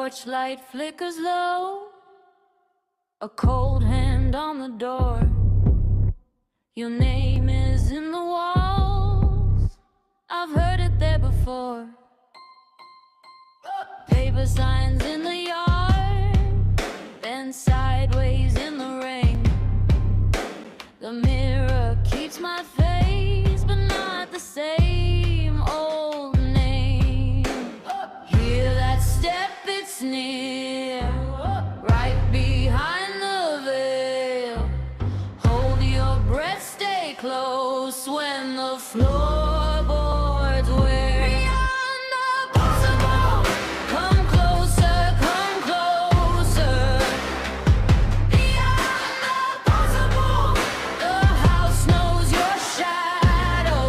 porch light flickers low, a cold hand on the door. Your name is in the walls, I've heard it there before. Paper signs in the yard, bent sideways in the rain. The mirror keeps my face, but not the same old name. Hear that step, it's near, right behind the veil. Hold your breath, stay close when the floorboards wear. Beyond the possible, come closer, come closer. Beyond the possible, the house knows your shadow.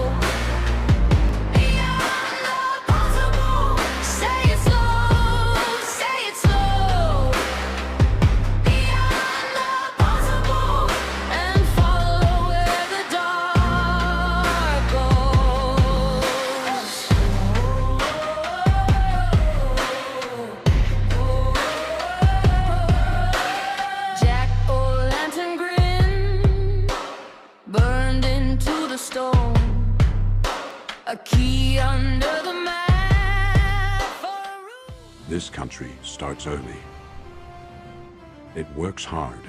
Beyond the possible, say it slow, say it slow. Beyond the possible, and follow where the dark goes. Jack-o'-lantern grin, burned into the stone. A key under the mat for a room. This country starts early. It works hard.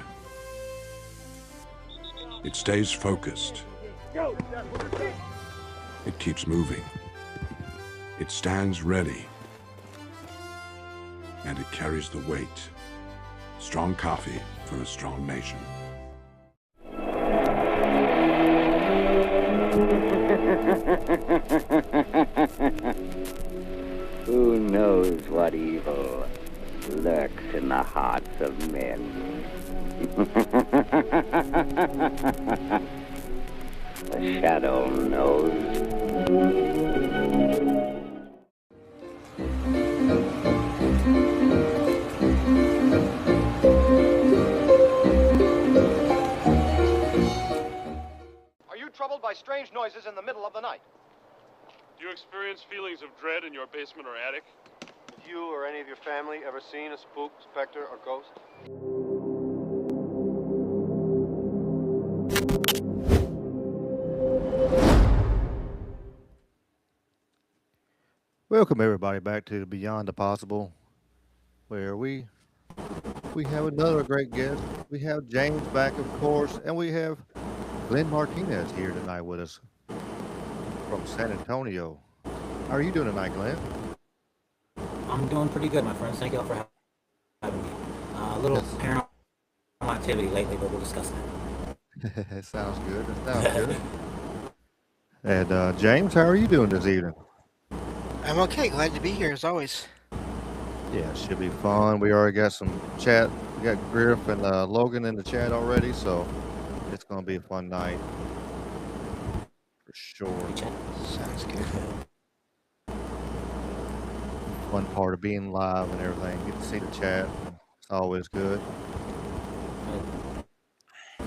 It stays focused. It keeps moving. It stands ready. And it carries the weight. Strong coffee for a strong nation. Who knows what evil lurks in the hearts of men? The shadow knows. Are you troubled by strange noises in the middle of the night? Do you experience feelings of dread in your basement or attic? Have you or any of your family ever seen a spook, specter, or ghost? Welcome everybody back to Beyond the Possible, where we have another great guest. We have James back, of course, and we have Glenn Martinez here tonight with us from San Antonio. How are you doing tonight, Glenn? I'm doing pretty good, my friends. Thank you all for having me. A little paranormal activity lately, but we'll discuss that. That sounds good. That sounds good. And James, how are you doing this evening? I'm okay. Glad to be here as always. Yeah, it should be fun. We already got some chat. We got Griff and Logan in the chat already, so it's going to be a fun night for sure. Sounds good. Fun part of being live and everything. Get to see the chat. It's always good.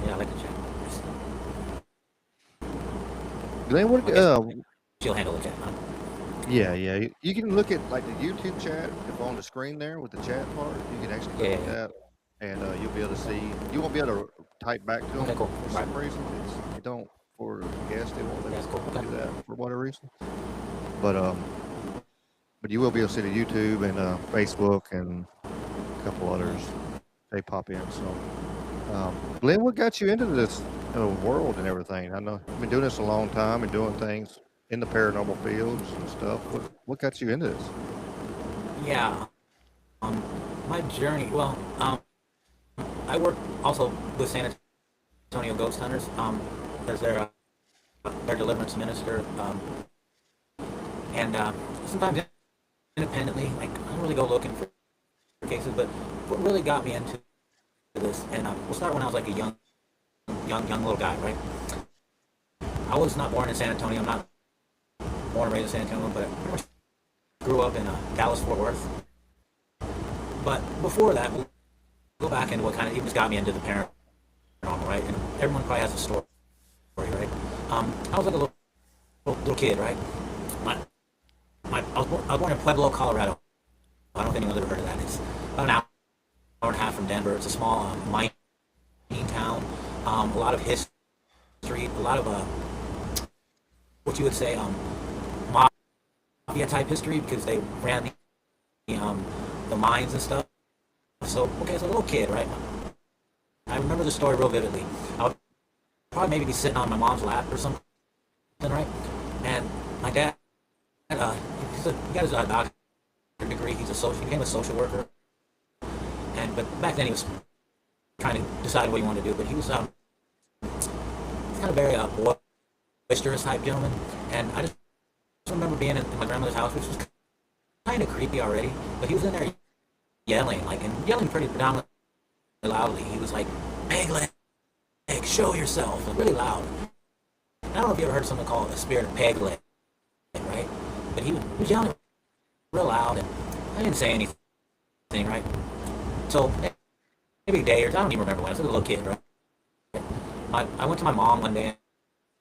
Yeah, I like the chat. Glenn, what? She'll handle the chat, huh? Yeah. You can look at like the YouTube chat if on the screen there with the chat part. You can actually look at that, and you'll be able to see. You won't be able to type back to them Okay, cool. for some reason. You don't for guests. They won't let you do that for whatever reason. But you will be able to see the YouTube and Facebook and a couple others. They pop in. So, Glenn, what got you into this world and everything? I know you've been doing this a long time and doing things in the paranormal fields and stuff. What got you into this? Yeah. My journey, well, I work also with San Antonio Ghost Hunters as their Deliverance Minister. And sometimes independently, like, I don't really go looking for cases, but what really got me into this, and we'll start when I was like a young little guy, right? I was not born in San Antonio. I'm not born and raised in San Antonio, but I pretty much grew up in Dallas, Fort Worth. But before that, we'll go back into what kind of even got me into the paranormal, right? And everyone probably has a story, right? I was like a little kid, right? I was born in Pueblo, Colorado. I don't know if anyone's ever heard of that. It's about an hour and a half from Denver. It's a small mining town. A lot of history, a lot of what you would say mafia type history, because they ran the mines and stuff. So okay, as a little kid, right? I remember the story real vividly. I would probably maybe be sitting on my mom's lap or something, right? And my dad, he got his doctorate degree. He became a social worker. But back then he was trying to decide what he wanted to do. But he was kind of very boisterous type gentleman. And I just remember being in my grandmother's house, which was kind of creepy already. But he was in there yelling pretty predominantly loudly. He was like, "Peg leg, show yourself," really loud. I don't know if you ever heard someone call it a spirit of peg leg, right? But he was yelling real loud, and I didn't say anything, right? So maybe a day, or I don't even remember when. I was a little kid, right? I went to my mom one day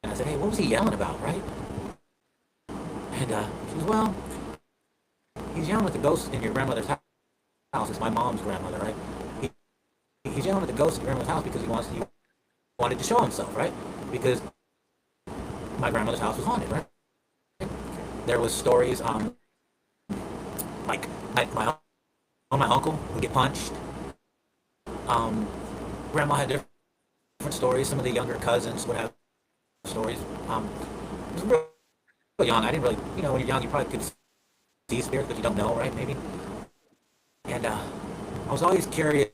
and I said, "Hey, what was he yelling about, right?" And she was, "Well, he's yelling at the ghost in your grandmother's house." It's my mom's grandmother, right? He's yelling at the ghost in your grandmother's house because he wanted to show himself, right? Because my grandmother's house was haunted, right? There was stories like my uncle would get punched. Grandma had different stories. Some of the younger cousins would have stories. I was real young. I didn't really, when you're young, you probably could see spirits, but you don't know, right? Maybe. And I was always curious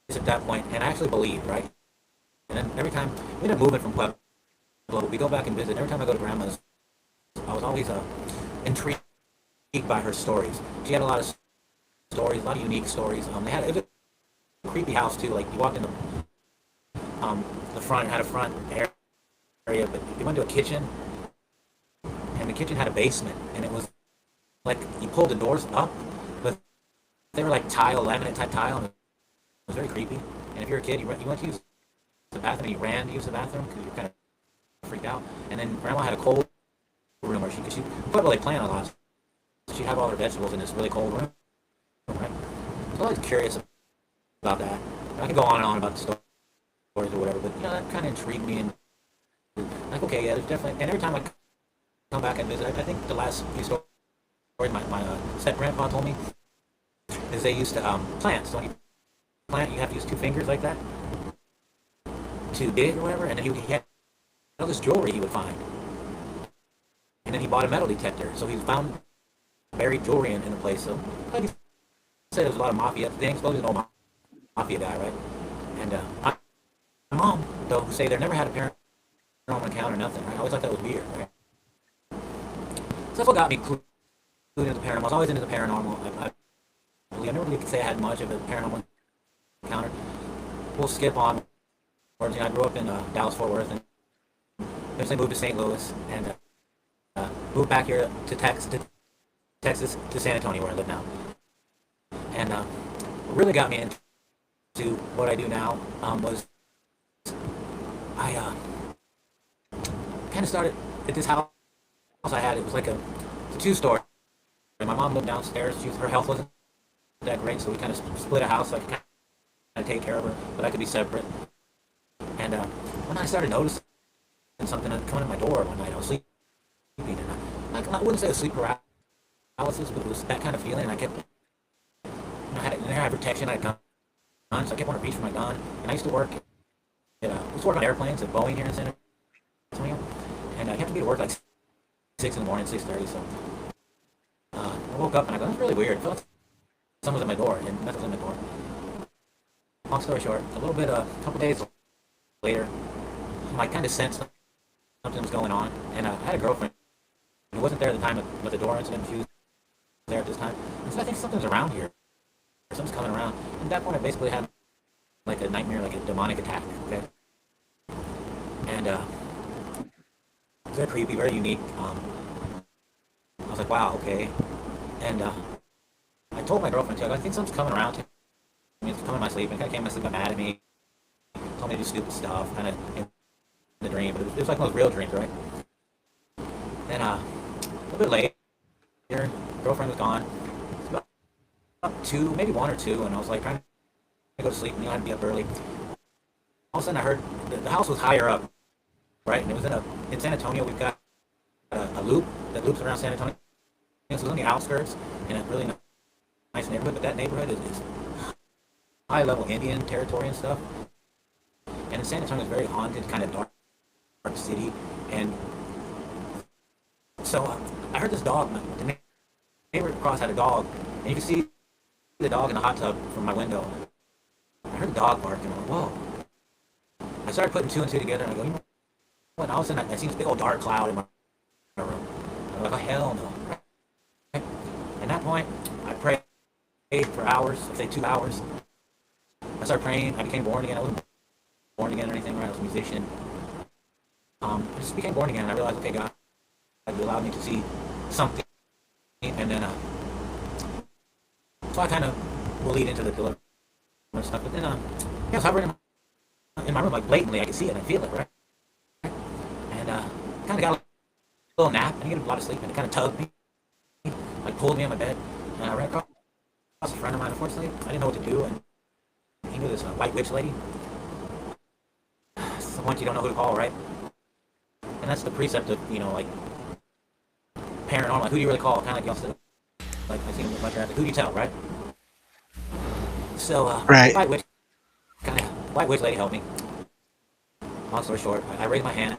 at that point, and I actually believed, right? And then every time we ended up moving from Pueblo, we go back and visit. Every time I go to grandma's, I was always intrigued by her stories. She had a lot of stories, a lot of unique stories. It was a creepy house too. Like you walked in the front, it had a front area, but you went to a kitchen, and the kitchen had a basement, and it was like you pulled the doors up, but they were like laminate type tile, and it was very creepy. And if you're a kid, you went to use the bathroom, you ran to use the bathroom because you were kind of freaked out. And then grandma had a cold room where she put really plant a lot. She'd have all her vegetables in this really cold room. Right? I was always curious about that. I could go on and on about the stories or whatever, but that kind of intrigued me. And like, okay, yeah, there's definitely. And every time I come back and visit, I think the last few stories my step grandpa told me is they used to plant. So when you plant, you have to use 2 fingers like that to dig or whatever, and then he had all this jewelry he would find. And then he bought a metal detector, so he found buried jewelry in the place. So like he said, there was a lot of mafia things. Well, he's an old mafia guy, right? And my mom, though, who say they never had a paranormal encounter, nothing. Right? I always thought that was weird, right? So that's what got me clued into the paranormal. I was always into the paranormal. I never really could say I had much of a paranormal encounter. We'll skip on. I grew up in Dallas-Fort Worth, and eventually moved to St. Louis, and moved back here to Texas, to San Antonio, where I live now. And what really got me into what I do now was I kind of started at this house I had. It was like it's a 2-story. My mom lived downstairs. Her health wasn't that great, so we kind of split a house so I could kind of take care of her, but I could be separate. And when I started noticing something coming at my door one night, I was sleeping, and I wouldn't say it was sleep paralysis, but it was that kind of feeling. And I kept, I had protection. I had guns, so I kept wanting to reach for my gun. And I used to work on airplanes at Boeing here in San Antonio, and I kept to be to work like 6 in the morning, 6:30. So I woke up and I go, "That's really weird." I felt like someone was at my door, and nothing was at my door. Long story short, a couple days later, I kind of sensed something was going on, and I had a girlfriend who wasn't there at the time with the door incident. She was there at this time, and so I think something's around here. Something's coming around. And at that point, I basically had like a nightmare, like a demonic attack. Okay, and it was very creepy, very unique. I was like, wow, okay, and I told my girlfriend, I think something's coming around. It's coming in my sleep, and kind of came in my sleep, got mad at me. Told me to do stupid stuff, kind of in the dream, but it was like one of those real dreams, right? Then a little bit later, girlfriend was gone. It's about 2, maybe 1 or 2, and I was like trying to go to sleep, and I had to be up early. All of a sudden, I heard the house was higher up, right? And it was in San Antonio. We've got a loop that loops around San Antonio. So it was on the outskirts in a really nice neighborhood, but that neighborhood is high-level Indian territory and stuff. And San Antonio is very haunted, kind of dark city. And so I heard this dog. The neighbor across had a dog, and you could see the dog in the hot tub from my window. I heard the dog barking. I'm like, whoa. I started putting 2 and 2 together, and I go, you know what? And all of a sudden, I see this big old dark cloud in my room. I'm like, oh, hell no. At that point, I prayed for hours, I'd say 2 hours. I started praying. I became born again. I wasn't born again or anything, right? I was a musician. I just became born again, and I realized, okay, God allowed me to see something. And then, so I kind of will lead into the deliverance stuff. But then, I was hovering in my room, like blatantly, I could see it, I feel it, right? And kind of got a little nap, and I get a lot of sleep, and it kind of tugged me, like pulled me on my bed, and I ran across a friend of mine. Unfortunately, I didn't know what to do, and he knew this white witch lady. Someone you don't know who to call, right? And that's the precept of, like paranormal. Like, who do you really call? Kind of like y'all said. Like, I see him like that. Who do you tell, right? So, Right. White witch lady helped me. Long story short, I raised my hand.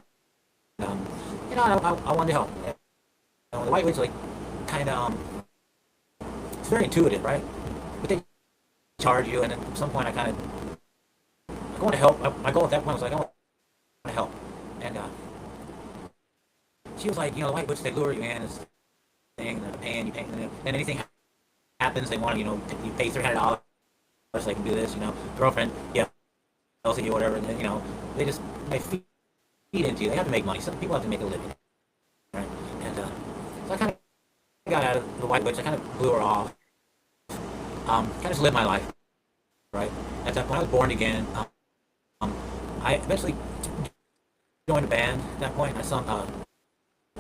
I wanted to help. The white witch, like, kind of, it's very intuitive, right? But they charge you, and at some point, I want to help. My goal at that point was like, I want to help. And she was like, the white witch, they lure you in, this thing, and you pay, and anything happens, they want to, you pay $300 so they can do this, girlfriend, yeah, else you, whatever, and then, they feed into you. They have to make money. Some people have to make a living, right? And so I kind of got out of the white witch. I kind of blew her off. Kind of just lived my life, right? At that point, I was born again. I eventually joined a band. At that point, I sung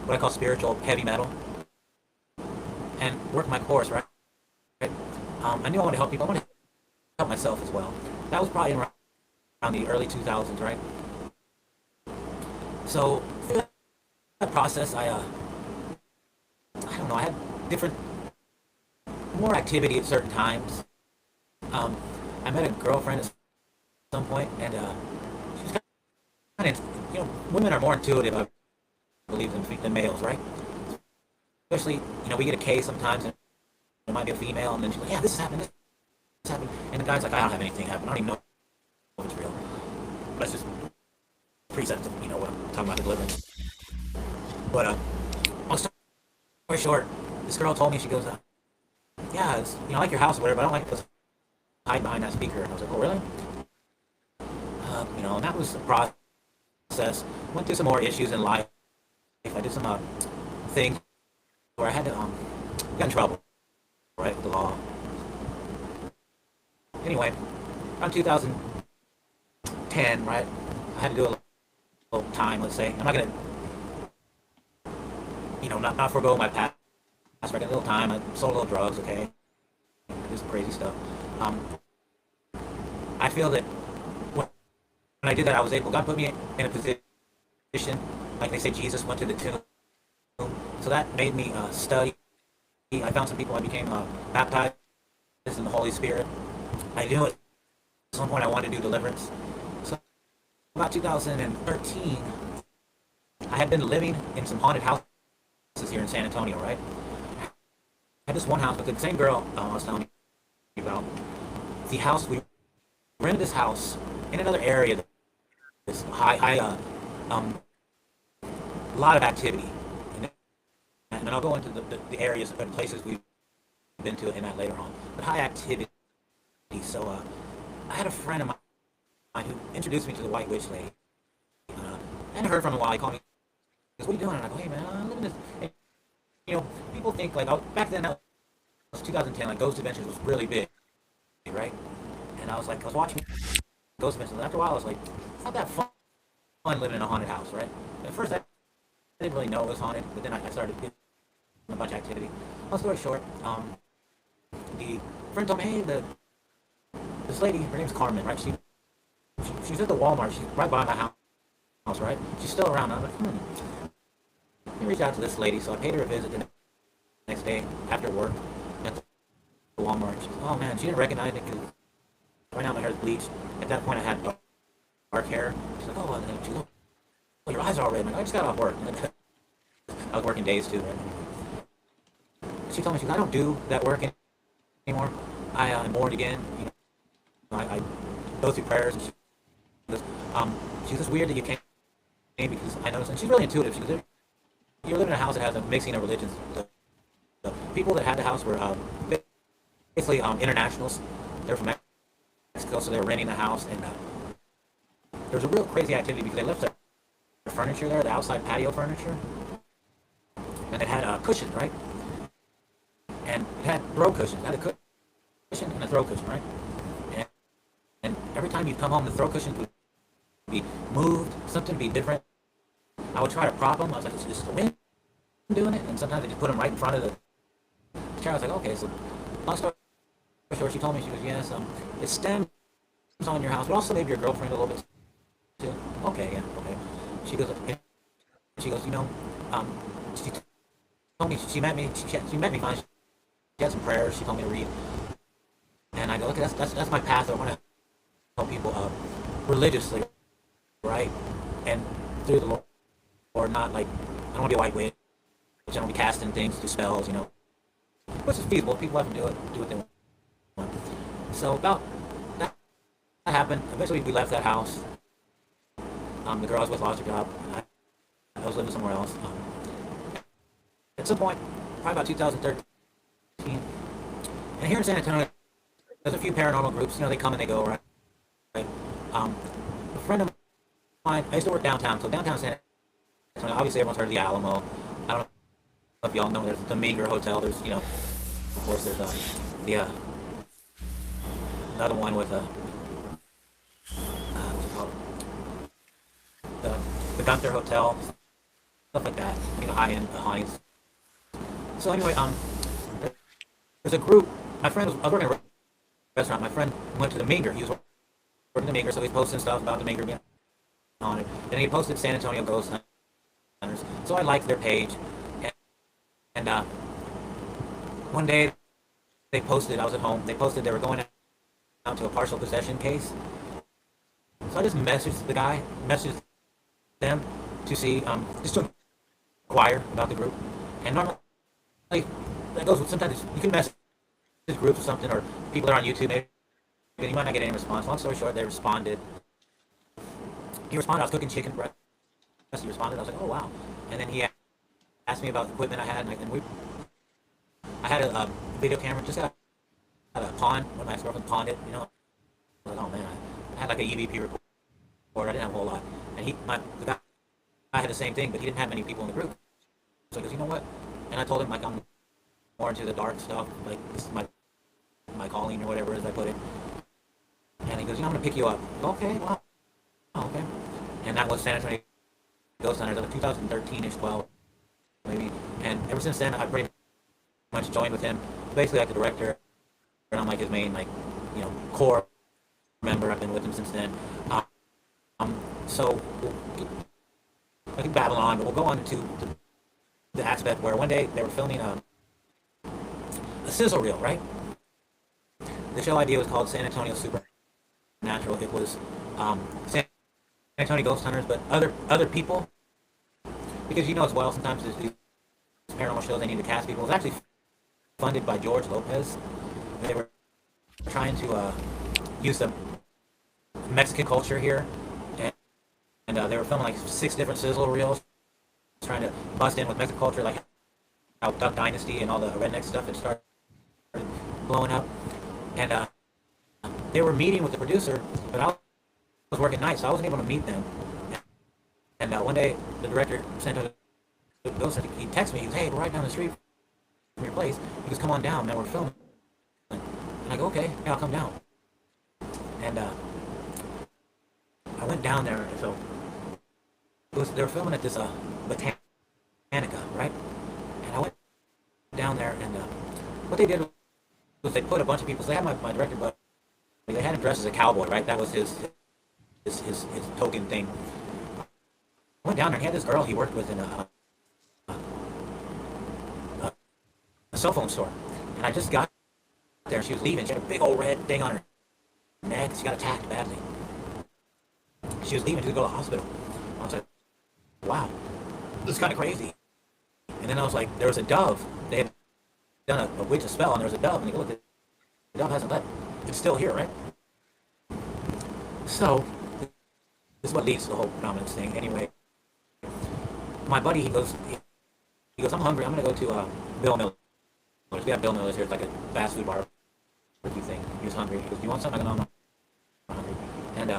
what I call spiritual heavy metal, and worked my chorus, right? I knew I wanted to help people. I wanted to help myself as well. That was probably around the early 2000s, right? So through that process, I don't know, I had more activity at certain times. I met a girlfriend at some point, and she was kind of, women are more intuitive, I believe, than males, right? Especially, we get a case sometimes, and it might be a female, and then she's like, yeah, this happened, and the guy's like, I don't have anything happen, I don't even know if it's real. But that's just precepts of, what I'm talking about, the deliverance. But, long story short, this girl told me, she goes, yeah, it's, I like your house or whatever, but I don't like it because hide behind that speaker. And I was like, oh, really? And that was the process. Went through some more issues in life. I did some things where I had to get in trouble, right, with the law. Anyway, around 2010, right, I had to do a little time, let's say. I'm not going to, not forego my past. I got a little time. I sold a little drugs, okay? Do some crazy stuff. I feel that when I did that, I was able, God put me in a position, like they say Jesus went to the tomb. So that made me study. I found some people, I became baptized in the Holy Spirit. I knew at some point I wanted to do deliverance. So about 2013, I had been living in some haunted houses here in San Antonio, right? I had this one house, but the same girl I was telling you about, the house, we rented this house in another area, this a lot of activity. And I'll go into the areas and places we've been to in that later on. But high activity. So I had a friend of mine who introduced me to the white witch lady. I hadn't heard from him in a while. He called me. He goes, what are you doing? And I go, hey man, I'm living this. And, people think like, back then, that was 2010, like Ghost Adventures was really big, right? And I was like, I was watching Ghost Adventures, and after a while I was like, it's not that fun living in a haunted house, right? At first I didn't really know it was haunted, but then I started getting a bunch of activity. Long story short, the friend told me, hey, this lady, her name's Carmen, right? She's at the Walmart. She's right by my house, right? She's still around. I'm like, Let me reach out to this lady. So I paid her a visit the next day after work at the Walmart. She said, oh man, she didn't recognize me because right now my hair's bleached. At that point I had dark hair. She's like, oh, she's like, oh, your eyes are all red. I just got off work. I was working days too, right? She told me, I don't do that work anymore. I am born again. You know, I go through prayers. And she's just weird that you came because I noticed, and she's really intuitive. She goes, you're living in a house that has a mixing of religions. The people that had the house were basically internationals. They're from Mexico, so they were renting the house, and there was a real crazy activity because they left their furniture there, the outside patio furniture, and it had cushions, right? And it had throw cushions. It had a cushion and a throw cushion, right? And every time you'd come home, the throw cushions would be moved, something would be different. I would try to prop them. I was like, is the wind doing it? And sometimes they just put them right in front of the chair. I was like, okay, so long story short, she told me, she goes, yes, it stems on your house, but also maybe your girlfriend a little bit too. Okay, yeah, okay. She goes, you know, she told me, she met me fine. She had some prayers. She told me to read. And I go, okay, that's my path. I want to help people religiously, right? And through the Lord, not like, I don't want to be a white witch. I don't want to be casting things, do spells, you know. Which is feasible. People have to do what they want. So about that happened. Eventually we left that house. The girl I was with lost her job. I was living somewhere else. At some point, probably about 2013, and here in San Antonio, there's a few paranormal groups. You know, they come and they go, right? A friend of mine, I used to work downtown. So downtown San Antonio, obviously everyone's heard of the Alamo. I don't know if y'all know, there's the Meager Hotel. There's, you know, of course, there's the another one with the Gunther Hotel, stuff like that. You know, high-end hauntings. So anyway, there's a group. My friend I was working at a restaurant. My friend went to the Meager. He was working the Meager, so he's posting stuff about the Meager being on it. And he posted San Antonio Ghost Hunters. So I liked their page. And one day they posted, I was at home, they posted they were going out to a partial possession case. So I just messaged them to see, just to inquire about the group. And normally, that goes with, sometimes you can message groups or something, or people that are on YouTube, maybe you might not get any response. Long story short, they responded. He responded, I was cooking chicken breast. He responded, I was like, oh wow. And then he asked me about the equipment I had, and I had a video camera, just got a pawn, when my ex-girlfriend pawned it, you know. I was like, oh man, I had like a EVP recorder, I didn't have a whole lot. And the guy had the same thing, but he didn't have many people in the group. So he goes, you know what? And I told him, like, I'm more into the dark stuff, like, this is my calling or whatever, as I put it. And he goes, you know, I'm going to pick you up. Okay, well, okay. And that was San Antonio Ghost Hunters, that was 2013-ish, 12, maybe. And ever since then, I pretty much joined with him, basically like the director, and I'm like his main, like, you know, core member. I've been with him since then. So, I think Babylon, but we'll go on to the aspect where one day they were filming a sizzle reel, right? The show idea was called San Antonio Supernatural. It was San Antonio Ghost Hunters, but other people, because you know as well, sometimes these paranormal shows, they need to cast people. It was actually funded by George Lopez. They were trying to use the Mexican culture here, and they were filming like 6 different sizzle reels, trying to bust in with Mexican culture, like how Duck Dynasty and all the redneck stuff had started blowing up. And they were meeting with the producer, but I was working nights, so I wasn't able to meet them. And one day, the director sent a ghost, he texted me, he goes, hey, we're right down the street from your place. He goes, come on down, man, we're filming. And I go, okay, yeah, I'll come down. And I went down there, so they were filming at this Botanica, right? And I went down there, and what they did they put a bunch of people. So they had my director, but they had him dressed as a cowboy, right? That was his token thing. I went down there and he had this girl he worked with in a cell phone store. And I just got there and she was leaving. She had a big old red thing on her neck. She got attacked badly. She was leaving to go to the hospital. I was like, wow, this is kind of crazy. And then I was like, there was a dove. They had done a witch a spell and there was a dove. And they go, look, the dove hasn't left. It's still here, right? So, this is what leads to the whole predominance thing. Anyway, my buddy, he goes, I'm hungry. I'm going to go to Bill Miller's. We have Bill Miller's here. It's like a fast food bar thing. He was hungry. He goes, do you want something? I go, no, I'm not hungry. And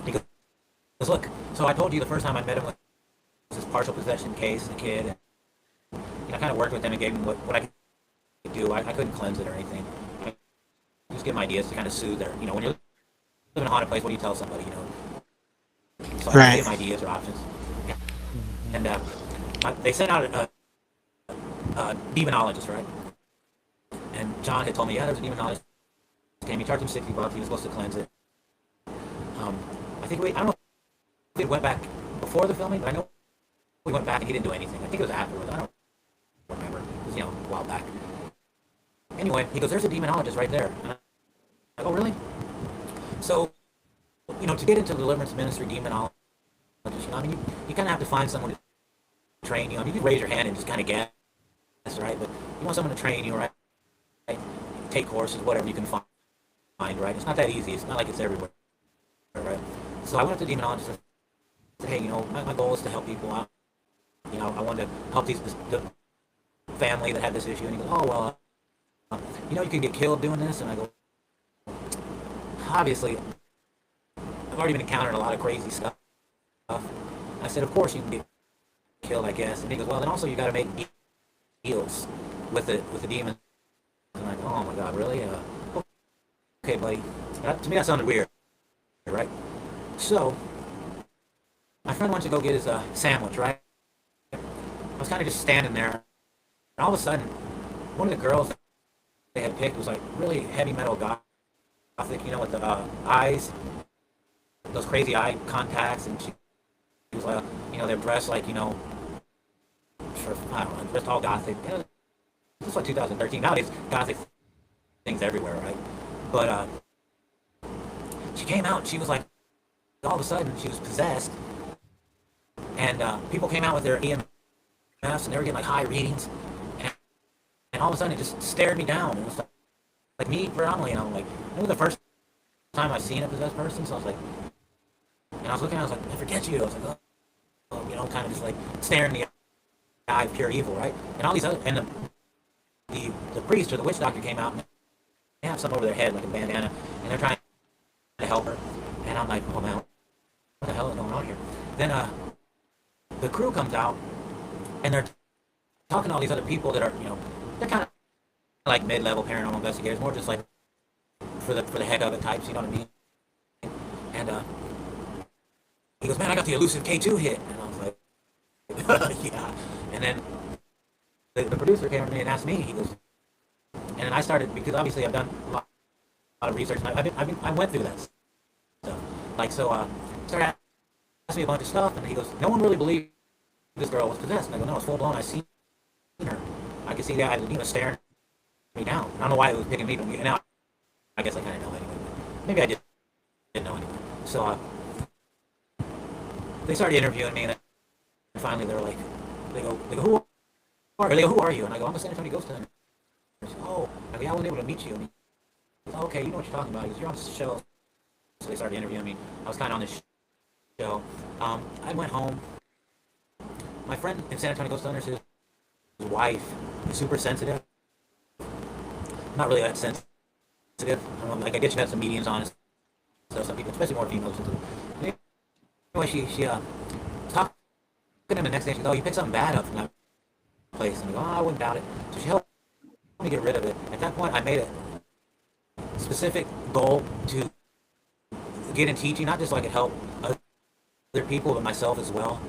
he goes, look, so I told you the first time I met him was this partial possession case, the kid. And, I kind of worked with him and gave him what I could do. I couldn't cleanse it or anything. I just give him ideas to kind of soothe their, when you're living in a haunted place, what do you tell somebody, So I gave him ideas or options. And they sent out a demonologist, right? And John had told me, yeah, there's a demonologist. Came, he charged him $60. He was supposed to cleanse it. I think I don't know if it went back before the filming, but I know we went back and he didn't do anything. I think it was afterwards. I don't remember. It was, a while back. Anyway, he goes, there's a demonologist right there. And I go, oh, really? So, to get into Deliverance Minister, demonologist, you kind of have to find someone to train you. You can raise your hand and just kind of guess, right? But you want someone to train you, right? Take courses, whatever you can find, right? It's not that easy. It's not like it's everywhere, right? So I went up to the demonologist and said, hey, my goal is to help people out. I wanted to help the family that had this issue. And he goes, oh, well, you can get killed doing this. And I go, obviously, I've already been encountering a lot of crazy stuff. I said, of course you can get killed, I guess. And he goes, well, then also you got to make deals with the demons. And I go, oh my God, really? Okay, buddy. To me, that sounded weird, right? So, my friend went to go get his sandwich, right? I was kind of just standing there, and all of a sudden, one of the girls they had picked was like really heavy metal gothic, with the eyes, those crazy eye contacts, and she was like, they're dressed like, I don't know, dressed all gothic. This is like 2013. Nowadays, gothic things everywhere, right? But she came out and she was like, all of a sudden, she was possessed. And people came out with their EMFs and they were getting like high readings. And all of a sudden, it just stared me down. It was like me, predominantly, and I'm like, it was the first time I've seen a possessed person, so I was like, and I was looking, I was like, I forget you. I was like, oh, kind of just like staring me in the eye of pure evil, right? And all these other, and the priest or the witch doctor came out and they have something over their head like a bandana and they're trying to help her. And I'm like, oh man, what the hell is going on here? Then the crew comes out and they're talking to all these other people that are, they're kind of like mid-level paranormal investigators, more just like for the heck of it types, you know what I mean? And he goes, man, I got the elusive K2 hit. And I was like, yeah. And then the producer came over to me and asked me, he goes, and then I started, because obviously I've done a lot of research, and I went through that stuff. Like, so, started asking me a bunch of stuff, and he goes, no one really believed this girl was possessed. And I go, no, it's full blown, I seen her. I could see the eye of the demon staring me down. I don't know why it was picking me, but now I guess I kind of know anyway. Maybe I didn't know anyway. So, they started interviewing me, and finally they were like, they go, who are you? And I go, I'm a San Antonio ghost hunter. Oh, I go, yeah, I wasn't able to meet you. And he goes, oh, okay, you know what you're talking about. He goes, you're on this show. So they started interviewing me. I was kind of on this show. I went home. My friend in San Antonio Ghost Hunters, his wife is super sensitive. Not really that sensitive. Like, I guess you have some mediums on it. So some people, especially more females. Anyway, she talked to him the next day. She goes, oh, you picked something bad up from that place. And I go, oh, I wouldn't doubt it. So she helped me get rid of it. At that point, I made a specific goal to get in teaching, not just so I could help other people, but myself as well.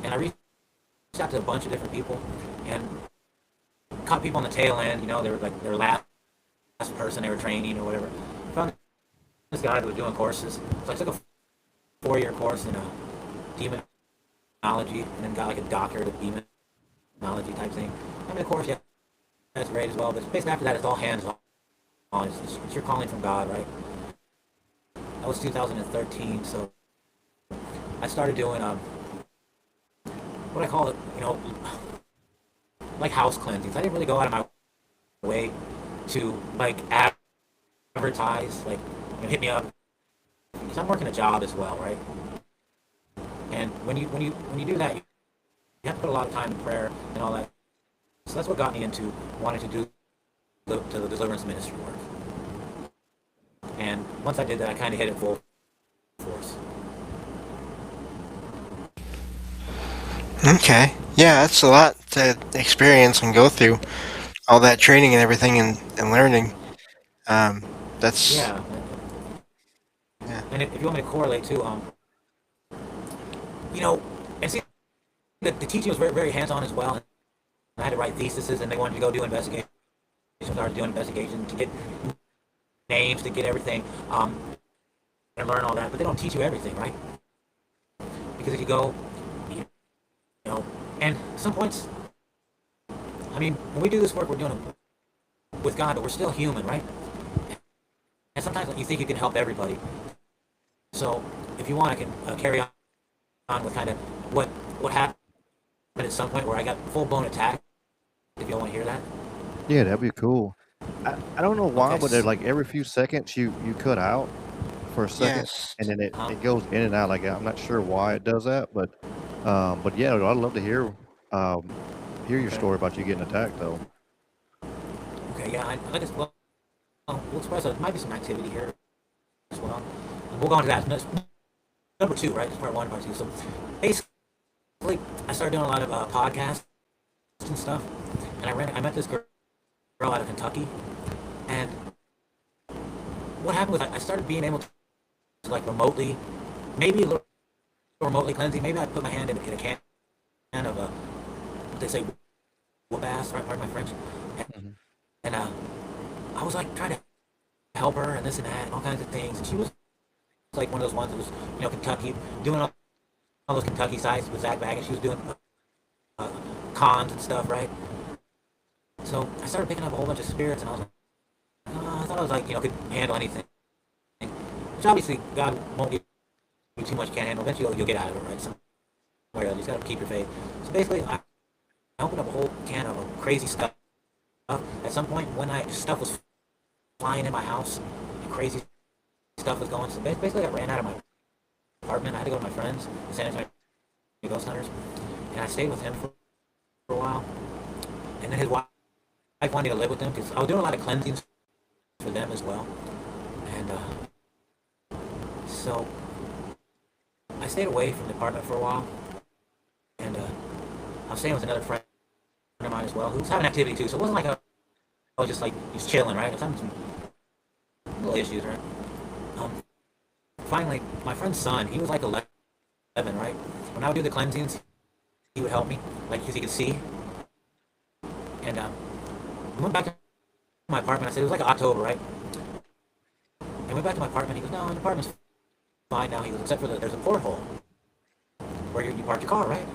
And I reached out to a bunch of different people and caught people on the tail end. They were laughing person they were training or whatever. I found this guy that was doing courses. So I took a 4-year course in demonology, and then got like a doctorate of demonology type thing. I mean, of course, yeah, that's great as well. But basically, after that, it's all hands on. It's your calling from God, right? That was 2013. So I started doing what I call it, like house cleansings. I didn't really go out of my way to like advertise, like hit me up, because I'm working a job as well, right? And when you do that, you have to put a lot of time in prayer and all that. So that's what got me into wanting to do the Deliverance Ministry work. And once I did that, I kind of hit it full force. Okay. Yeah, that's a lot to experience and go through. All that training and everything and learning. That's... Yeah. Yeah. And if you want me to correlate too, and see, the teaching was very, very hands-on as well. And I had to write theses, and they wanted to go do investigations. I started doing investigations to get names, to get everything, and learn all that. But they don't teach you everything, right? Because if you go, and at some points, I mean, when we do this work, we're doing it with God, but we're still human, right? And sometimes you think you can help everybody. So if you want, I can carry on with kind of what happened at some point where I got full-blown attacked. If you want to hear that. Yeah, that'd be cool. I don't know why, Okay. but they're like every few seconds you cut out for a second, Yes. and then it goes in and out. Like I'm not sure why it does that, but yeah, I'd love to hear your story about you getting attacked though. Okay, yeah, I just we'll express there might be some activity here as well. And we'll go on to that. That's number 2, right? That's part 1, part 2. So basically, I started doing a lot of podcasts and stuff, and I met this girl out of Kentucky, and what happened was I started being able to like remotely, maybe a little remotely cleansing. Maybe I put my hand in a can of what they say, whoop ass, right? Pardon my French. And I was like trying to help her and this and that and all kinds of things. And she was like one of those ones that was, Kentucky, doing all those Kentucky sites with Zach Bag, and she was doing cons and stuff, right? So I started picking up a whole bunch of spirits, and I was like, I thought I was like, could handle anything. Which obviously God won't give you too much, can't handle. Eventually you'll get out of it, right? Somewhere else. You just gotta keep your faith. So basically, I opened up a whole can of crazy stuff. At some point, one night, stuff was flying in my house, and crazy stuff was going. So basically, I ran out of my apartment. I had to go to my friends, the San Antonio Ghost Hunters, and I stayed with him for a while. And then his wife wanted me to live with them because I was doing a lot of cleansings for them as well. And so I stayed away from the apartment for a while, and I was staying with another friend of mine as well, who was having activity too. So it wasn't like I was just like he's chilling, right? I was having some little issues, right? Finally, my friend's son, he was like 11, right? When I would do the cleansings, he would help me, like because he could see. And we went back to my apartment. I said it was like October, right? And we went back to my apartment. He goes, "No, the apartment's fine now." He goes, "Except for there's a porthole where you park your car, right?"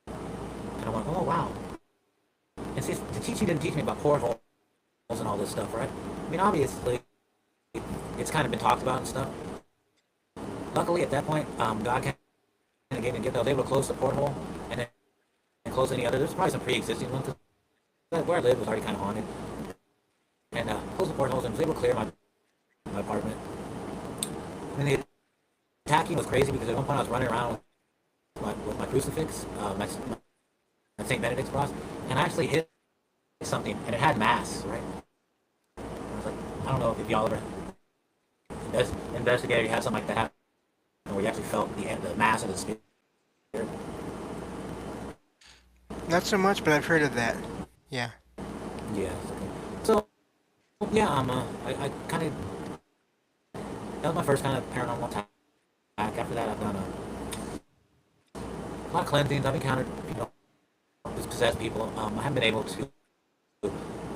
And I went, "Oh wow." And see, the teaching didn't teach me about portholes and all this stuff, right? I mean, obviously, it's kind of been talked about and stuff. Luckily, at that point, God kind of gave me a gift. I was able to close the porthole and then close any other. There's probably some pre-existing ones. Where I lived was already kind of haunted. And closed the portholes and was able to clear my apartment. And the attacking was crazy because at one point I was running around with my crucifix, my St. Benedict's cross, and I actually hit something, and it had mass, right? I was like, I don't know if y'all ever investigated, you had something like that happen, where you actually felt the mass of the spirit. Not so much, but I've heard of that. Yeah. Yeah. So, yeah, I kind of, that was my first kind of paranormal attack. After that, I've done a lot of cleansings. I've encountered possessed people. I haven't been able to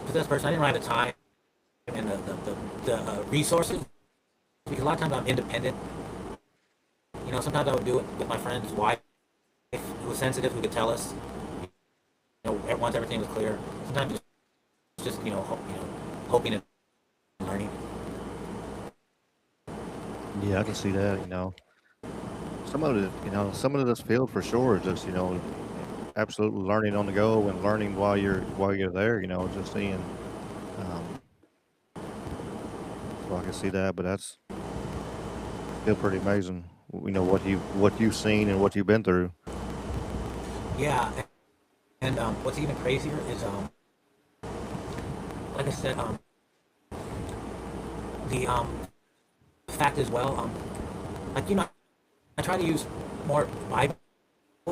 possess a person. I didn't really have the time the resources, because a lot of times I'm independent. You know, sometimes I would do it with my friend's wife, who was sensitive, who could tell us, you know, once everything was clear. Sometimes it's just, hoping and learning. Yeah, I can see that. Some of it, some of this field for sure is just, absolutely learning on the go and learning while you're there. Just seeing. Um, so I can see that, but that's still pretty amazing. What you've seen and what you've been through. Yeah, and what's even crazier is, like I said, the fact as well, like, I try to use more Bible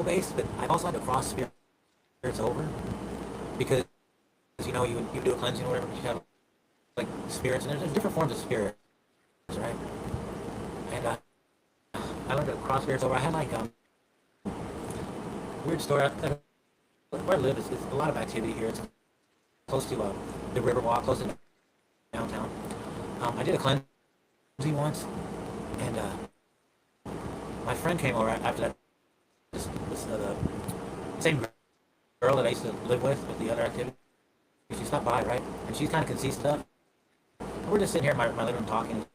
based, but I also had to cross spirits over, because you do a cleansing or whatever, but you have like spirits, and there's different forms of spirits, right? And I learned to cross spirits over. I had like weird story. Where I live is a lot of activity here. It's close to the Riverwalk, close to downtown. I did a cleansing once, and my friend came over after that. The same girl that I used to live with the other activity. She stopped by, right? And she's kind of can see stuff. And we're just sitting here in my living room talking.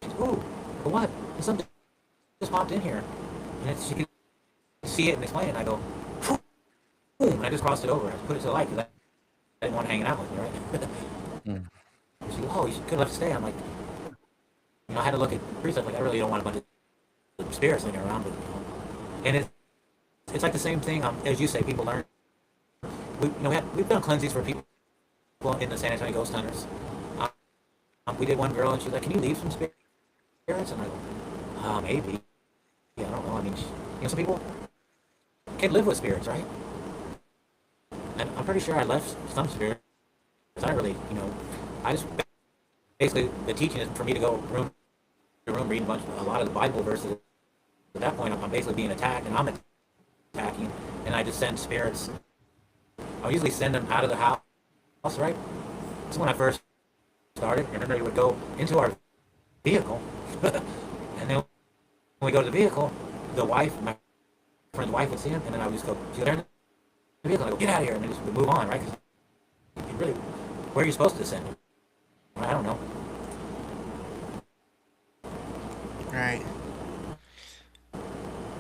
She's, ooh, but what? And something just popped in here. And she could see it and explain it. And I go, boom, and I just crossed it over. I just put it to the light because I didn't want to hang out with me, right? She goes, oh, you could have left to stay. I'm like, I had to look at precepts like, I really don't want a bunch of spirits hanging around with me. And it's like the same thing, as you say, people learn. We've done cleansings for people in the San Antonio Ghost Hunters. We did one girl, and she's like, can you leave some spirits? And I go, maybe. Yeah, I don't know. I mean, some people can live with spirits, right? And I'm pretty sure I left some spirits. I really, I just, basically, the teaching is for me to go room to room, read a lot of the Bible verses. At that point, I'm basically being attacked, and I'm attacking, and I just send spirits. I'll usually send them out of the house, right? That's when I first started, and then they would go into our vehicle, and then when we go to the vehicle, my friend's wife would see him, and then I would just go, see there in the vehicle, and I go, get out of here, and then just move on, right? Because really, where are you supposed to send him? I don't know. Right.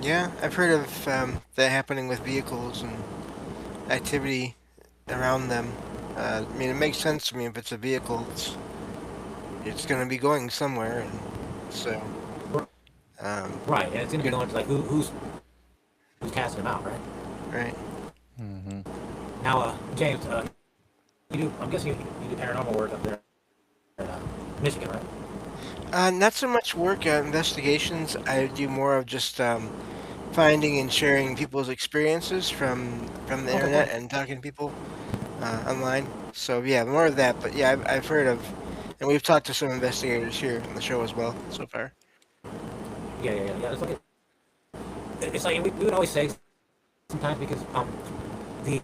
Yeah, I've heard of that happening with vehicles and activity around them. I mean, it makes sense to me. If it's a vehicle, it's going to be going somewhere, and so. Right, and it's going to be going to like who's casting them out, right? Right. Mm-hmm. Now, James, I'm guessing you do paranormal work up there in Michigan, right? Not so much work investigations. I do more of just finding and sharing people's experiences from the internet and talking to people online. So yeah, more of that. But yeah, I've heard of, and we've talked to some investigators here on the show as well so far. Yeah. It's like we would always say sometimes, because the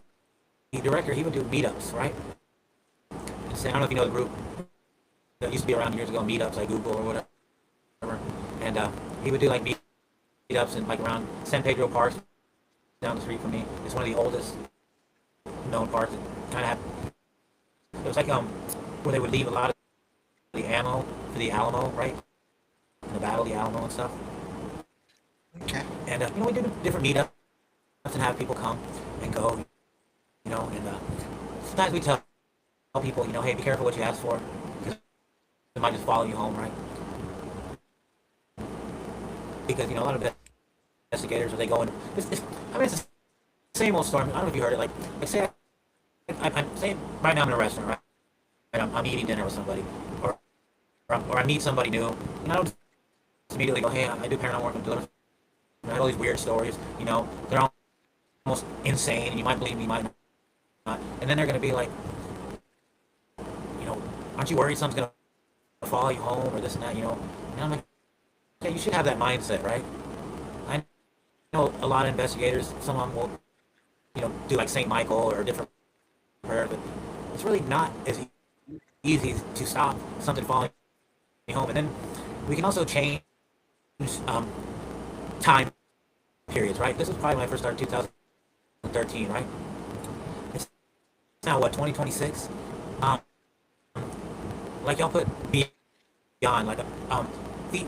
director, he would do meetups, right? And say, I don't know if you know the group that used to be around years ago, meetups like Google or whatever, and he would do like meetups in like around San Pedro Park down the street from me. It's one of the oldest known parks. It kind of had, it was like where they would leave a lot of the ammo for the Alamo, right? The Battle of the Alamo and stuff. Okay. And we did different meetups and have people come and go, and sometimes we tell people, hey, be careful what you ask for, because they might just follow you home, right? Because a lot of investigators, when they go and it's the same old story. I don't know if you heard it. Like say I'm saying right now I'm in a restaurant, right? And I'm eating dinner with somebody, or I meet somebody new, and I don't just immediately go, hey, I do paranormal work, I'm delivering. I have all these weird stories, they're almost insane, and you might believe me, you might not. And then they're going to be like, aren't you worried something's going to follow you home or this and that, And I'm like, yeah, you should have that mindset, right? I know a lot of investigators, some of them will, do like St. Michael or different prayer, but it's really not as easy to stop something falling home. And then we can also change um, time periods, right? This is probably when I first started, 2013, right? It's now what, 2026? Um, like y'all put beyond, like the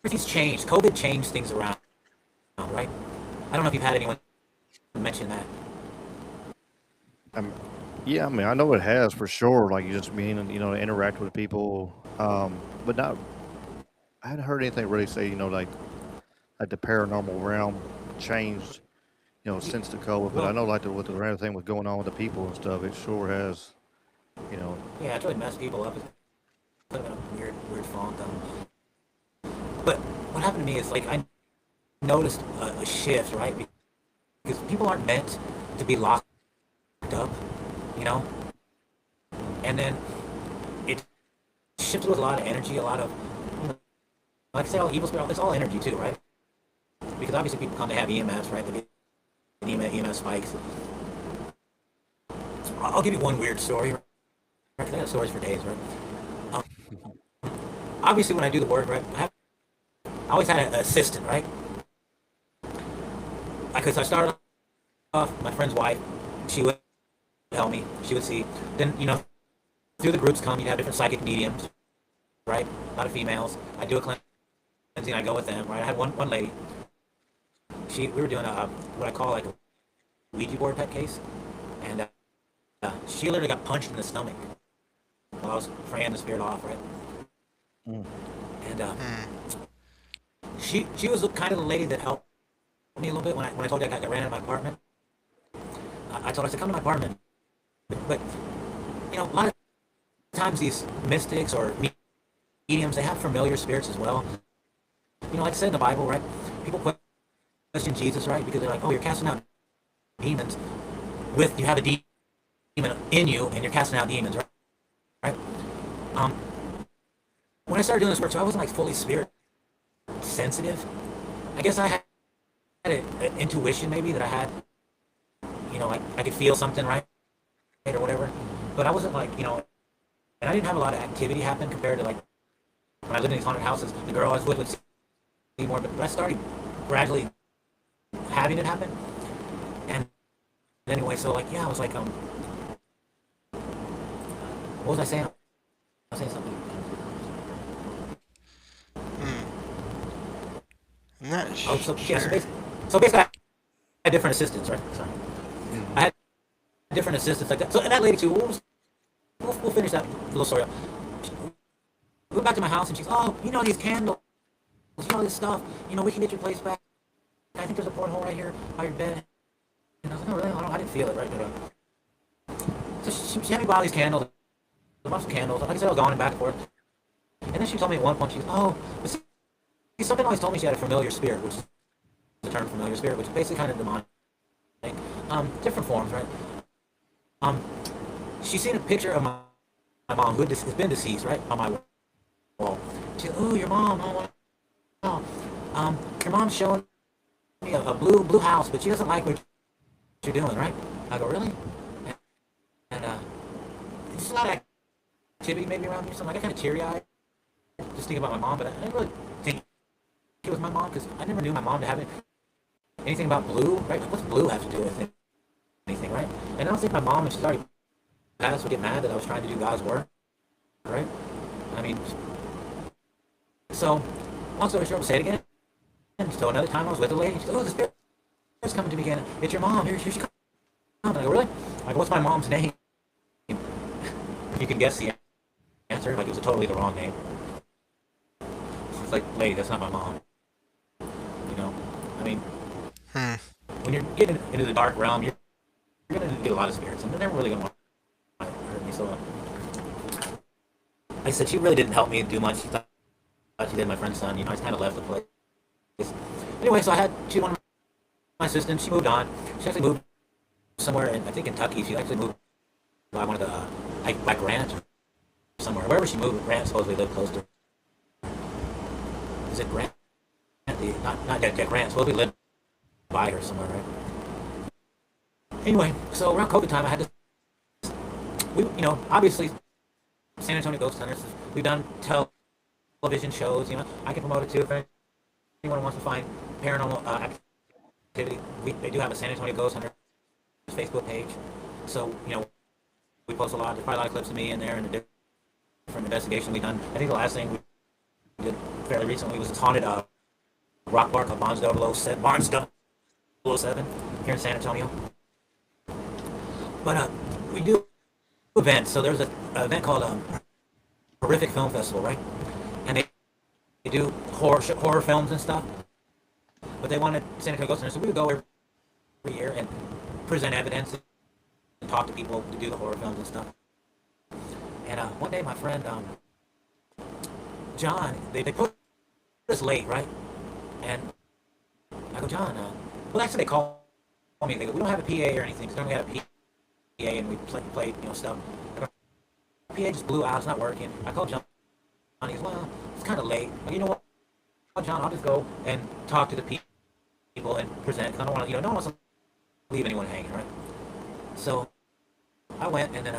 everything's changed. COVID changed things around, right? I don't know if you've had anyone mention that. Yeah, I mean, I know it has for sure. Like you just being, interact with people, but not. I hadn't heard anything really say, like the paranormal realm changed, since the COVID. But I Well, know, like with the random thing with going on with the people and stuff, it sure has, you know. yeah, it's really messed people up. It's put them in a weird funk. But what happened to me is like I noticed a shift, right? Because people aren't meant to be locked up, you know. And then it shifted with a lot of energy, a lot of, like I say, all evil spirit. It's all energy too, right? Because obviously people come to have EMFs, right? They get EMF spikes. I'll give you one weird story. Right? I got stories for days, right? Obviously, when I do the work, right, I always had an assistant, right? Because I started off, my friend's wife, she would help me, she would see. Then, through the groups come, you have different psychic mediums, right? A lot of females. I do a cleansing, I go with them, right? I had one lady. We were doing what I call like a Ouija board type case, and she literally got punched in the stomach while I was praying the spirit off, right? And she was kind of the lady that helped me a little bit when I told you I ran out of my apartment. I told her, I said, come to my apartment. But a lot of times these mystics or mediums, they have familiar spirits as well. Like I said in the Bible, right? People question Jesus, right? Because they're like, oh, you're casting out demons you have a demon in you and you're casting out demons, right? When I started doing this work, so I wasn't like fully spirit sensitive. I guess I had an intuition maybe that I had, like I could feel something, right? Or whatever. But I wasn't like, and I didn't have a lot of activity happen compared to like when I lived in these haunted houses. The girl I was with would see more, but I started gradually having it happen. And anyway, so like, yeah, I was like, what was I saying? I was saying something. I'm not Oh, sure. yeah, so basically, I had different assistants, right? Sorry. I had different assistants like that. So, and that lady too, we'll finish that little story up. We went back to my house and she's, oh, these candles, this stuff, we can get your place back. I think there's a porthole right here by your bed. And I was like, no, really? I didn't feel it, right? So she had me buy all these candles, a bunch of candles. Like I said, I was going back and forth. And then she told me at one point, she goes, oh, but see, something always told me she had a familiar spirit, which is the term familiar spirit, which is basically kind of demonic. Different forms, right? She's seen a picture of my mom, who has been deceased, right, on my wall. She goes, oh, your mom, oh, your mom's showing me a blue house, but she doesn't like what you're doing, right? I go, really? And it's a lot of activity maybe around here, something. I got kind of teary-eyed just thinking about my mom, but I didn't really think it was my mom because I never knew my mom to have anything about blue, right? What's blue have to do with anything, right? And I don't think my mom, if she's already passed, would get mad that I was trying to do God's work, right? I mean, so long story short, I'll say it again. And so another time I was with a lady, she goes, oh, the spirit's coming to me again. It's your mom. Here she comes. And I go, really? I go, what's my mom's name? You can guess the answer. Like, it was totally the wrong name. It's like, lady, that's not my mom. I mean, when you're getting into the dark realm, you're going to get a lot of spirits, and they're never really going to want to hurt me. So, like I said, she really didn't help me do much. She thought she did my friend's son. I just kind of left the place. Anyway, so she one of my assistants. She moved on. She actually moved somewhere in, I think, Kentucky. She actually moved by one of the, by Grant or somewhere. Wherever she moved, Grant supposedly lived close to her. Is it Grant? Not that Grant supposedly lived by her somewhere, right? Anyway, so around COVID time, I had to, obviously, San Antonio Ghost Hunters, we've done television shows. I can promote it too. If anyone wants to find paranormal activity, they do have a San Antonio Ghost Hunter Facebook page. So we post a lot. There's probably a lot of clips of me in there and the different investigations we've done. I think the last thing we did fairly recently was this haunted rock bar called Barnes 007 here in San Antonio. But we do events. So there's an event called Horrific Film Festival, right? And they do horror films and stuff. But they wanted San Antonio Ghost Hunter, so we would go every year and present evidence and talk to people to do the horror films and stuff. And one day my friend John, they put us late, right? And I go, John, well, actually they call me. They go, we don't have a PA or anything, because we have a PA and we play stuff. And our PA just blew out, it's not working. I called John, he goes, well, it's kind of late. Well, you know what, John, I'll just go and talk to the people and present, because I don't want to, no one wants to leave anyone hanging, right? So I went, and then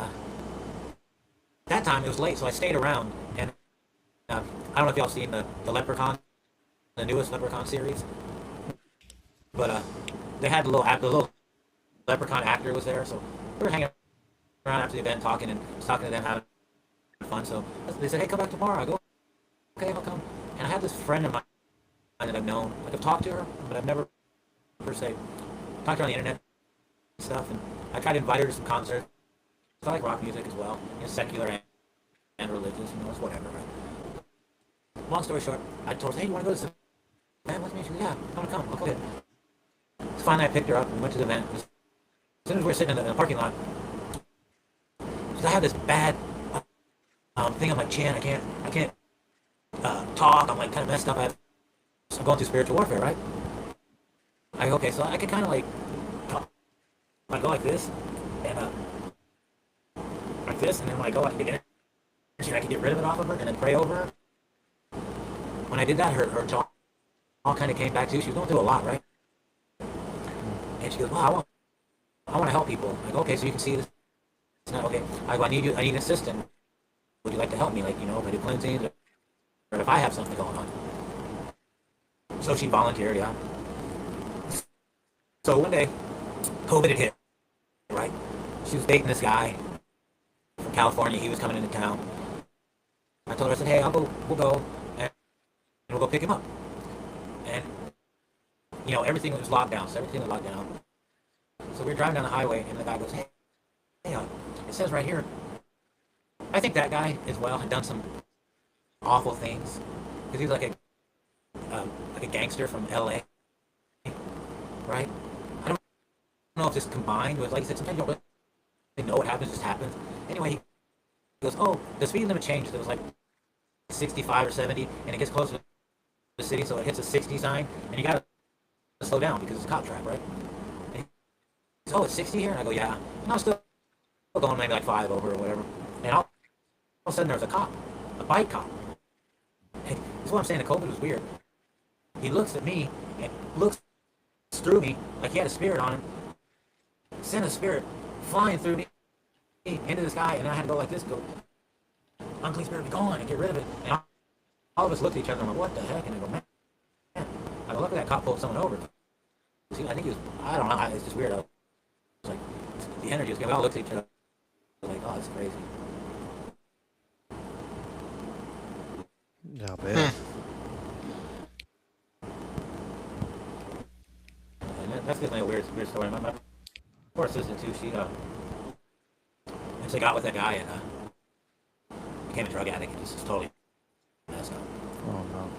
that time it was late, so I stayed around, and I don't know if y'all seen the Leprechaun, the newest Leprechaun series, but they had the little Leprechaun actor was there, so we were hanging around after the event, talking to them, having fun. So they said, hey, come back tomorrow. I go, okay, I'll come. And I had this friend of mine that I've known, like I've talked to her, but I've never per se talked to her on the internet and stuff, and I tried to invite her to some concerts. I like rock music as well, secular and religious, it's whatever, right? Long story short, I told her, hey, you want to go to this event with me? She goes, yeah, I want to come. I'll go ahead. So finally I picked her up and went to the event. As soon as we were sitting in the parking lot, because I have this bad thing on my chin. I can't talk. I'm like kind of messed up. I'm going through spiritual warfare, right? I go, okay, so I can kind of like talk. I go like this, and like this, and then when I go, I can get energy, I can get rid of it off of her, and then pray over her. When I did that, her jaw all kind of came back too. She was going through a lot, right? And she goes, wow, I want to help people. I go, okay, so you can see this. It's not okay. I go, I need an assistant. Would you like to help me? Like, if I do cleansings or if I have something going on. So she volunteered, yeah. So one day, COVID had hit, right? She was dating this guy from California. He was coming into town. I told her, I said, hey, we'll go, and we'll go pick him up. And, everything was locked down. So everything was locked down. So we were driving down the highway, and the guy goes, hey, it says right here, I think that guy as well had done some awful things. Because he was like a gangster from LA. Right? I don't know if this combined with, like I said, sometimes you don't really know what happens, it just happens. Anyway, he goes, oh, the speed limit changed. It was like 65 or 70, and it gets closer to the city, so it hits a 60 sign, and you gotta slow down because it's a cop trap, right? And he goes, oh, it's 60 here? And I go, yeah. And I was still going maybe like 5 over or whatever. And all of a sudden there was a cop, a bike cop. And this is what I'm saying, the COVID was weird. He looks at me and looks through me like he had a spirit on him. Sent a spirit flying through me into this guy, and I had to go like this, go, unclean spirit, be gone, and get rid of it. And all of us looked at each other and went, what the heck? And I go, man. I go, look at that cop pulled someone over. See, I think he was, I don't know, it's just weird. I was like, the energy was good. We all looked at each other. I was like, oh, this is crazy. Yeah, I bet. And that's definitely a weird story. My poor assistant too. She actually got with that guy and became a drug addict and just totally messed up. Oh no.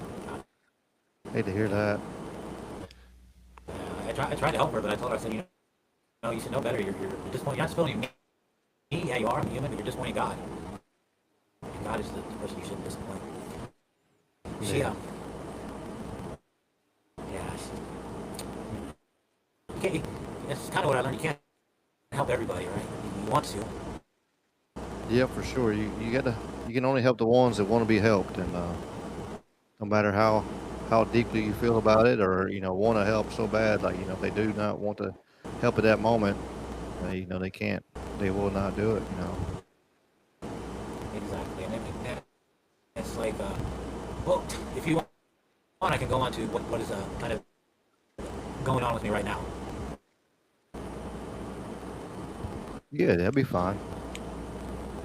Hate to hear that. I tried to help her, but I told her, I said, you should know better. You're disappointing. You're not disappointing me. Yeah, you are. I'm human, but you're disappointing God. And God is the person you shouldn't disappoint. She, yeah, it's kind of what I learned. You can't help everybody, right? You want to. Yeah, for sure. You can only help the ones that want to be helped, and no matter how deeply you feel about it, or want to help so bad, like if they do not want to help at that moment, they can't, they will not do it. Exactly, and it's like Well, if you want, I can go on to what is kind of going on with me right now. Yeah, that'd be fine.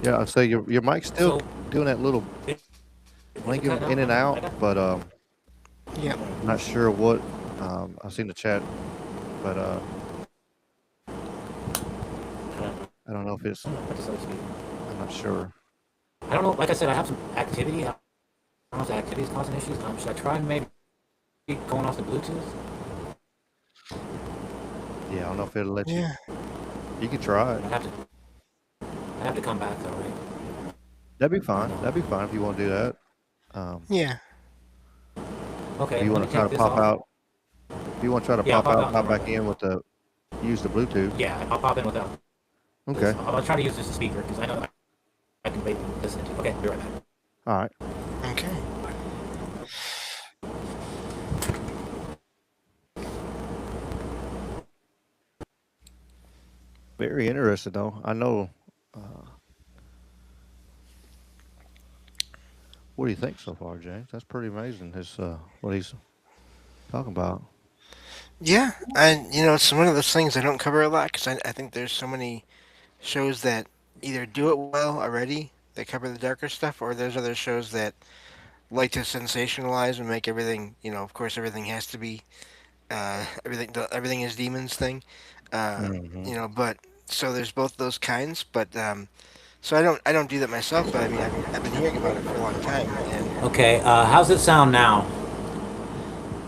Yeah, I say your mic's still So, doing that little is, is it blinking cutting in out? and out, I got. but Yep. I'm not sure what. I've seen the chat, but I don't know if it's. I don't know what to say, so to speak. I'm not sure. I don't know. Like I said, I have some activity. I don't know if the activity is causing issues. Should I try maybe going off the Bluetooth? Yeah, I don't know if it'll let you. Yeah. You can try it. I have to come back though, right? That'd be Or fine. no? That'd be fine if you want to do that. Yeah. If Okay, you let want me to try take to this pop off. out, if you want to try to Yeah, I'll pop pop out, out. pop back in with the use the Bluetooth. Yeah, I'll pop in without this. Okay. I'll try to use this speaker because I know I can maybe listen to. Okay, be right back. All right. Okay. Very interesting though. I know. Uh, what do you think so far, James? That's pretty amazing. His what he's talking about. Yeah, and it's one of those things I don't cover a lot because I think there's so many shows that either do it well already, that cover the darker stuff, or there's other shows that like to sensationalize and make everything, of course, everything has to be, everything is demons thing, uh, Hmm. but so there's both those kinds, but so I don't do that myself, but I mean I've been hearing about it for a long time, and Okay, how's it sound now?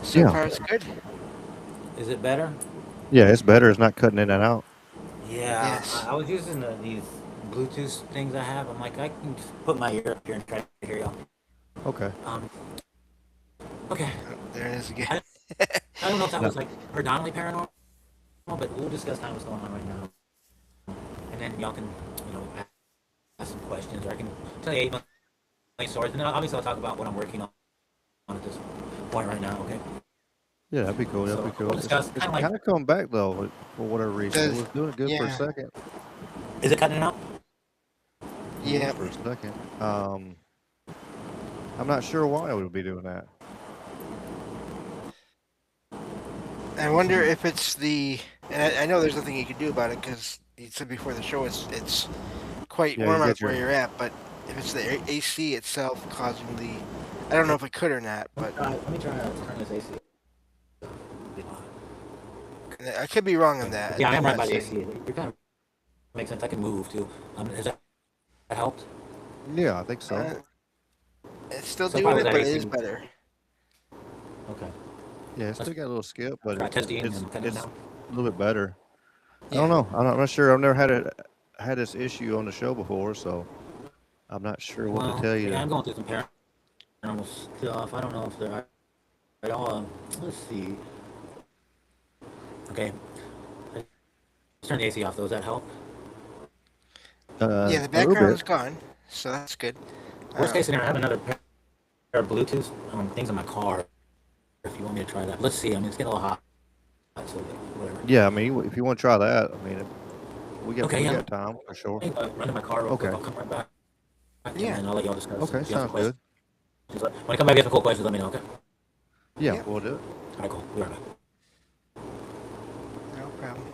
so Yeah. far it's good. Is it better? Yeah, it's better. It's not cutting in and out. Yeah, Yes. I was using these Bluetooth things I have. I'm like, I can just put my ear up here and try to hear y'all. Okay. Um, okay. Oh, there it is again. I don't know if that No. was like predominantly paranormal, but we'll discuss kind of what's going on right now, and then y'all can, ask some questions, or I can tell you 8 months stories, and then obviously I'll talk about what I'm working on at this point right now. Okay. Yeah, that'd be cool. That'd be So we'll cool. It's discuss it's kind of like, kind of coming back though for whatever reason. It Does was doing good for a Yeah, second. is it cutting it out? It was yeah. for a second. I'm not sure why I would be doing that. I wonder if it's and I know there's nothing you can do about it because you said before the show it's quite Yeah, you warm out got where your. you're at, but if it's the AC itself causing I don't know if it could or not, but Let me try to turn this AC. I could be wrong on that. Yeah, I am I'm right not by the saying. AC. It kind of makes sense. I can move too. Has that helped? Yeah, I think so. Uh, it's still So doing probably it, that but it AC. is better. Okay. Yeah, it's still got a little skip, but Try it's testing it's and cutting it it's down. a little bit better. I don't Yeah. know. I'm not sure. I've never had this issue on the show before, so I'm not sure what to Well, tell you. yeah, I'm going through some paranormal stuff. I don't know if they're at all. Let's see. Okay. Let's turn the AC off though. Does that help? Yeah, the A little background bit. is gone, so that's good. Worst case Um, scenario, I have another pair of Bluetooth things in my car. If you want me to try that, let's see. I mean, it's getting a little hot, so whatever. Yeah, I mean, if you want to try that, I mean, we got Okay, we yeah. got time for sure. Let me run to my car real quick. Okay. I'll come right back, and yeah. then I'll let y'all discuss. Okay, If you have some sounds good. questions, when I come back, if you have some cool questions, let me know. Okay. Yeah, Yep. we'll do it. All right, cool. We'll be right back. No problem.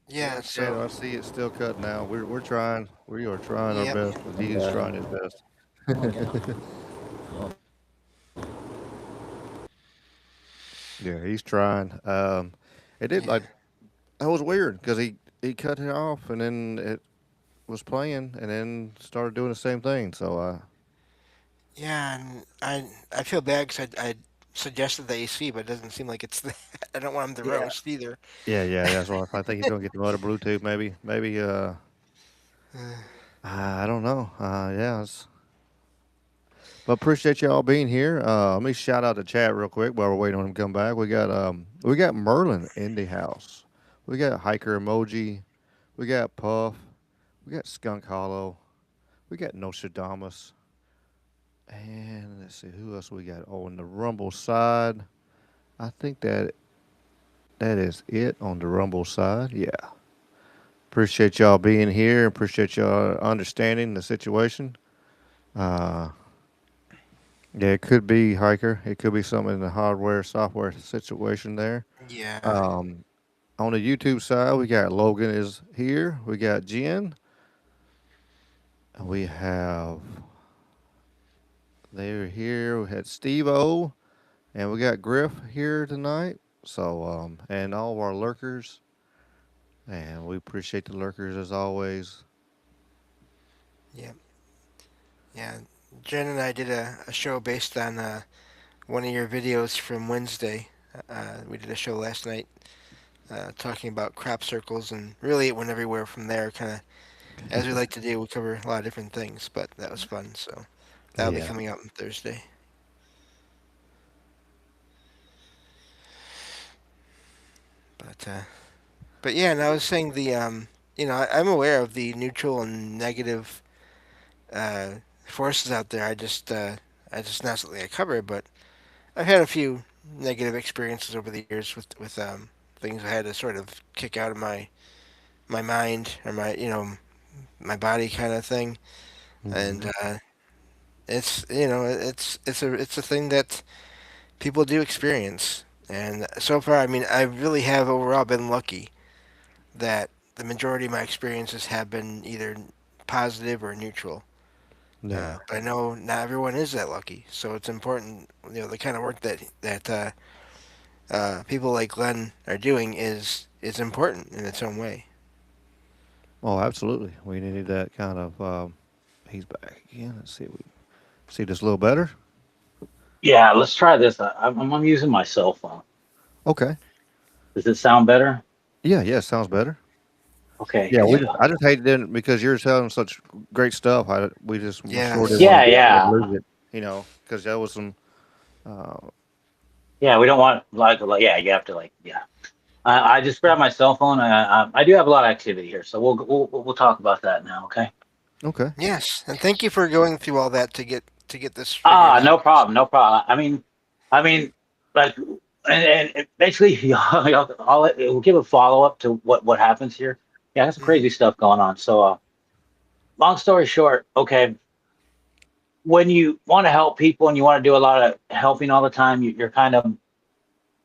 Yeah. Yeah, So. I see it's still cutting out. We're trying. We are trying our Yep. best, but he is trying his best. Oh, Yeah, he's trying. It did Yeah. like that was weird because he cut it off and then it was playing and then started doing the same thing. So Yeah, and I feel bad because I suggested the AC, but it doesn't seem like it's the. I don't want him to yeah. roast either. yeah, that's why I think he's gonna get the motor Bluetooth maybe Uh, I don't know. Yeah, but appreciate y'all being here. Let me shout out the chat real quick while we're waiting on him to come back. We got Merlin in the house. We got Hiker Emoji. We got Puff. We got Skunk Hollow. We got Nostradamus. And let's see who else we got. Oh, on the Rumble side, I think that is it on the Rumble side. Yeah, Appreciate y'all being here. Appreciate y'all understanding the situation. Uh, yeah, it could be hiker. It could be something in the hardware software situation there. Yeah. Um, on the YouTube side, we got Logan is here. We got Jen. And we have they're here. We had Steve O, and we got Griff here tonight. So and all of our lurkers, and we appreciate the lurkers as always. Yeah. Yeah. Jen and I did a show based on one of your videos from Wednesday. We did a show last night talking about crop circles, and really it went everywhere from there. Kind of as we like to do, we cover a lot of different things, but that was fun. So that'll be Yeah. coming out on Thursday. But yeah, and I was saying I'm aware of the neutral and negative uh, forces out there. I just not something I cover, but I've had a few negative experiences over the years with things I had to sort of kick out of my mind or my body kind of thing, and Hmm. it's a thing that people do experience. And so far, I mean, I really have overall been lucky that the majority of my experiences have been either positive or neutral. Yeah. But I know not everyone is that lucky, so it's important. The kind of work that people like Glenn are doing is important in its own way. Oh, absolutely. We needed that kind of. He's back again. Let's see. If we see this a little better. Yeah, let's try this. I'm using my cell phone. Okay. Does it sound better? Yeah. Yeah. Sounds better. Okay. Yeah. Yeah, I just hated it because you're telling such great stuff. We just sure didn't yes, want Yeah, to yeah, lose it. Because that was some. Uh, yeah. We don't want yeah. You have to yeah. I just grabbed my cell phone. I do have a lot of activity here, so we'll talk about that now. Okay. okay. yes, and thank you for going through all that to get this figured Ah, out. no problem, no problem. I mean, like, and basically, we'll give a follow up to what happens here. Yeah, that's some Hmm. crazy stuff going on. So, long story short, okay, when you want to help people and you want to do a lot of helping all the time, you're kind of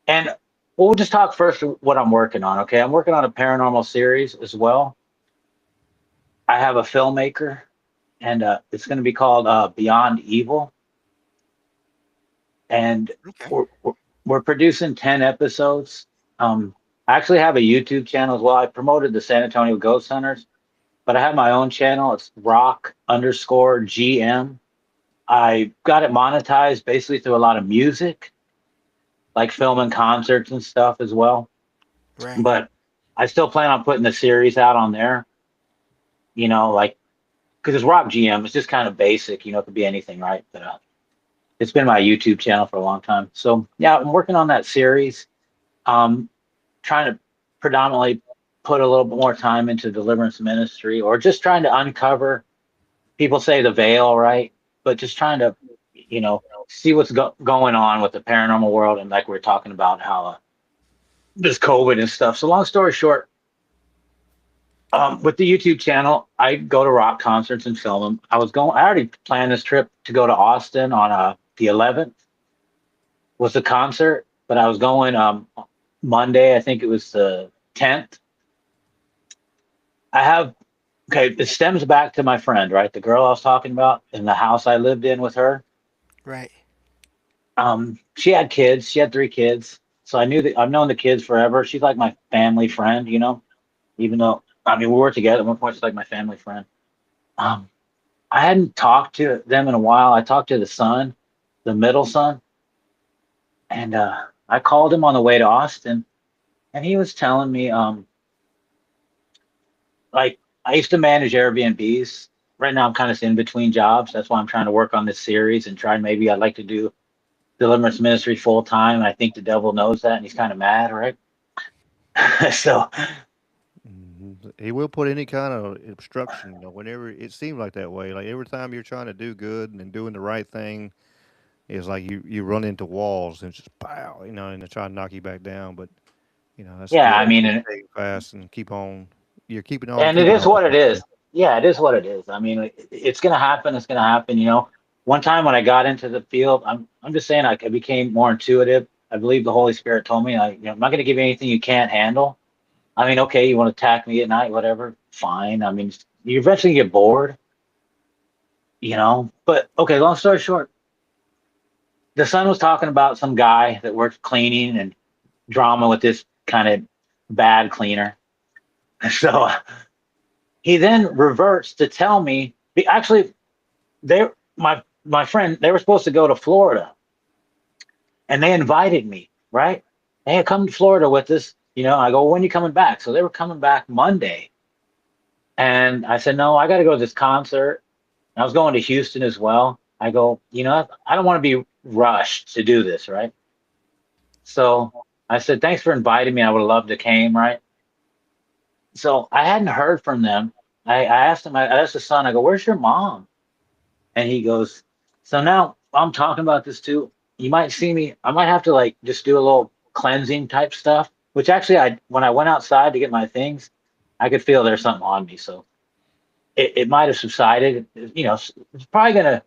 and we'll just talk first what I'm working on. Okay, I'm working on a paranormal series as well. I have a filmmaker, and it's going to be called Beyond Evil, and Okay, we're, we're we're producing 10 episodes. I actually have a YouTube channel as well. I promoted the San Antonio Ghost Hunters, but I have my own channel. It's rock_GM. I got it monetized basically through a lot of music, like filming concerts and stuff as well. right, But I still plan on putting the series out on there, like because it's Rock GM. It's just kind of basic, it could be anything, right? But it's been my YouTube channel for a long time. So yeah, I'm working on that series. Um, Trying to predominantly put a little bit more time into deliverance ministry, or just trying to uncover. People say the veil, right? But just trying to, see what's going on with the paranormal world, and like we are talking about how this COVID and stuff. So long story short, with the YouTube channel, I go to rock concerts and film them. I already planned this trip to go to Austin on the 11th was the concert, but I was going Monday. I think it was the 10th. I have Okay. It stems back to my friend, right? The girl I was talking about in the house I lived in with her. right, She had kids. She had 3 kids. So I knew that I've known the kids forever. She's like my family friend, even though we were together at one point. She's like my family friend. Um, I hadn't talked to them in a while. I talked to the son, the middle son, and I called him on the way to Austin, and he was telling me, like I used to manage Airbnbs. Right now, I'm kind of in between jobs. That's why I'm trying to work on this series and try. Maybe I'd like to do Deliverance Ministry full time. I think the devil knows that, and he's kind of mad, right? So, He will put any kind of obstruction. Whenever it seems like that way, like every time you're trying to do good and doing the right thing, it's like you run into walls and just pow, and they try to knock you back down. But that's yeah, good. You stay fast and keep on. you're keeping on And it keeping is on. what it is. Yeah, it is what it is. I mean, it's gonna happen. It's gonna happen. You know, one time when I got into the field, I'm just saying I became more intuitive. I believe the Holy Spirit told me, I'm not gonna give you anything you can't handle. I mean, okay, you want to attack me at night, whatever, fine. I mean, you eventually get bored, you know. But okay, long story short, the son was talking about some guy that works cleaning and drama with this kind of bad cleaner. So he then reverts to tell me, actually, they my friend, they were supposed to go to Florida, and they invited me, right? Hey, come to Florida with us. You know, I go, when you coming back? So they were coming back Monday, and I said, no, I got to go to this concert. I was going to Houston as well. I go, I don't want to be rushed to do this, right? So I said, thanks for inviting me. I would have loved to came, right? So I hadn't heard from them. I asked him, I asked the son, I go, where's your mom? And he goes, so now I'm talking about this too. You might see me, I might have to like just do a little cleansing type stuff, which actually when I went outside to get my things, I could feel there's something on me. So it might have subsided. It's probably gonna,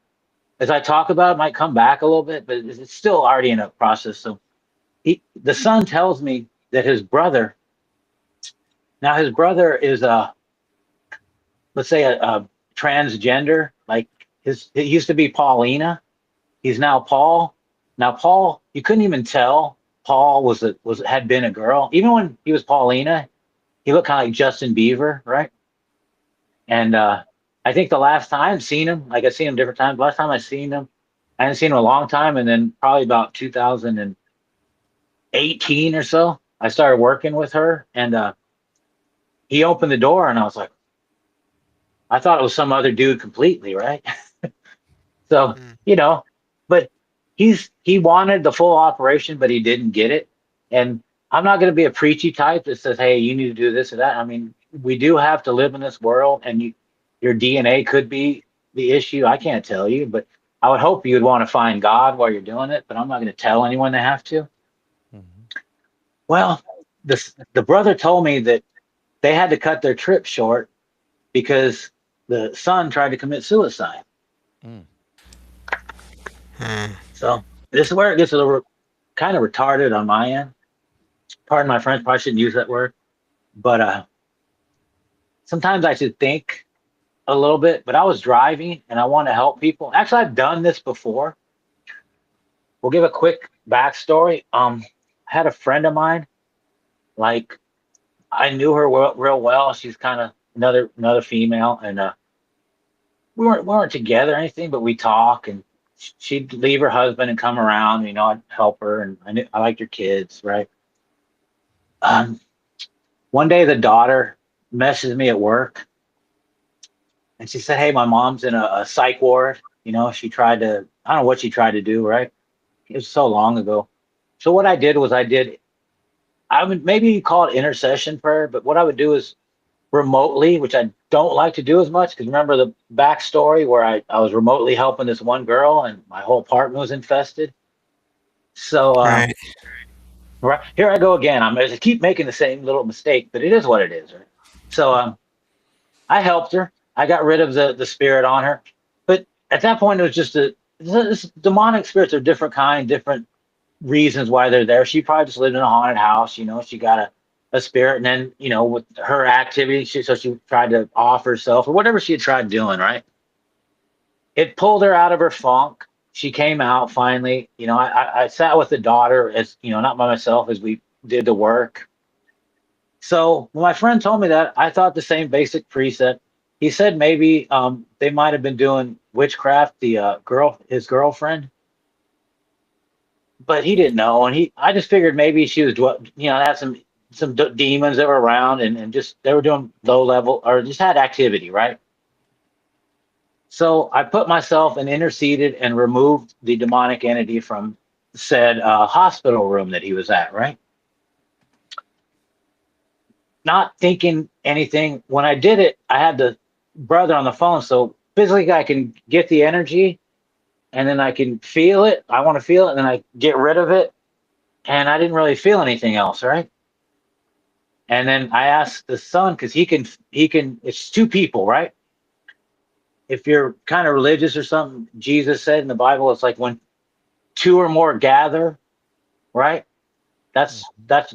as I talk about it, might come back a little bit, but it's still already in a process. So the son tells me that his brother is let's say a transgender, like it used to be Paulina. He's now Paul. Now Paul, you couldn't even tell Paul had been a girl. Even when he was Paulina, he looked kind of like Justin Bieber, right? And I think the last time I've seen him, like I've seen him different times. Last time I seen him, I hadn't seen him in a long time, and then probably about 2018 or so, I started working with her, and he opened the door, and I was like, I thought it was some other dude completely, right? So, Mm. but he wanted the full operation, but he didn't get it. And I'm not going to be a preachy type that says, "Hey, you need to do this or that." I mean, we do have to live in this world, and your DNA could be the issue. I can't tell you, but I would hope you would want to find God while you're doing it. But I'm not going to tell anyone they have to. Mhm. Well, the brother told me that they had to cut their trip short because the son tried to commit suicide. Mm. Hmm. So this is where it gets a little kind of retarded on my end. Pardon my French, probably shouldn't use that word, but sometimes I should think a little bit. But I was driving and I want to help people. Actually, I've done this before. We'll give a quick backstory. I had a friend of mine, like I knew her real well. She's kind of another female, and we weren't together or anything, but we talk, and she'd leave her husband and come around. I'd help her, and I liked her kids, right? Um, One day the daughter messaged me at work, and she said, "Hey, my mom's in a psych ward. She tried to, I don't know what she tried to do, right? It was so long ago." So what I did was I would maybe you call it intercession prayer, but what I would do is remotely, which I don't like to do as much because remember the backstory where I was remotely helping this one girl and my whole apartment was infested. So Right. right here I go again. I just keep making the same little mistake, but it is what it is, right? So I helped her. I got rid of the spirit on her. But at that point, it was just this demonic spirits are different kind, different reasons why they're there. She probably just lived in a haunted house. She got a spirit, and then with her activity, so she tried to off herself or whatever she had tried doing. Right, it pulled her out of her funk. She came out finally. I sat with the daughter as not by myself as we did the work. So when my friend told me that, I thought the same basic preset. He said maybe they might have been doing witchcraft, the his girlfriend, but he didn't know, and I just figured maybe she was, had some demons that were around, and just they were doing low level or just had activity, right? So I put myself and interceded and removed the demonic entity from said hospital room that he was at, right? Not thinking anything. When I did it, I had the brother on the phone, so physically I can get the energy, and then I can feel it. I want to feel it, and then I get rid of it, and I didn't really feel anything else, right? And then I asked the son, because he can, it's two people, right? If you're kind of religious or something, Jesus said in the Bible, it's like when two or more gather, right? That's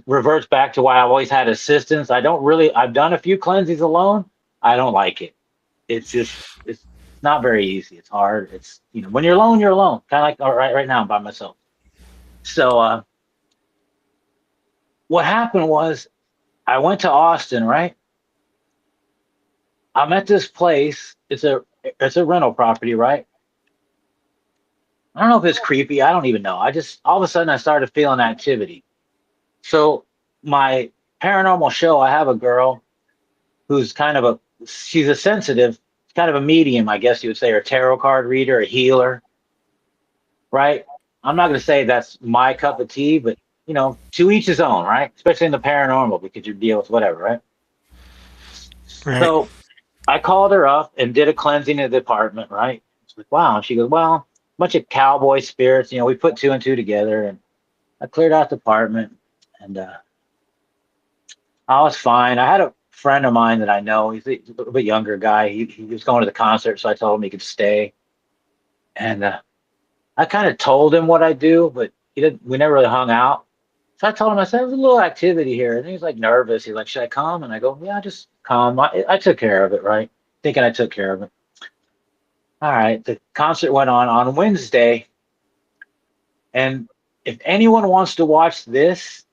reverts back to why I've always had assistance. I've done a few cleansings alone. I don't like it. It's not very easy. It's hard. It's, when you're alone, you're alone. Kind of like right now I'm by myself. So what happened was I went to Austin, right? I'm at this place. It's a rental property, right? I don't know if it's creepy. I don't even know. I just all of a sudden I started feeling activity. So my paranormal show, I have a girl who's she's a sensitive, kind of a medium, I guess you would say, or a tarot card reader, a healer, right? I'm not going to say that's my cup of tea, but to each his own, right? Especially in the paranormal, because you deal with whatever, right? Right. So I called her up and did a cleansing of the apartment, right? It's like, wow. And she goes, well, a bunch of cowboy spirits, we put two and two together, and I cleared out the apartment, and I was fine. I had a friend of mine that I know. He's a little bit younger guy. He was going to the concert, so I told him he could stay. And I kind of told him what I do, but he didn't. We never really hung out. So I told him, I said, there's a little activity here. And he's like nervous. He's like, should I come? And I go, yeah, just come. I took care of it, right? Thinking I took care of it. All right. The concert went on Wednesday. And if anyone wants to watch this,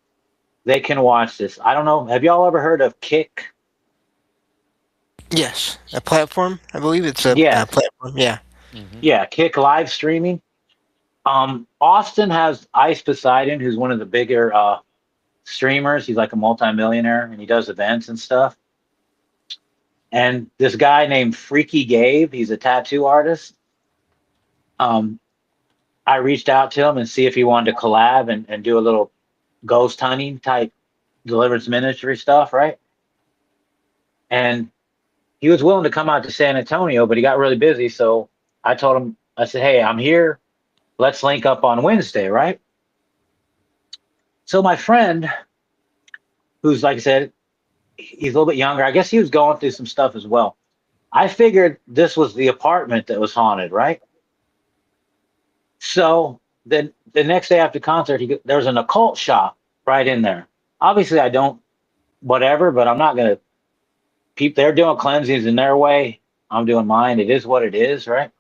they can watch this. I don't know. Have y'all ever heard of Kick? Yes, a platform. I believe it's a Yes. platform. Yeah. Yeah, Kick live streaming. Austin has Ice Poseidon, who's one of the bigger streamers. He's like a multimillionaire, and he does events and stuff. And this guy named Freaky Gabe, he's a tattoo artist. I reached out to him and see if he wanted to collab and do a little ghost hunting type Deliverance Ministry stuff, right? And he was willing to come out to San Antonio, but he got really busy. So I told him, I said, hey, I'm here. Let's link up on Wednesday, right? So my friend, who's, like I said, he's a little bit younger. I guess he was going through some stuff as well. I figured this was the apartment that was haunted, right? So then the next day after concert, there was an occult shop right in there. Obviously, I don't, whatever, but I'm not going to, they're doing cleansings in their way. I'm doing mine. It is what it is, right?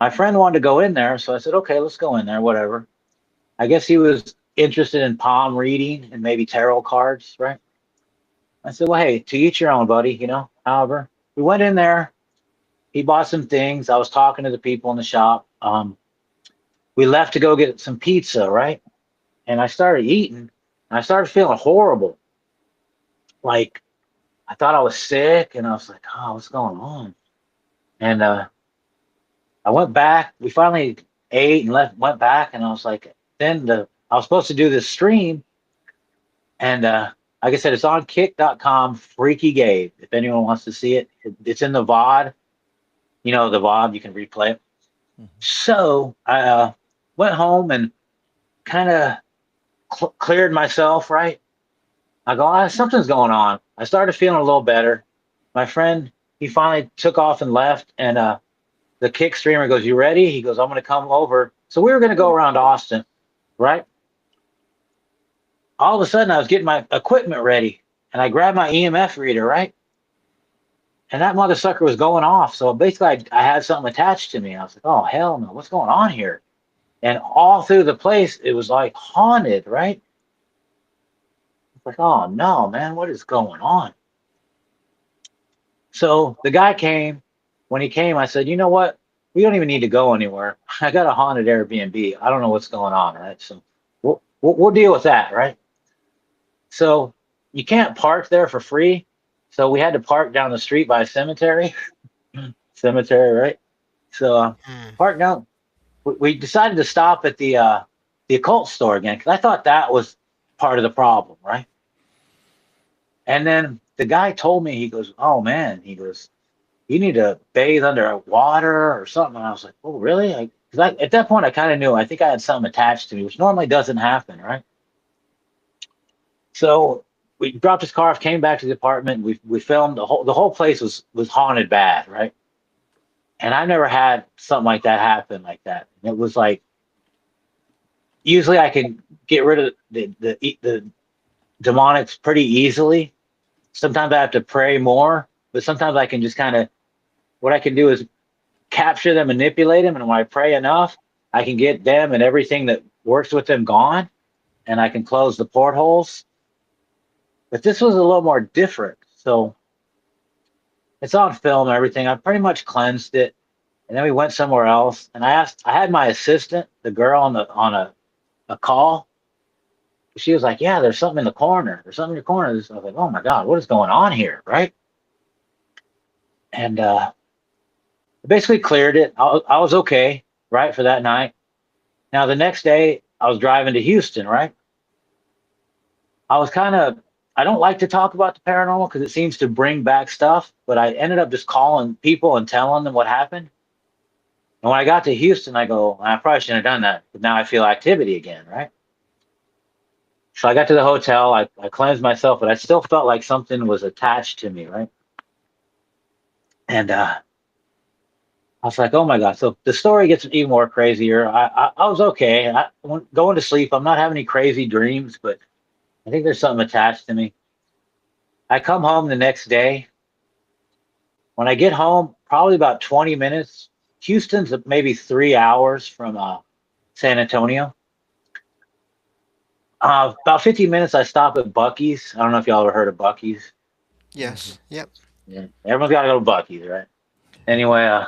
My friend wanted to go in there, so I said, okay, let's go in there, whatever. I guess he was interested in palm reading and maybe tarot cards, right? I said, well, hey, to each your own, buddy, however. We went in there. He bought some things. I was talking to the people in the shop. We left to go get some pizza, right? And I started eating, and I started feeling horrible. Like, I thought I was sick, and I was like, oh, what's going on? And I went back. We finally ate and went back, and I was like, I was supposed to do this stream, and like I said, it's on kick.com, Freaky Gabe. If anyone wants to see it, it's in the VOD. The VOD, you can replay it. So I went home and kind of cleared myself, right? I go, something's going on. I started feeling a little better. My friend, he finally took off and left, and the Kick streamer goes, you ready? He goes, I'm going to come over. So we were going to go around Austin, right? All of a sudden, I was getting my equipment ready, and I grabbed my EMF reader, right? And that mother sucker was going off. So basically, I had something attached to me. I was like, oh, hell no, what's going on here? And all through the place, it was like haunted, right? It's like, oh no, man, what is going on? So the guy came. When he came, I said, you know what? We don't even need to go anywhere. I got a haunted Airbnb. I don't know what's going on, right? So we'll deal with that, right? So you can't park there for free. So we had to park down the street by a cemetery. Cemetery, right? So park down. We decided to stop at the occult store again, because I thought that was part of the problem, right? And then the guy told me, he goes, oh man, he goes, you need to bathe under water or something. And I was like, oh really? Because at that point I kind of knew. I think I had something attached to me, which normally doesn't happen, right? So we dropped his car off, came back to the apartment. We filmed the whole place was haunted bad, right? And I never had something like that happen like that. And it was like usually I can get rid of the demonics pretty easily. Sometimes I have to pray more, but sometimes I can just kind of what I can do is capture them, manipulate them, and when I pray enough, I can get them and everything that works with them gone, and I can close the portholes. But this was a little more different. So it's on film and everything. I pretty much cleansed it. And then we went somewhere else. And I had my assistant, the girl on a call. She was like, yeah, there's something in the corner. There's something in the corner. I was like, oh my God, what is going on here? Right. And basically cleared it. I was okay, right, for that night. Now, the next day, I was driving to Houston, right? I was kind of, I don't like to talk about the paranormal because it seems to bring back stuff, but I ended up just calling people and telling them what happened. And when I got to Houston, I go, I probably shouldn't have done that, but now I feel activity again, right? So I got to the hotel, I cleansed myself, but I still felt like something was attached to me, right? And I was like, oh my God. So the story gets even more crazier. I was okay. Going to sleep, I'm not having any crazy dreams, but I think there's something attached to me. I come home the next day. When I get home, probably about 20 minutes. Houston's maybe 3 hours from San Antonio. About 15 minutes, I stop at Bucky's. I don't know if y'all ever heard of Bucky's. Yes. Yep. Yeah, everyone's got to go to Bucky's, right? Anyway,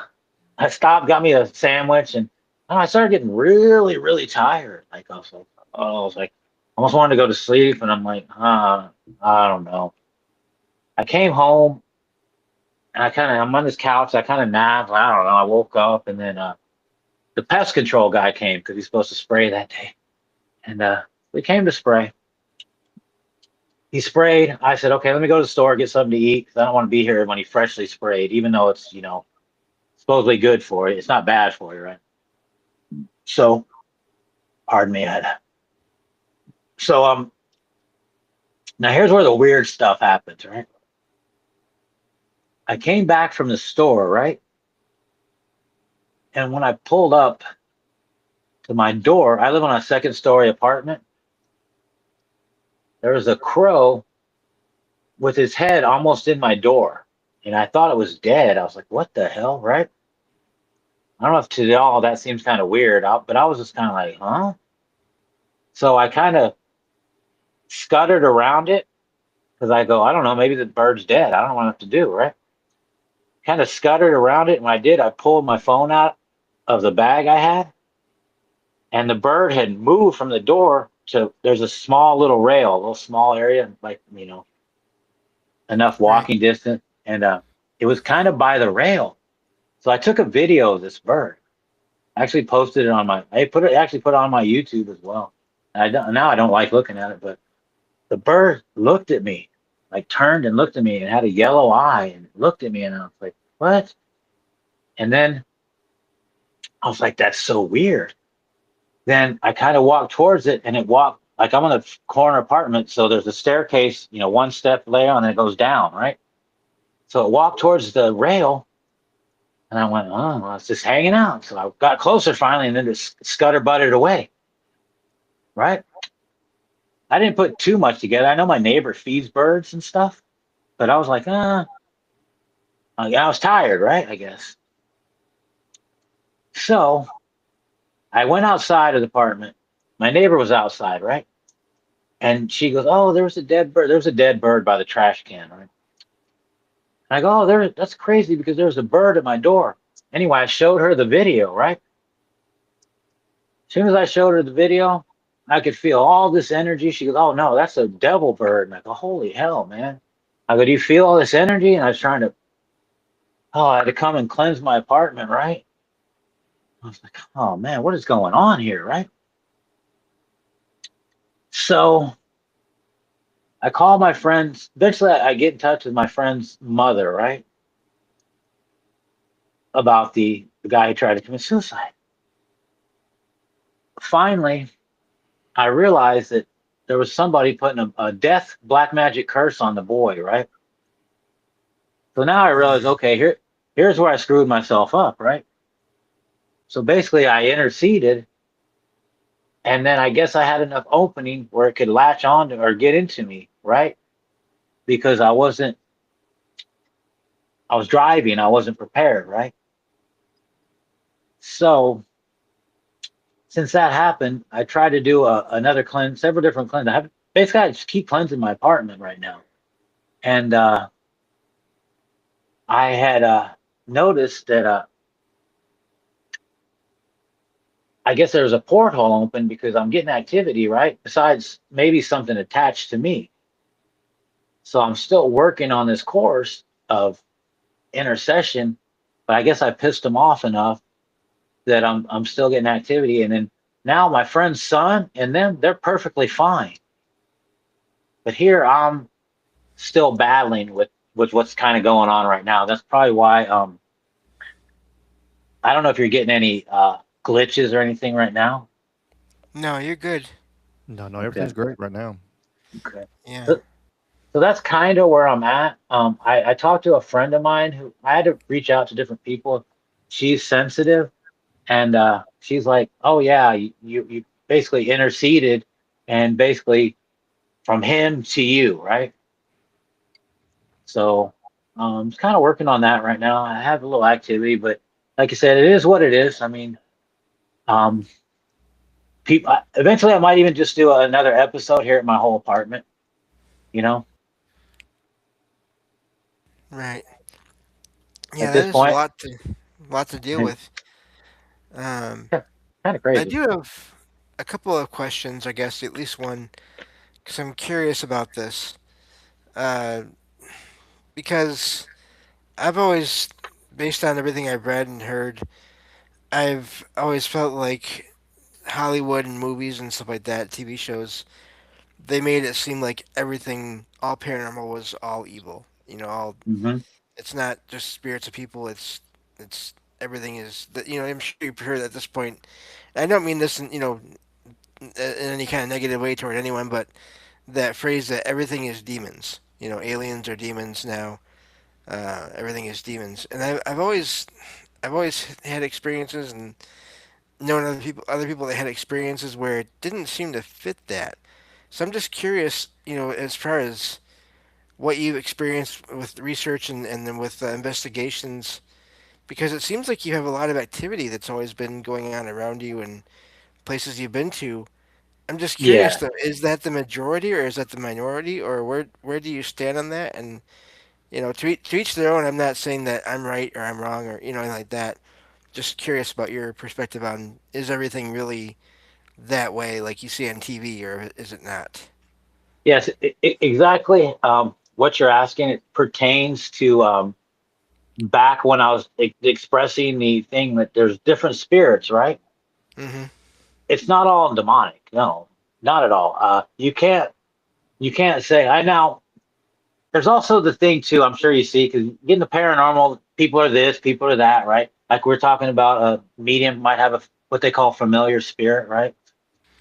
I stopped, got me a sandwich, and I started getting really, really tired. Like I was like, almost wanted to go to sleep, and I'm like, I don't know. I came home, and I'm on this couch. I kind of napped. I don't know. I woke up, and then the pest control guy came because he's supposed to spray that day, and we came to spray. He sprayed. I said, okay, let me go to the store, get something to eat because I don't want to be here when he freshly sprayed, even though it's supposedly good for you. It's not bad for you, right? So, pardon me, Ed. So now here's where the weird stuff happens, right? I came back from the store, right? And when I pulled up to my door, I live on a second story apartment. There was a crow with his head almost in my door. And I thought it was dead. I was like, what the hell, right? I don't know if to y'all that seems kind of weird, but I was just kind of like, huh? So I kind of scuttered around it because I go, I don't know, maybe the bird's dead. I don't know what I have to do, right? Kind of scuttered around it. And when I did, I pulled my phone out of the bag I had, and the bird had moved from the door to there's a small little rail, a little small area, like enough Right. walking distance, and it was kind of by the rail. So I took a video of this bird. I actually posted it on actually put it on my YouTube as well. Now I don't like looking at it, but the bird looked at me, like turned and looked at me and had a yellow eye and looked at me, and I was like, what? And then I was like, that's so weird. Then I kind of walked towards it, and it walked like I'm in a corner apartment, so there's a staircase, one step later, and then it goes down, right? So it walked towards the rail, and I went, oh, well, it's just hanging out. So I got closer finally, and then just scutter butted away, right? I didn't put too much together. I know my neighbor feeds birds and stuff, but I was like, I was tired, right? I guess. So I went outside of the apartment. My neighbor was outside, right? And she goes, oh, there was a dead bird. There was a dead bird by the trash can, right? And I go, oh, that's crazy because there was a bird at my door. Anyway, I showed her the video, right? As soon as I showed her the video, I could feel all this energy. She goes, oh, no, that's a devil bird. And I go, holy hell, man. I go, do you feel all this energy? And I was trying to, I had to come and cleanse my apartment, right? I was like, oh, man, what is going on here, right? So I call my friends. Eventually, I get in touch with my friend's mother, right? About the guy who tried to commit suicide. Finally, I realized that there was somebody putting a death black magic curse on the boy, right? So now I realize, okay, here's where I screwed myself up, right? So basically, I interceded, and then I guess I had enough opening where it could latch on to or get into me, right? Because I was driving, I wasn't prepared, right? So since that happened, I tried to do another cleanse, several different cleanses. Basically, I just keep cleansing my apartment right now, and I had noticed that I guess there was a porthole open because I'm getting activity, right? Besides maybe something attached to me. So I'm still working on this course of intercession, but I guess I pissed them off enough that I'm still getting activity. And then now my friend's son and them, they're perfectly fine. But here I'm still battling with what's kind of going on right now. That's probably why I don't know if you're getting any glitches or anything right now. No, you're good. No, no, Okay. everything's great right now. Okay. Yeah. So, so that's kind of where I'm at. I talked to a friend of mine who I had to reach out to different people. She's sensitive, and she's like, "Oh yeah, you basically interceded, and basically from him to you, right?" So just kind of working on that right now. I have a little activity, but like I said, it is what it is. I mean, um, people. Eventually, I might even just do another episode here at my whole apartment. You know, Right. at Yeah, that this is a point, lot to deal kind with. Um, of I crazy. do have a couple of questions, I guess, at least one, because I'm curious about this. Uh, because I've always, based on everything I've read and heard, I've always felt like Hollywood and movies and stuff like that, TV shows, they made it seem like everything, all paranormal was all evil. All Hmm. it's not just spirits of people. It's everything is that. I'm sure you've heard at this point. I don't mean this in any kind of negative way toward anyone, but that phrase that everything is demons. Aliens are demons now. Everything is demons, and I've always had experiences and known other people that had experiences where it didn't seem to fit that. So I'm just curious, as far as what you've experienced with research and then with investigations, because it seems like you have a lot of activity that's always been going on around you and places you've been to. I'm just curious Yeah. though, is that the majority or is that the minority, or where do you stand on that? And to each their own. I'm not saying that I'm right or I'm wrong or anything like that. Just curious about your perspective on, is everything really that way like you see on TV, or is it not? Yes, exactly. What you're asking, it pertains to back when I was expressing the thing that there's different spirits, right? Mm-hmm. It's not all demonic. No, not at all. You can't say I now. There's also the thing too. I'm sure you see because getting the paranormal, people are this, people are that, right? Like we're talking about a medium might have what they call familiar spirit, right?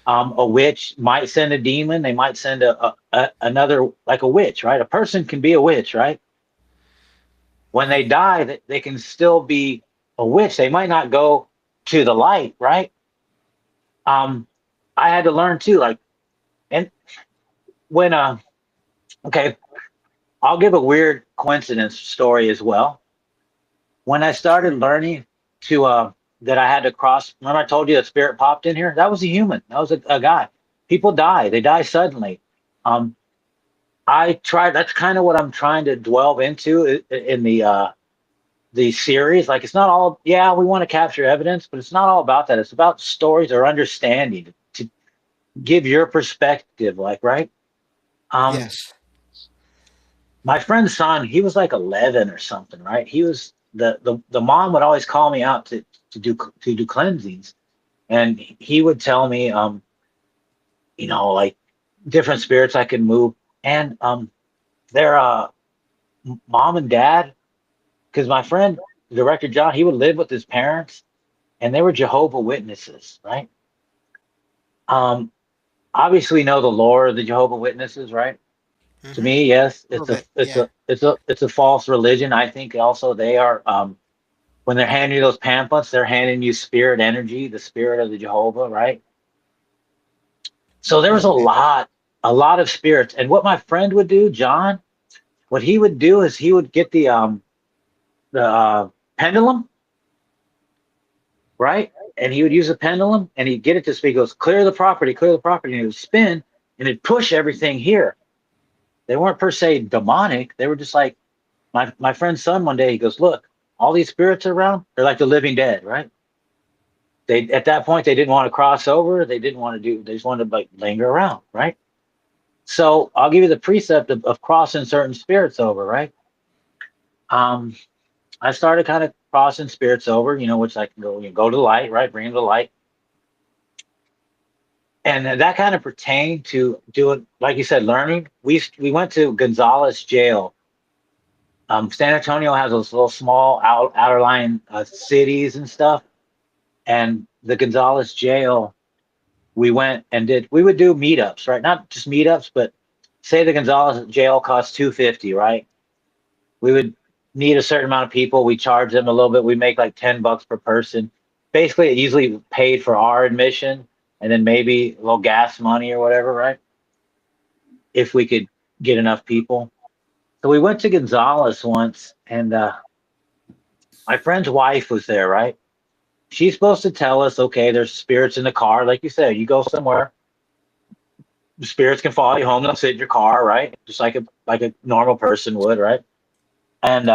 A witch might send a demon. They might send another like a witch, right? A person can be a witch, right? When they Right. die, they can still be a witch. They might not go to the light, right? Um, I had to learn too, like, and when okay, I'll give a weird coincidence story as well. When I started Sure. learning to that I had to cross. Remember, I told you that spirit popped in here. That was a human. That was a guy. People die. They die suddenly. Um, I try. That's kind of what I'm trying to delve into in the series. Like it's not all. Yeah, we want to capture evidence, but it's not all about that. It's about stories or understanding to give your perspective. Like right. Um, Yes. my friend's son, he was like 11 or something, right? He was the mom would always call me out to do cleansings, and he would tell me, like different spirits I can move, and their mom and dad, because my friend, director John, he would live with his parents, and they were Jehovah Witnesses, right? Um, obviously we know the lore of the Jehovah Witnesses, right? To Mm-hmm. me, yes, A little bit. Yeah. it's a false religion. I think also they are when they're handing you those pamphlets, they're handing you spirit energy, the spirit of the Jehovah, right? So there was Right. a lot of spirits. And what my friend would do, John, what he would do is he would get the pendulum, right? And he would use a pendulum and he'd get it to speak. He goes, clear the property, and it would spin and it'd push everything here. They weren't per se demonic. They were just like my friend's son one day, he goes, look, all these spirits around, they're like the living dead, right? They at that point they didn't want to cross over, they didn't want to do, they just wanted to like linger around, right? So I'll give you the precept of crossing certain spirits over, right? Um, I started kind of crossing spirits over, which I can go, go to the light, right? Bring them to the light. And that kind of pertained to doing, like you said, learning. We went to Gonzales jail. San Antonio has those little small outer line cities and stuff. And the Gonzales jail, we went and we would do meetups, right? Not just meetups, but say the Gonzales jail costs 250, right? We would need a certain amount of people. We charge them a little bit. We make like $10 per person. Basically, it usually paid for our admission and then maybe a little gas money or whatever, right? If we could get enough people. So we went to Gonzales once, and my friend's wife was there, right? She's supposed to tell us, okay, there's spirits in the car. Like you said, you go somewhere, the spirits can follow you home. They'll sit in your car, right? Just like a normal person would, right? And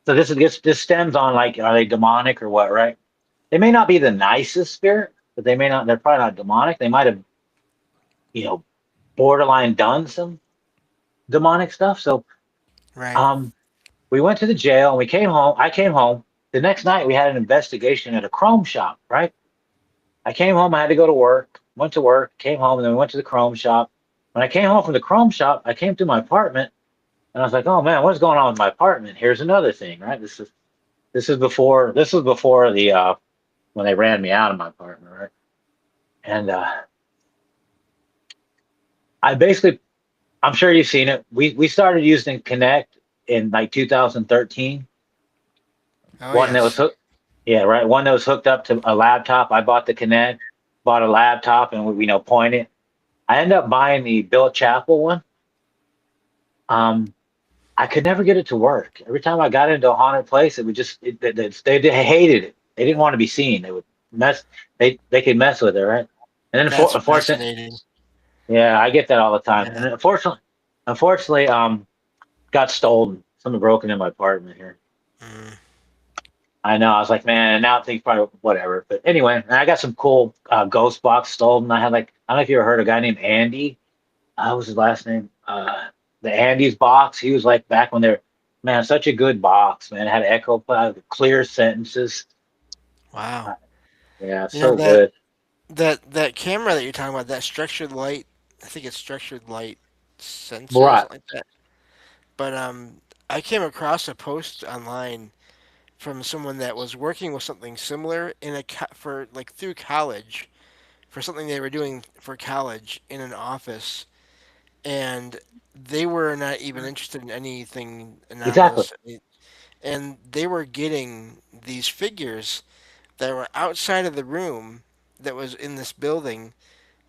so this stems on like, are they demonic or what, right? They may not be the nicest spirit, but they may not. They're probably not demonic. They might have, you know, borderline done some demonic stuff. So Right. um, we went to the jail and we came home. I came home. The next night we had an investigation at a chrome shop, right? I came home, I had to go to work, went to work, came home, and then we went to the chrome shop. When I came home from the chrome shop, I came to my apartment and I was like, oh man, what's going on with my apartment? Here's another thing, right? This was before the when they ran me out of my apartment, right? And I basically, I'm sure you've seen it. We started using Connect in like 2013. Oh One that was yes. hooked, yeah, right. One that was hooked up to a laptop. I bought the Connect, bought a laptop, and we point it. I ended up buying the Bill Chappell one. Um, I could never get it to work. Every time I got into a haunted place, it would just they hated it. They didn't want to be seen. They would mess. They could mess with it, right? And then That's unfortunately, fascinating. yeah, I get that all the time. And Yeah. then unfortunately, got stolen. Someone broke into my apartment here. Mm. I know. I was like, man, now I think probably whatever. But anyway, and I got some cool ghost box stolen. I had like, I don't know if you ever heard of a guy named Andy. What was his last name? The Andy's box. He was like back when they're, man, such a good box, man. It had echo, clear sentences. Wow. Yeah, You know so good. that camera that you're talking about, that structured light. I think it's structured light sensor or Right. something like that. But I came across a post online from someone that was working with something similar in for like through college for something they were doing for college in an office, and they were not even interested in anything Exactly. anomalous, and they were getting these figures that were outside of the room that was in this building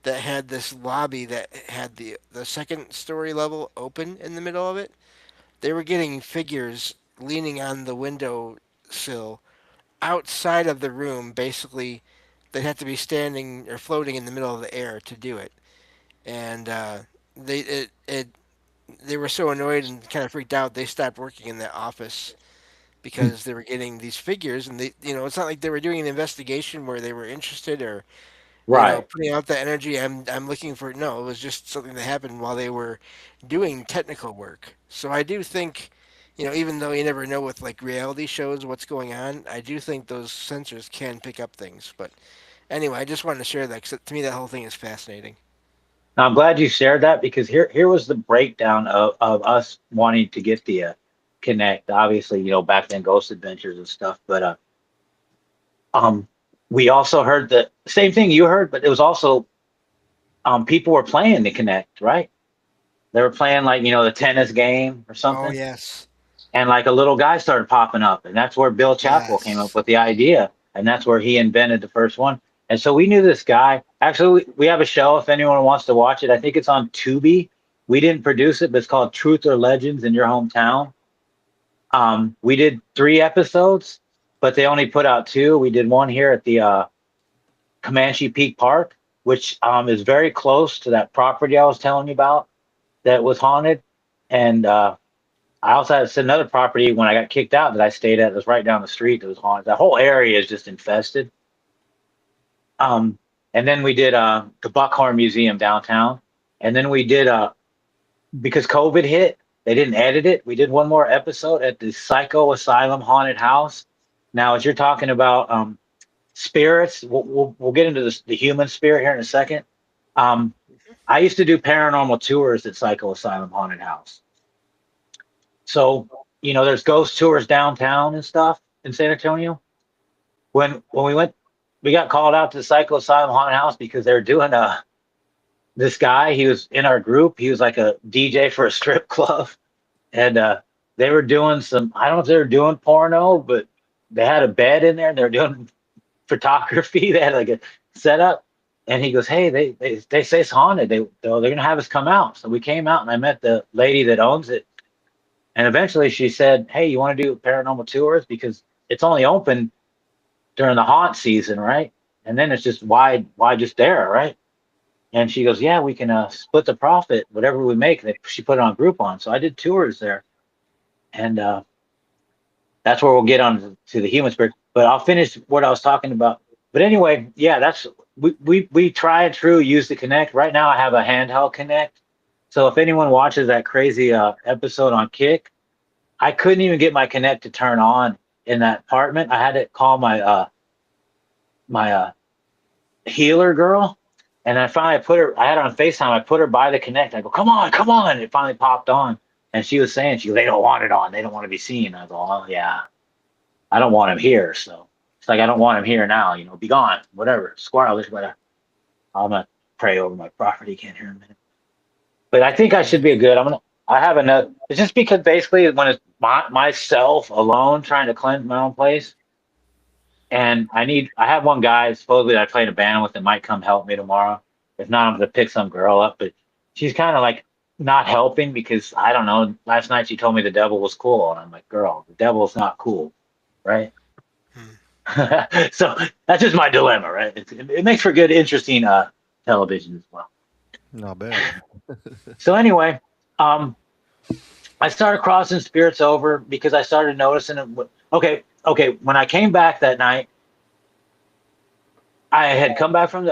that had this lobby that had the second story level open in the middle of it. They were getting figures leaning on the window sill outside of the room. Basically, they'd have to be standing or floating in the middle of the air to do it. And they it, it they were so annoyed and kind of freaked out. They stopped working in that office because they were getting these figures, and it's not like they were doing an investigation where they were interested or Right. putting out the energy. I'm looking for. No, it was just something that happened while they were doing technical work. So I do think, even though you never know with like reality shows what's going on, I do think those sensors can pick up things. But anyway, I just wanted to share that because to me that whole thing is fascinating. Now, I'm glad you shared that because here was the breakdown of us wanting to get the Connect. Obviously, back then Ghost Adventures and stuff, but um, we also heard the same thing you heard, but it was also people were playing the Connect, right? They were playing like, the tennis game or Oh something. yes. And like a little guy started popping up. And that's where Bill Chappell came up Yes. with the idea. And that's where he invented the first one. And so we knew this guy. Actually, we have a show if anyone wants to watch it. I think it's on Tubi. We didn't produce it, but it's called Truth or Legends in Your Hometown. We did 3 episodes, but they only put out 2. We did one here at the Comanche Peak Park, which is very close to that property I was telling you about that was haunted. And I also had another property when I got kicked out that I stayed at. It was right down the street. That was haunted. That whole area is just infested. And then we did the Buckhorn Museum downtown. And then we did because COVID hit, they didn't edit it. We did one more episode at the Psycho Asylum Haunted House. Now, as you're talking about spirits, we'll get into the human spirit here in a second. I used to do paranormal tours at Psycho Asylum Haunted House. So, there's ghost tours downtown and stuff in San Antonio. When we went, we got called out to the Psycho Asylum Haunted House because they were doing this guy. He was in our group. He was like a DJ for a strip club, and they were doing some. I don't know if they were doing porno, but they had a bed in there and they were doing photography. They had like a setup, and he goes, "Hey, they say it's haunted. They're gonna have us come out." So we came out, and I met the lady that owns it. And eventually she said, "Hey, you want to do paranormal tours? Because it's only open during the haunt season, right? And then it's just why just there, right?" And she goes, "Yeah, we can split the profit, whatever we make." She put it on Groupon. So I did tours there. And that's where we'll get on to the human spirit. But I'll finish what I was talking about. But anyway, yeah, that's we try and true use the Connect. Right now I have a handheld Connect. So if anyone watches that crazy episode on Kick, I couldn't even get my Connect to turn on in that apartment. I had to call my healer girl, and I finally I had her on FaceTime. I put her by the Connect. I go, come on. It finally popped on. And she was saying, they don't want it on. They don't want to be seen. I go, oh, yeah, I don't want him here. So it's like, I don't want him here now, be gone, whatever, squirrelish, whatever. I'm going to pray over my property. Can't hear a minute. But I think I should be good. I have enough. It's just because basically when it's myself alone trying to cleanse my own place, and I have one guy supposedly that I play in a band with that might come help me tomorrow. If not, I'm gonna pick some girl up, but she's kind of like not helping because I don't know. Last night she told me the devil was cool, and I'm like, girl, the devil's not cool, right? So that's just my dilemma, right? It makes for good, interesting television as well. Not bad. So anyway, I started crossing spirits over because I started noticing it. Okay. When I came back that night, I had come back from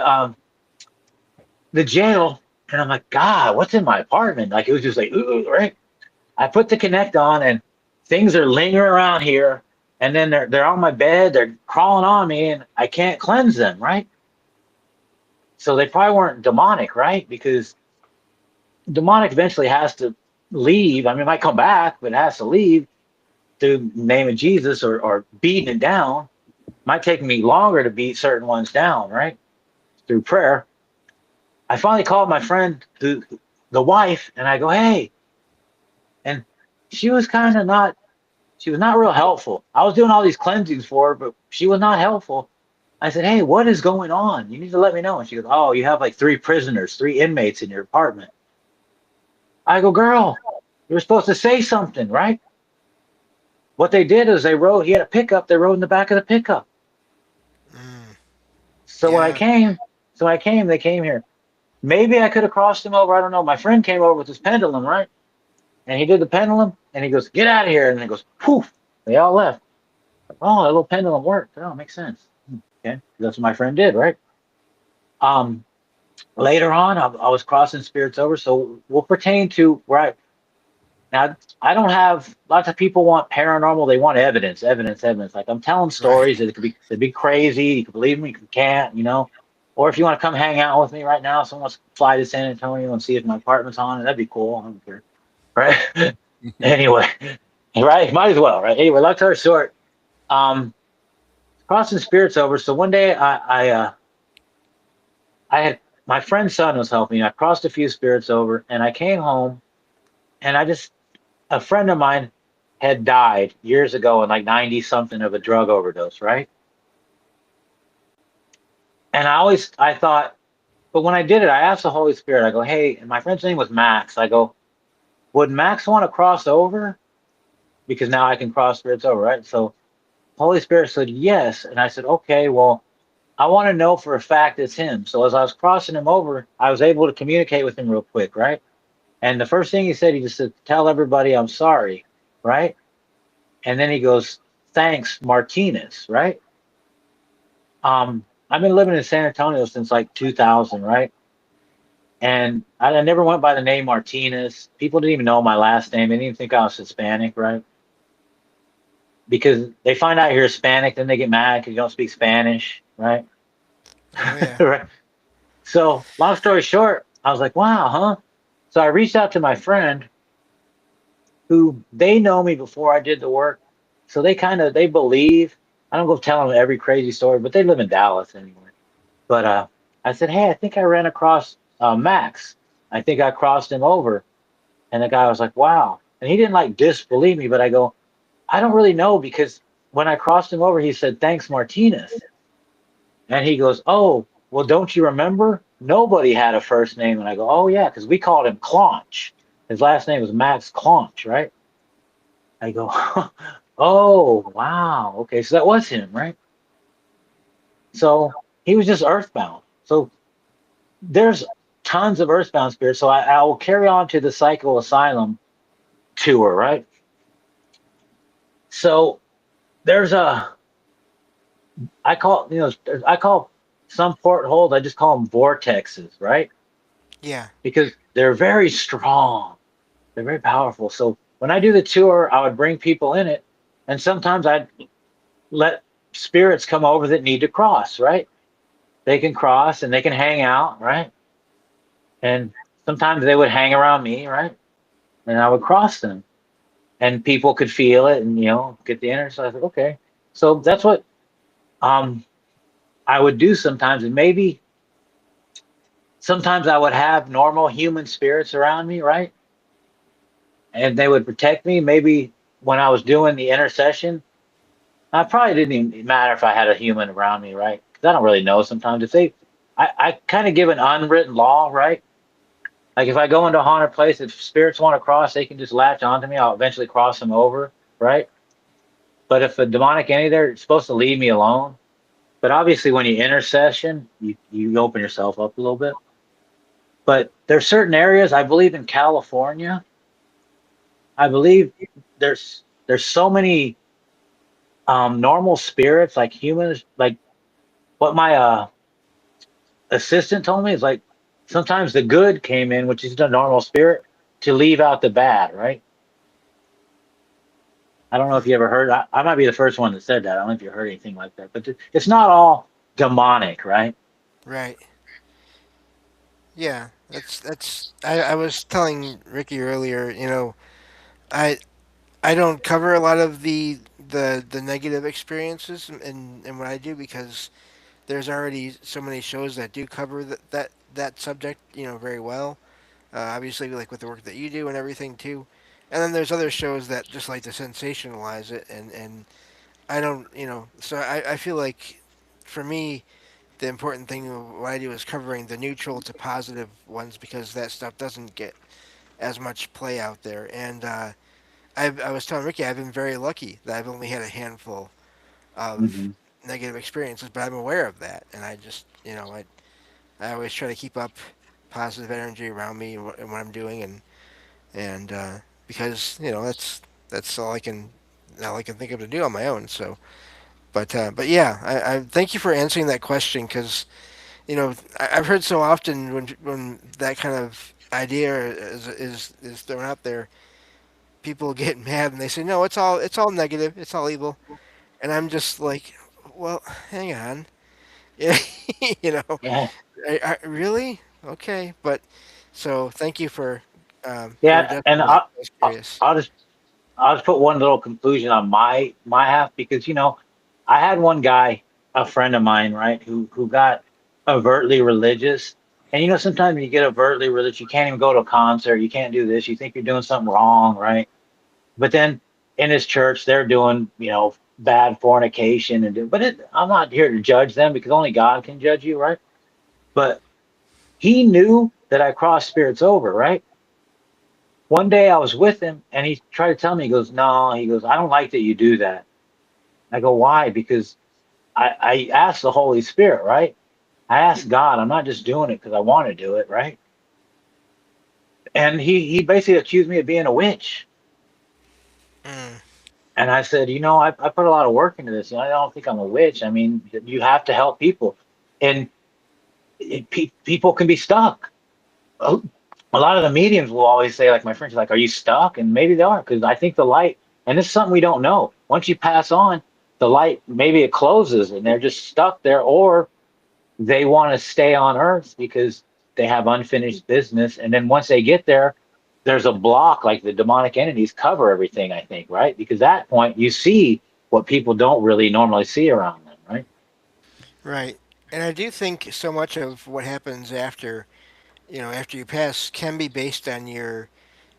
the jail, and I'm like, God, what's in my apartment? Like it was just like, ooh, right? I put the Connect on, and things are lingering around here, and then they're on my bed, they're crawling on me, and I can't cleanse them, right? So they probably weren't demonic, right? Because demonic eventually has to leave. I mean, it might come back, but it has to leave through the name of Jesus or beating it down. Might take me longer to beat certain ones down, right? Through prayer. I finally called my friend, the wife, and I go, hey. And she was not real helpful. I was doing all these cleansings for her, but she was not helpful. I said, hey, what is going on? You need to let me know. And she goes, oh, you have like 3 inmates in your apartment. I go, girl, you were supposed to say something, right? What they did is he had a pickup, they rode in the back of the pickup. So Yeah. when I came, they came here. Maybe I could have crossed him over. I don't know. My friend came over with his pendulum, right? And he did the pendulum, and he goes, get out of here. And he goes, poof. They all left. Oh, that little pendulum worked. Oh, makes sense. Okay. That's what my friend did, right? Later on, I was crossing spirits over. So we'll pertain to where now, I don't have, lots of people want paranormal. They want evidence. Like I'm telling stories that it'd be crazy. You can believe me, you can't, Or if you want to come hang out with me right now, someone wants to fly to San Antonio and see if my apartment's on, that'd be cool. I don't care. Right? Anyway, right? Might as well, right? Anyway, long story short, crossing spirits over. So one day I had my friend's son was helping me. I crossed a few spirits over, and I came home, and a friend of mine had died years ago in like 90 something of a drug overdose, right? And I thought, but when I did it, I asked the Holy Spirit, I go, hey, and my friend's name was Max. I go, would Max want to cross over? Because now I can cross spirits over, right? So Holy Spirit said yes. And I said, okay, well, I want to know for a fact it's him. So as I was crossing him over, I was able to communicate with him real quick, right? And the first thing he said, he just said, tell everybody I'm sorry, right? And then he goes, thanks, Martinez, right? I've been living in San Antonio since like 2000, right? And I never went by the name Martinez. People didn't even know my last name. They didn't even think I was Hispanic, right? Because they find out you're Hispanic, then they get mad because you don't speak Spanish, right? Oh yeah. Right. So, long story short, I was like, wow, huh? So I reached out to my friend who they know me before I did the work. So they believe. I don't go tell them every crazy story, but they live in Dallas anyway. But I said, hey, I think I ran across Max. I think I crossed him over. And the guy was like, wow. And he didn't like disbelieve me, but I go, I don't really know because when I crossed him over, he said, thanks, Martinez. And he goes, oh, well, don't you remember? Nobody had a first name. And I go, oh, yeah, because we called him Claunch. His last name was Max Claunch, right? I go, oh, wow. Okay, so that was him, right? So he was just earthbound. So there's tons of earthbound spirits. So I will carry on to the Psycho Asylum tour, right? So there's I call some portholes, I just call them vortexes, right? Yeah. Because they're very strong, they're very powerful. So when I do the tour, I would bring people in it, and sometimes I'd let spirits come over that need to cross, right? They can cross and they can hang out, right? And sometimes they would hang around me, right? And I would cross them, and people could feel it and get the energy. So I thought, okay, so that's what um I would do sometimes, and maybe sometimes I would have normal human spirits around me, right? And they would protect me. Maybe when I was doing the intercession, I probably didn't even matter if I had a human around me, right? Because I don't really know sometimes. I kind of give an unwritten law, right? Like if I go into a haunted place, if spirits want to cross, they can just latch onto me. I'll eventually cross them over, right? But if a demonic entity there, it's supposed to leave me alone. But obviously, when you intercession, you open yourself up a little bit. But there's certain areas, I believe in California, I believe there's so many normal spirits like humans, like what my assistant told me is like sometimes the good came in, which is the normal spirit, to leave out the bad, right? I don't know if you ever heard. I might be the first one that said that. I don't know if you heard anything like that, but it's not all demonic, right? Right. Yeah. I was telling Ricky earlier, I I don't cover a lot of the negative experiences in what I do because there's already so many shows that do cover that subject, very well. Obviously, like with the work that you do and everything too. And then there's other shows that just like to sensationalize it, and I don't, so I feel like for me, the important thing of what I do is covering the neutral to positive ones because that stuff doesn't get as much play out there. And I was telling Ricky I've been very lucky that I've only had a handful of Hmm. negative experiences, but I'm aware of that, and I just, I always try to keep up positive energy around me and what I'm doing, and because that's all I can think of to do on my own. So, but yeah, I thank you for answering that question because I've heard so often when that kind of idea is thrown out there, people get mad and they say no, it's all negative, it's all evil, and I'm just like, well, hang on, yeah, you know, Yeah, really okay, but so thank you for yeah, addressing and that. I was curious. I'll just put one little conclusion on my half because I had one guy, a friend of mine, right, who got overtly religious, And sometimes you get overtly religious. You can't even go to a concert. You can't do this. You think you're doing something wrong, right? But then in his church, they're doing, bad fornication I'm not here to judge them because only God can judge you, right? But he knew that I crossed spirits over, right? One day I was with him and he tried to tell me, he goes, no, he goes, I don't like that you do that. I go, why? Because I asked the Holy Spirit, right? I asked God, I'm not just doing it because I want to do it, right? And he basically accused me of being a witch. Mm. And I said, I put a lot of work into this. I don't think I'm a witch. I mean, you have to help people. And people can be stuck. A lot of the mediums will always say, like my friends, like, are you stuck? And maybe they are, because I think the light, and this is something we don't know. Once you pass on, the light, maybe it closes and they're just stuck there, or they want to stay on Earth because they have unfinished business. And then once they get there, there's a block, like the demonic entities cover everything, I think, right? Because at that point, you see what people don't really normally see around them, right? Right. And I do think so much of what happens after, after you pass can be based on your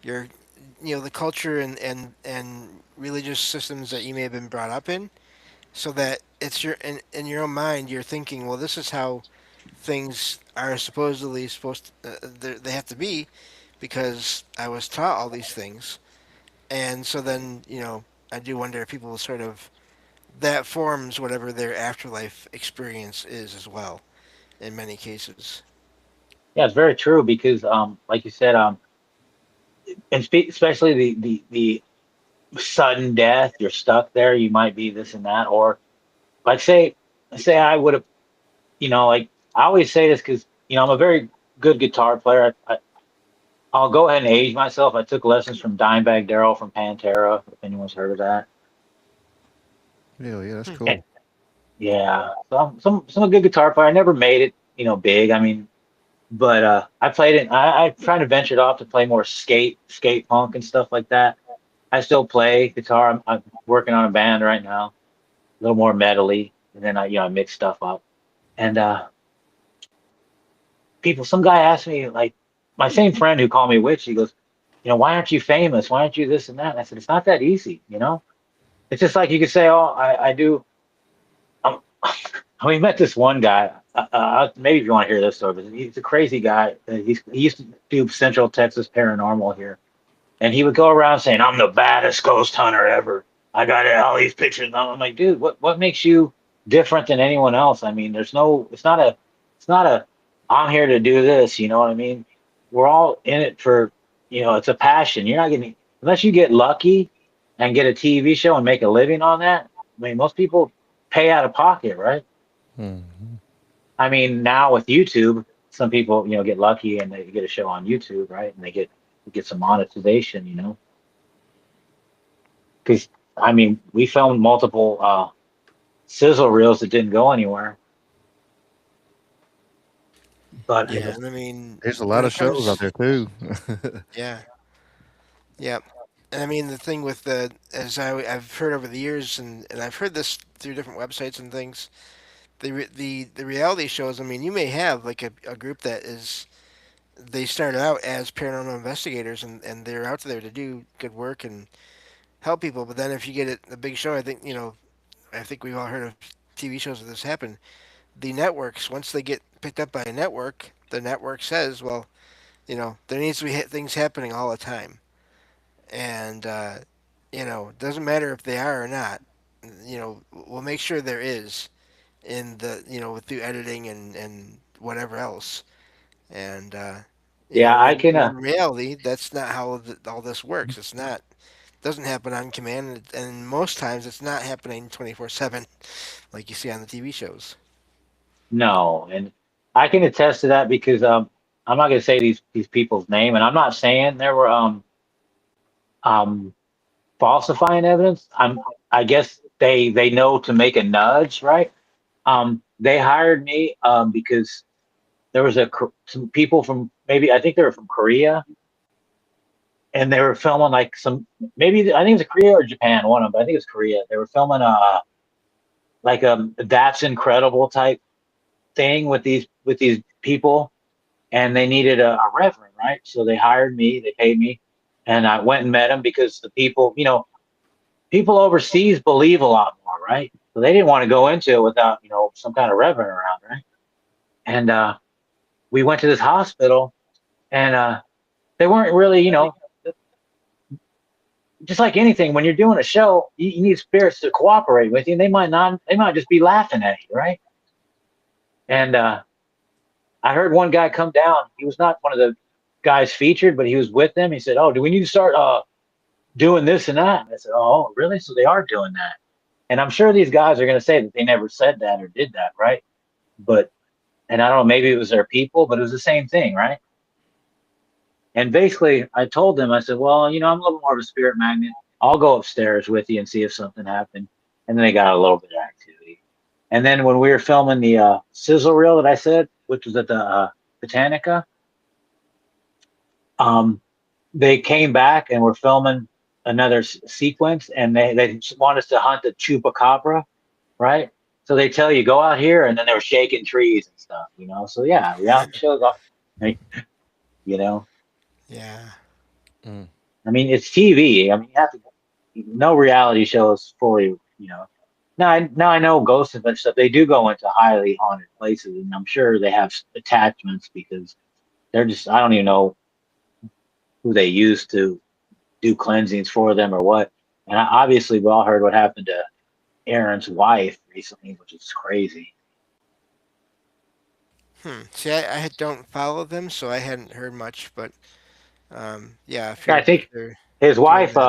the culture and religious systems that you may have been brought up in, so that it's in your own mind you're thinking, well, this is how things are supposed to, they have to be because I was taught all these things. And so then, I do wonder if people sort of that forms whatever their afterlife experience is as well in many cases. Yeah, it's very true because, like you said, and especially the sudden death, you're stuck there. You might be this and that, or like say I would have, like I always say this because I'm a very good guitar player. I'll go ahead and age myself. I took lessons from Dimebag Darrell from Pantera, if anyone's heard of that. Yeah, that's Hmm. And cool. yeah, so I'm a good guitar player. I never made it, big. I mean, but I played it. I tried to venture off to play more skate punk and stuff like that. I still play guitar. I'm working on a band right now, a little more metally, and then I mix stuff up. And some guy asked me, like, my same friend who called me a witch, he goes, why aren't you famous? Why aren't you this and that? And I said, it's not that easy. It's just like you could say, oh, I do. Um, we met this one guy. Maybe if you want to hear this story, but he's a crazy guy. He used to do Central Texas Paranormal here, and he would go around saying, "I'm the baddest ghost hunter ever. I got all these pictures." And I'm like, dude, what makes you different than anyone else? I mean, there's no, it's not a, I'm here to do this. You know what I mean? We're all in it for, it's a passion. You're not getting, unless you get lucky and get a TV show and make a living on that. I mean, most people pay out of pocket, right? Hmm. I mean, now with YouTube, some people, get lucky and they get a show on YouTube, right? And they get some monetization. Because I mean, we filmed multiple sizzle reels that didn't go anywhere. But Yeah, and I mean, There's a lot when of it shows out comes, there too. yeah, yeah, and I mean the thing with I've heard over the years, and I've heard this through different websites and things. The reality shows. I mean, you may have like a group that is they started out as paranormal investigators and they're out there to do good work and help people. But then if you get a big show, I think we've all heard of TV shows where this happen. The networks, once they get picked up by a network, the network says, well, there needs to be things happening all the time, and it doesn't matter if they are or not. We'll make sure there is in the through editing and whatever else. And yeah, I when can. in reality, that's not how all this works. It's not. Doesn't happen on command, and most times it's not happening 24/7 like you see on the TV shows. No, and I can attest to that because I'm not going to say these people's name, and I'm not saying there were um falsifying evidence. I guess they know to make a nudge, right? They hired me because there was some people from, maybe I think they were from Korea, and they were filming like some, maybe I think it was Korea or Japan, one of them, but I think it was Korea. They were filming like a That's Incredible type thing with these people, and they needed a reverend, right? So they hired me, they paid me, and I went and met him because the people, people overseas believe a lot more, right? So they didn't want to go into it without, some kind of reverend around, right? And we went to this hospital, and they weren't really, just like anything, when you're doing a show, you need spirits to cooperate with you. And they might just be laughing at you, right? And I heard one guy come down. He was not one of the guys featured, but he was with them. He said, "Oh, do we need to start doing this and that?" And I said, "Oh, really? So they are doing that." And I'm sure these guys are going to say that they never said that or did that, right? But, and I don't know, maybe it was their people, but it was the same thing, right? And basically, I told them, I said, "Well, I'm a little more of a spirit magnet. I'll go upstairs with you and see if something happened." And then they got a little bit of activity. And then when we were filming the sizzle reel that I said, which was at the Botanica, they came back and were filming another sequence, and they want us to hunt the chupacabra, right? So they tell you, go out here, and then they were shaking trees and stuff, So yeah, reality shows, you know. Yeah. I mean, it's TV. I mean, you have to. No reality show is fully, Now I know ghosts and stuff. They do go into highly haunted places, and I'm sure they have attachments because they're just. I don't even know who they use to do cleansings for them or what. And obviously, we all heard what happened to Aaron's wife recently, which is crazy. See, I don't follow them, so I hadn't heard much. But yeah, if Yeah, I if think they're his doing wife. that,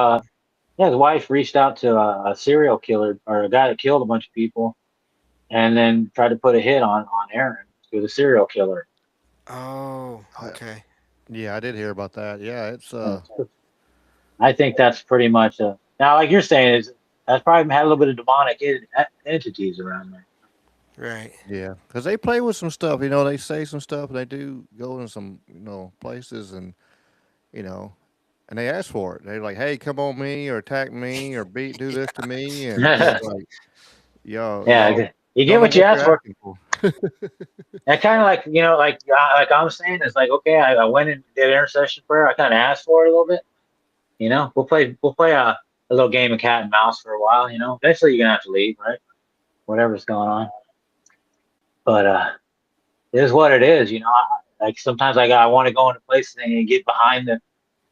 Yeah, his wife reached out to a serial killer or a guy that killed a bunch of people, and then tried to put a hit on Aaron with a serial killer. oh, I, okay, yeah, I did hear about that. Yeah, it's I think that's pretty much now, like you're saying, is that's probably had a little bit of demonic entities around there. right. yeah, because they play with some stuff. They say some stuff. And they do go in some places, and you know, and they ask for it. They're like, "Hey, come on me, or attack me, or do this to me," and it's like, y'all Yeah, you get don't know what you what ask you're for. asking for. And kind of like like I'm saying, it's like okay, I went and did intercession prayer. I kind of asked for it a little bit. We'll play a little game of cat and mouse for a while. Eventually you're gonna have to leave, right? Whatever's going on. But it is what it is. Like sometimes I want to go into places and get behind the.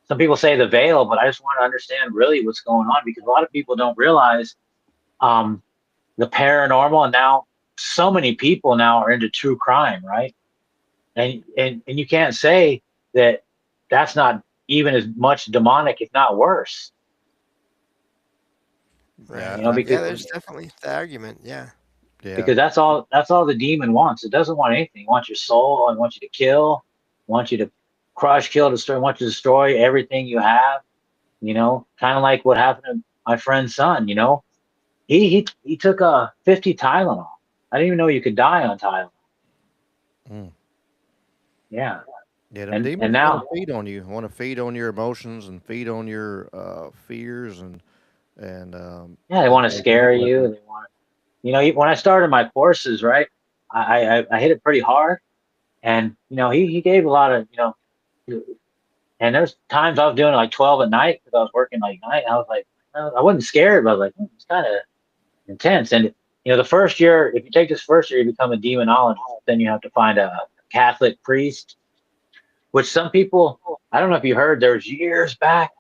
Some people say the veil, but I just want to understand really what's going on because a lot of people don't realize um, the paranormal, and now so many people now are into true crime, right? And you can't say that that's not even as much demonic, if not worse. Right. Because Yeah, there's definitely the argument. Yeah. Yeah, that's all the demon wants. It doesn't want anything. It wants your soul. It wants you to kill. It wants you to crush, kill, destroy. It wants you to destroy everything you have. Kind of like what happened to my friend's son. He took 50 Tylenol. I didn't even know you could die on Tylenol. mm. Yeah, Yeah. Them and demons want now to feed on you. Want to feed on your emotions and feed on your fears and yeah, they they, want to they work scare with you. it. They want when I started my courses, right? I hit it pretty hard, and he gave a lot of and there's times I was doing like 12 at night because I was working like night. And I was like, I wasn't scared, but I was like, it's kind of intense. And the first year, if you take this first year, you become a demonologist. Then you have to find a Catholic priest, which some people, I don't know if you heard, there's years back.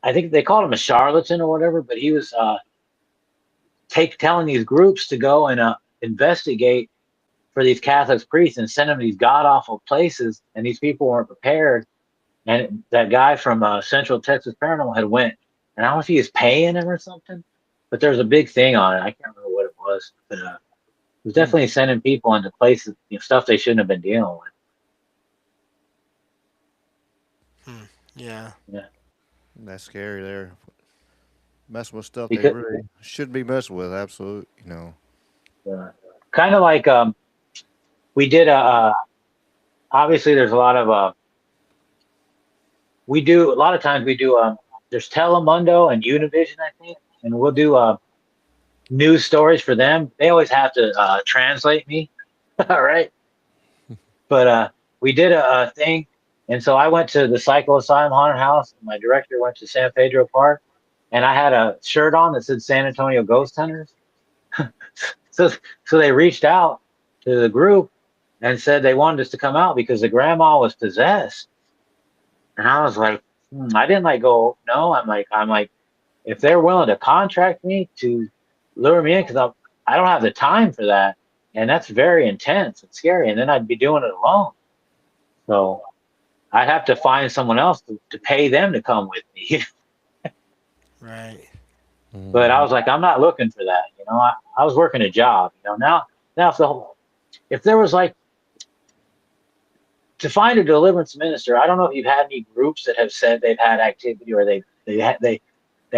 I think they called him a charlatan or whatever, but he was telling these groups to go and investigate for these Catholic priests and send them to these god awful places, and these people weren't prepared. And that guy from Central Texas Paranormal had went, and I don't know if he was paying him or something, but there's a big thing on it. I can't remember what it was, but it was definitely sending people into places, stuff they shouldn't have been dealing with. Yeah. Yeah, That's scary. There, messing with stuff they because really should be messing with. Absolutely. kind of like we did obviously there's a lot of we do a lot of times we do there's Telemundo and Univision, I think, and we'll do news stories for them. They always have to translate me. All right. But we did a thing, and so I went to the Psycho Asylum Haunted House, and my director went to San Pedro Park, and I had a shirt on that said San Antonio Ghost Hunters. So so they reached out to the group and said they wanted us to come out because the grandma was possessed. And I was like, I didn't like go, no. I'm like, if they're willing to contract me to lure me in, because I don't have the time for that. And that's very intense and scary. And then I'd be doing it alone. So I'd have to find someone else to pay them to come with me. Right. But I Mhm. was like, I'm not looking for that. I was working a job. Now if there was like to find a deliverance minister, I don't know if you've had any groups that have said they've had activity or they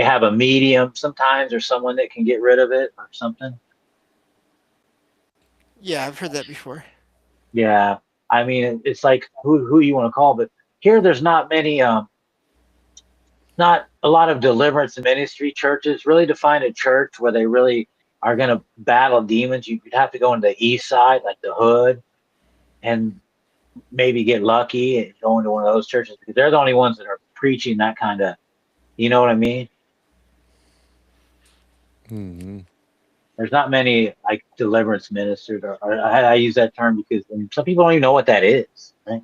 have a medium sometimes or someone that can get rid of it or something. Yeah, I've heard that before. Yeah, I mean it's like who you want to call, but here there's not many not a lot of deliverance ministry churches. Really, to find a church where they really are going to battle demons, you'd have to go into the east side, like the hood, and maybe get lucky and go into one of those churches because they're the only ones that are preaching that kind of, you know what I mean? Mhm. There's not many like deliverance ministers, or I use that term because some people don't even know what that is, right?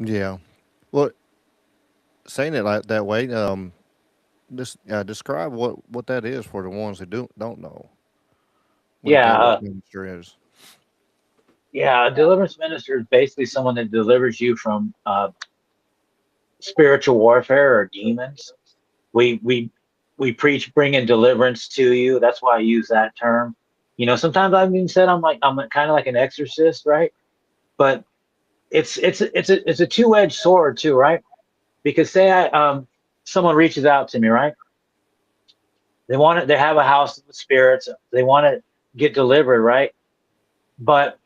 Yeah. Well, saying it like that way, just describe what that is for the ones who don't know what a Yeah, deliverance minister is. yeah. A deliverance minister is basically someone that delivers you from spiritual warfare or demons. We preach bringing deliverance to you. That's why I use that term. Sometimes I've even said I'm kind of like an exorcist, right? But it's a two-edged sword too, right? Because say I someone reaches out to me, right? They have a house with spirits. They want to get delivered, right? But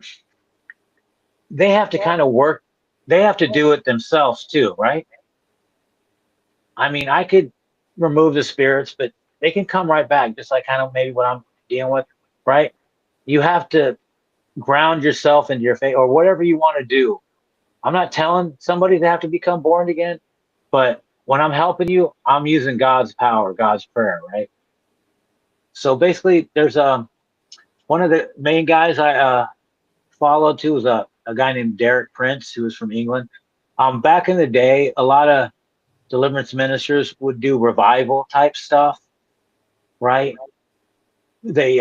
they have to kind of work. They have to do it themselves too, right? I mean, I could remove the spirits, but they can come right back, just like kind of maybe what I'm dealing with, right? You have to ground yourself into your faith or whatever you want to do. I'm not telling somebody they have to become born again, but when I'm helping you, I'm using God's power, God's prayer, right? So basically, there's one of the main guys I followed too was a guy named Derek Prince who was from England. Back in the day, a lot of deliverance ministers would do revival type stuff, right? They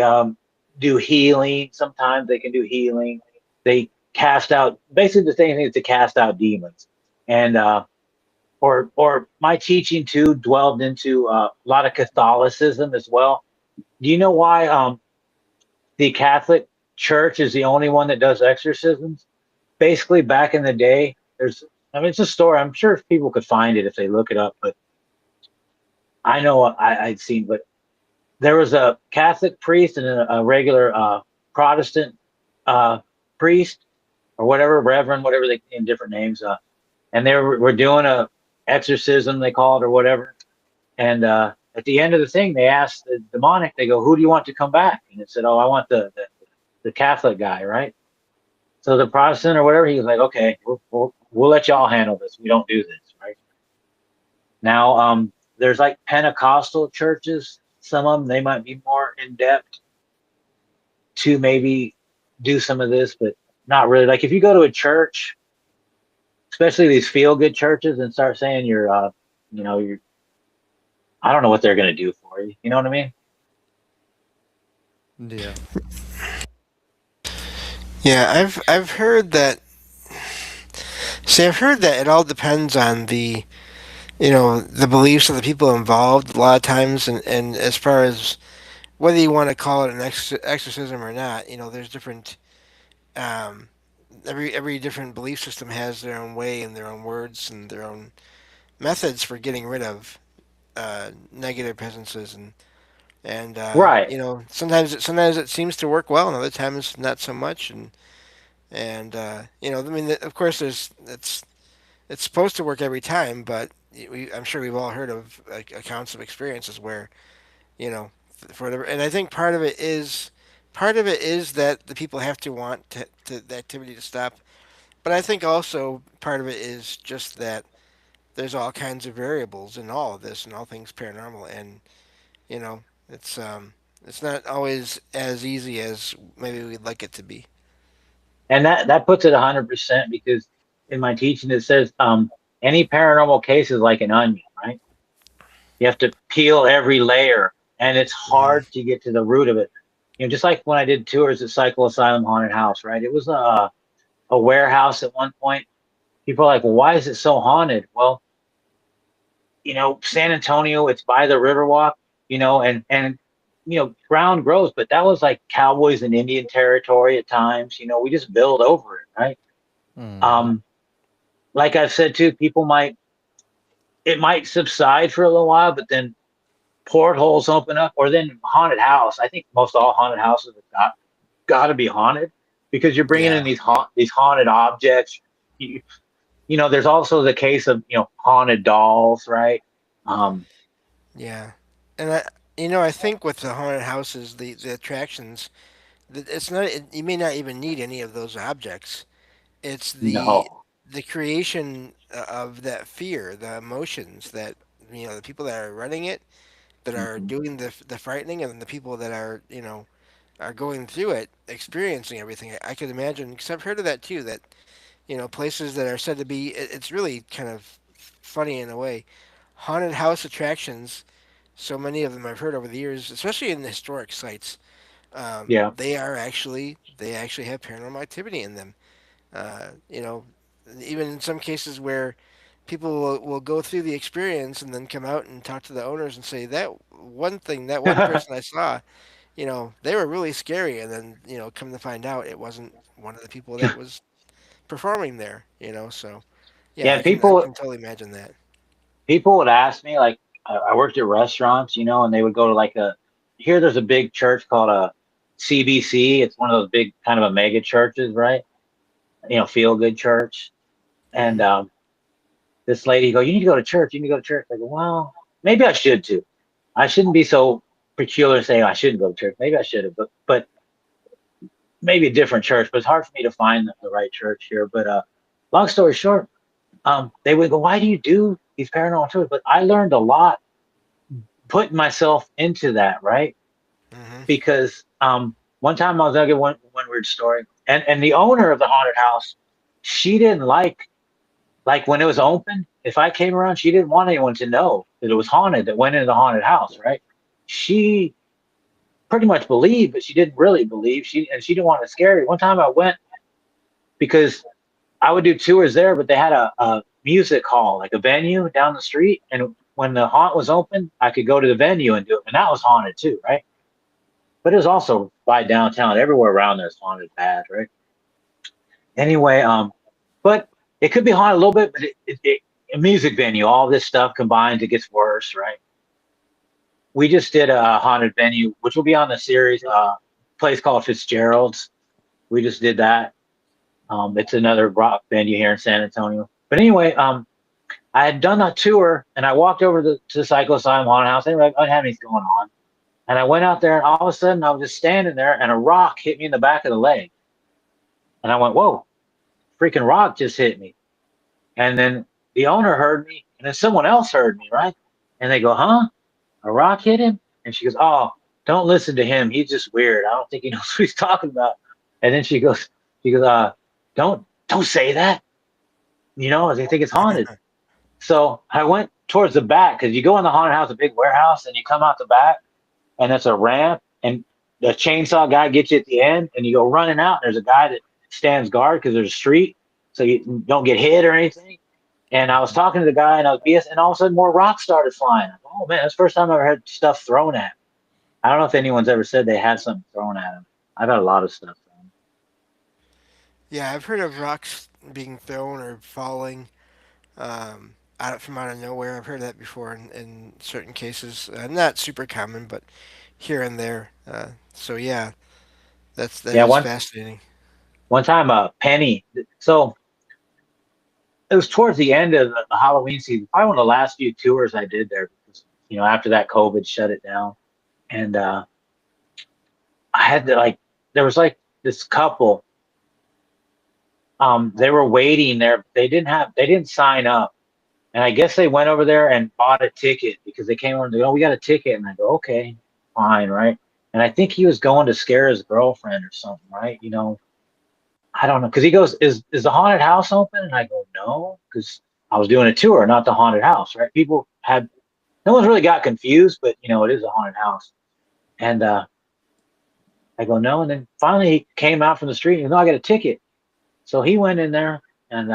do healing. Sometimes they can do healing. They cast out basically the same thing is to cast out demons, and or my teaching too dwelled into a lot of Catholicism as well. Do you know why the Catholic Church is the only one that does exorcisms? Basically, back in the day, I mean, it's a story. I'm sure people could find it if they look it up, but I know I'd seen, but there was a Catholic priest and a regular Protestant uh, priest or whatever, reverend, whatever they in different names, and they were doing a exorcism, they call it or whatever. And at the end of the thing, they asked the demonic, they go, "Who do you want to come back?" And it said, "Oh, I want the Catholic guy, right?" So the Protestant or whatever, he was like, "Okay, we'll let y'all handle this. We don't do this, right?" Now, there's like Pentecostal churches. Some of them they might be more in depth to maybe do some of this, but not really. Like if you go to a church, especially these feel good churches, and start saying you're, I don't know what they're gonna do for you. You know what I mean? Yeah. Yeah, I've heard that. See, I've heard that it all depends on the beliefs of the people involved. A lot of times, and as far as whether you want to call it an exorcism or not, there's different. Um, every different belief system has their own way and their own words and their own methods for getting rid of negative presences and Right. sometimes it seems to work well and other times not so much and I mean of course it's supposed to work every time, but I'm sure we've all heard of accounts of experiences where you know for whatever, and I think part of it is part of it is that the people have to want the activity to stop, but I think also part of it is just that there's all kinds of variables in all of this and all things paranormal, and you know, it's not always as easy as maybe we'd like it to be. And that puts it 100% because in my teaching it says any paranormal case is like an onion, right? You have to peel every layer, and it's Hmm. hard to get to the root of it. You know, just like when I did tours at Cycle Asylum Haunted House, right? It was a warehouse at one point. People are like, well, why is it so haunted? Well, you know, San Antonio, it's by the Riverwalk, you know, and you know, ground grows, but that was like cowboys and Indian territory at times. You know, we just build over it, right? Hmm. Um, like I've said too, it might subside for a little while, but then portholes open up, or then haunted house. I think most all haunted houses have got to be haunted because you're bringing in Yeah, these haunted objects. You, you know, there's also the case of haunted dolls, right? Um, yeah, and I think with the haunted houses, the attractions, it's not. You may not even need any of those objects. It's no. the creation of that fear, the emotions that the people that are running it, that are Mhm. doing the frightening, and the people that are are going through it, experiencing everything. I could imagine, because I've heard of that too. That places that are said to be, it's really kind of funny in a way, haunted house attractions. So many of them I've heard over the years, especially in historic sites. Yeah. They actually have paranormal activity in them. You know, even in some cases where people will go through the experience and then come out and talk to the owners and say that one thing, that one person I saw, they were really scary, and then come to find out it wasn't one of the people that was performing there. So yeah, Yeah, I can totally imagine that. people would ask me like I worked at restaurants, you know, and they would go to like here there's a big church called a CBC. It's one of those big kind of a mega churches, right? You know, feel good church. And Hmm. this lady go, you need to go to church. You need to go to church. I go, well, maybe I should too. I shouldn't be so peculiar and say I shouldn't go to church. Maybe I should have, but maybe a different church. But it's hard for me to find the right church here. But long story short, they would go, why do you do these paranormal tours? But I learned a lot putting myself into that, right? Hmm. Because one time I was gonna give one weird story, and the owner of the haunted house, she didn't like when it was open. If I came around, she didn't want anyone to know that it was haunted that went into the haunted house, right? She pretty much believed, but she didn't really believe. She didn't want to scare you. One time I went because I would do tours there, but they had a music hall, like a venue down the street, and when the haunt was open, I could go to the venue and do it, and that was haunted too, right? But it was also by downtown. Everywhere around there is haunted bad, right? Anyway, but it could be haunted a little bit, but a music venue, all this stuff combined, it gets worse, right? We just did a haunted venue, which will be on the series, place called Fitzgerald's. We just did that. It's another rock venue here in San Antonio. But anyway, I had done a tour and I walked over to the Psycho Asylum Haunted House. Anyway, I didn't have anything going on. And I went out there and all of a sudden I was just standing there and a rock hit me in the back of the leg. And I went, whoa, freaking rock just hit me. And then the owner heard me and then someone else heard me, right? And they go, huh? A rock hit him? And she goes, oh, don't listen to him. He's just weird. I don't think he knows what he's talking about. And then she goes, don't say that. You know, they think it's haunted. So I went towards the back because you go in the haunted house, a big warehouse, and you come out the back, and it's a ramp, and the chainsaw guy gets you at the end, and you go running out. And there's a guy that stands guard because there's a street, so you don't get hit or anything. And I was talking to the guy, and I was BS, and all of a sudden more rocks started flying. Oh man, that's the first time I ever had stuff thrown at me. I don't know if anyone's ever said they had something thrown at them. I've had a lot of stuff thrown. Yeah, I've heard of rocks being thrown or falling from out of nowhere. I've heard that before in certain cases. Not super common, but here and there. So yeah, that Yeah, is one fascinating. one time a penny. So it was towards the end of the Halloween season, probably one of the last few tours I did there because after that COVID shut it down. And I had to like, there was like this couple. They were waiting there. They didn't sign up, and I guess they went over there and bought a ticket because they came over and they go, "Oh, we got a ticket," and I go, "Okay, fine, right." And I think he was going to scare his girlfriend or something, right? You know, I don't know, because he goes, "Is the haunted house open?" And I go, "No," because I was doing a tour, not the haunted house, right? People had no one's really got confused, but you know, it is a haunted house. And I go, "No," and then finally he came out from the street and he goes, "No, I got a ticket." So he went in there and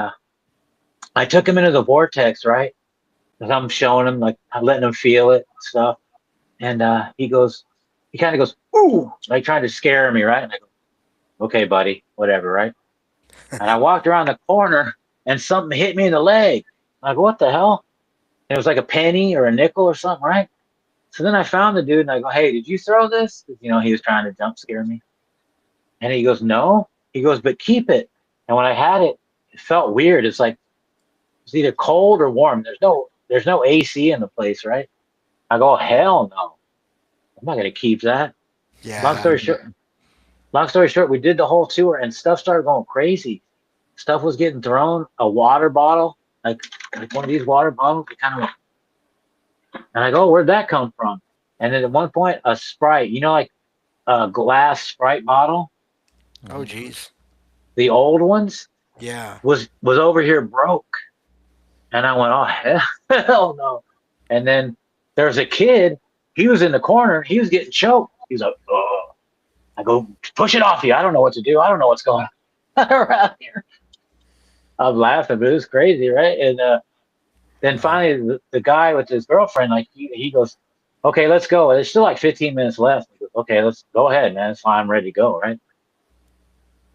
I took him into the vortex, right? Because I'm showing him, like, I'm letting him feel it and stuff. And he kind of goes, "Ooh," like trying to scare me, right? And I go, "Okay, buddy, whatever," right? And I walked around the corner and something hit me in the leg. I go, "What the hell?" And it was like a penny or a nickel or something, right? So then I found the dude and I go, "Hey, did you throw this?" 'Cause, you know, he was trying to jump scare me. And he goes, "No." He goes, "But keep it." And when I had it, it felt weird. It's like it's either cold or warm. There's no AC in the place, right? I go, "Hell no. I'm not gonna keep that." Long Yeah. story short, long story short, we did the whole tour and stuff started going crazy. Stuff was getting thrown, a water bottle, like one of these water bottles, it kind of, and I go, "Oh, where'd that come from?" And then at one point, a Sprite, you know, like a glass Sprite bottle, Oh, Mhm. geez. the old ones, Yeah. was over here broke. And I went, "Oh, hell no." And then there's a kid, he was in the corner, he was getting choked. He's like, "Oh." I go, "Push it off you. I don't know what to do. I don't know what's going on around here." I'm laughing, but it was crazy, right? And then Wow. finally, the guy with his girlfriend, like, he goes, "Okay, let's go." There's still like 15 minutes left. He goes, "Okay, let's go ahead, man. It's fine. I'm ready to go, right?"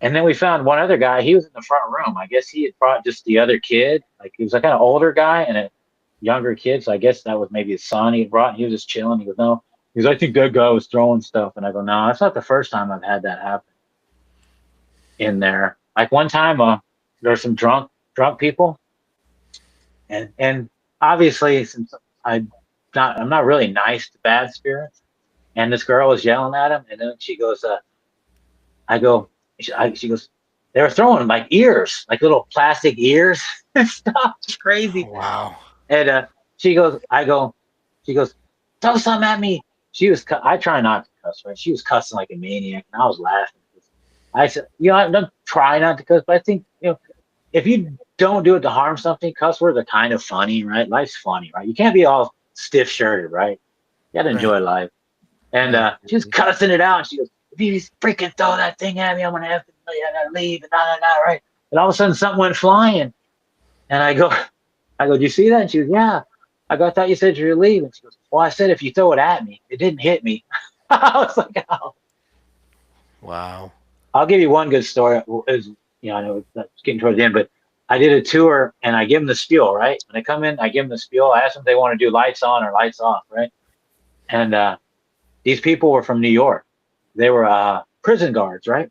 And then we found one other guy. He was in the front room. I guess he had brought just the other kid. Like, he was like kind of older guy and a younger kid. So I guess that was maybe his son he had brought. And he was just chilling. He goes, "No." He goes, "I think that guy was throwing stuff." And I go, "No, that's not the first time I've had that happen in there." Like one time, there were some drunk people, and obviously since I'm not really nice to bad spirits, and this girl was yelling at him, and then she goes, I go, she goes, "They were throwing like ears, like little plastic ears and stuff. It's crazy." Wow. And she goes, "Throw something at me." She was, I try not to cuss, right? She was cussing like a maniac, and I was laughing. I said, "You know, I don't try not to cuss, but I think, you know, if you don't do it to harm something, cuss words are kind of funny, right? Life's funny, right? You can't be all stiff shirted, right? You got to Right. enjoy life." And Yeah. she was cussing it out. And she goes, "If you freaking throw that thing at me, I'm gonna have to leave and right." And all of a sudden, something went flying, and I go, "Do you see that?" And she goes, "Yeah." I go, "I thought you said you were leaving." She goes, "Well, I said if you throw it at me, it didn't hit me." I was like, "Oh." Wow. I'll give you one good story. Is, you know, I know it's getting towards the end, but I did a tour and I give them the spiel, right? When they come in, I give them the spiel. I ask them if they want to do lights on or lights off, right? And these people were from New York. They were prison guards, right?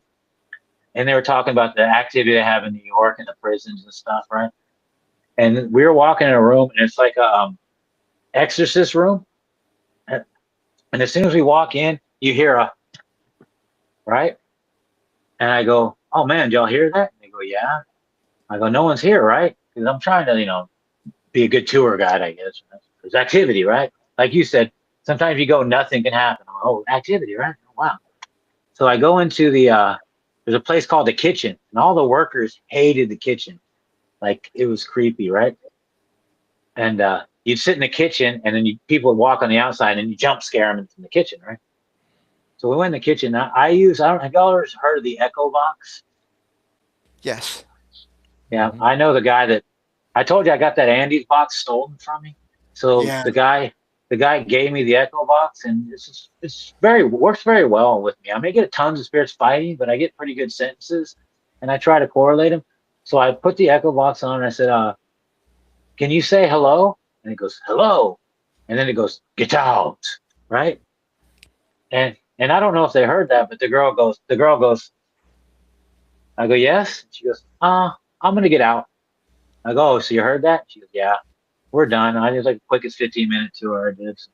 And they were talking about the activity they have in New York and the prisons and stuff, right? And we were walking in a room, and it's like a exorcist room. And as soon as we walk in, you hear a right, and I go, "Oh man, did y'all hear that?" And they go, "Yeah." I go, "No one's here, right?" Because I'm trying to, you know, be a good tour guide, I guess. There's activity, right? Like you said, sometimes you go, nothing can happen. Oh, activity, right? Oh, wow. So I go into there's a place called the kitchen, and all the workers hated the kitchen. Like, it was creepy, right? And you'd sit in the kitchen, and then people would walk on the outside, and you jump scare them from the kitchen, right? So we went in the kitchen. I don't have y'all ever heard of the Echo Box? Yes. Yeah, Mhm. I know the guy that I told you I got that Andy's box stolen from me. So Yeah. the guy gave me the Echo box, and it's very works very well with me. I may get tons of spirits fighting, but I get pretty good sentences, and I try to correlate them. So I put the Echo box on, and I said, "Can you say hello?" And it goes, "Hello," and then it goes, "Get out," right? And I don't know if they heard that, but the girl goes, I go, "Yes." She goes, I'm gonna get out." I go, "Oh, so you heard that?" She goes, "Yeah, we're done." I did like the quickest 15-minute tour I did. So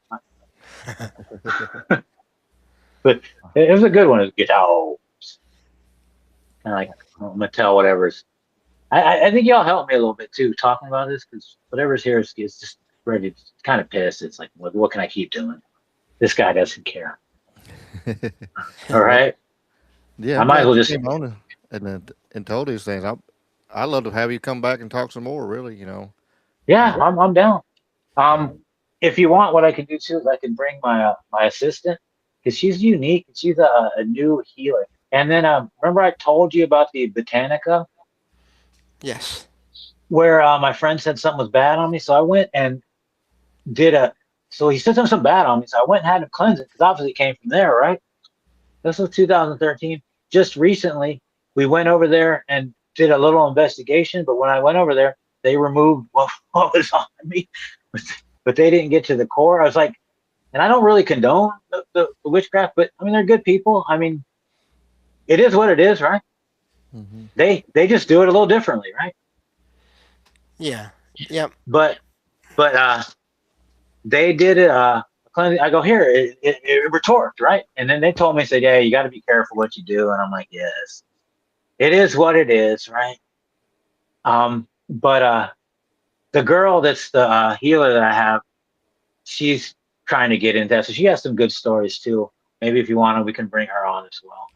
But it was a good one. It was good. Oh, kind of like Mattel, whatever's. I think y'all helped me a little bit too talking about this because whatever's here is just ready. It's kind of pissed. It's like, what can I keep doing? This guy doesn't care. All right. Yeah, I I'm might as glad well you just. came on and told these things. I love to have you come back and talk some more. Really, Yeah, I'm down. If you want, what I can do too is I can bring my assistant because she's unique. She's a new healer. And then remember I told you about the Botanica Yes. where my friend said something was bad on me. So I went and did a. So he said something bad on me. So I went and had him cleanse it because obviously it came from there, right? This was 2013. Just recently, we went over there and did a little investigation. But when I went over there, they removed what was on me, but they didn't get to the core. I was like, and I don't really condone the witchcraft, but I mean, they're good people. I mean, it is what it is, right? Mm-hmm. They just do it a little differently, right? Yeah. Yep. But they did it. I go here. It retorts, right? And then they told me, said, yeah, you got to be careful what you do. And I'm like, yes, it is what it is, right? But the girl that's the healer that I have, she's trying to get into that, so she has some good stories too. Maybe if you want to, we can bring her on as well.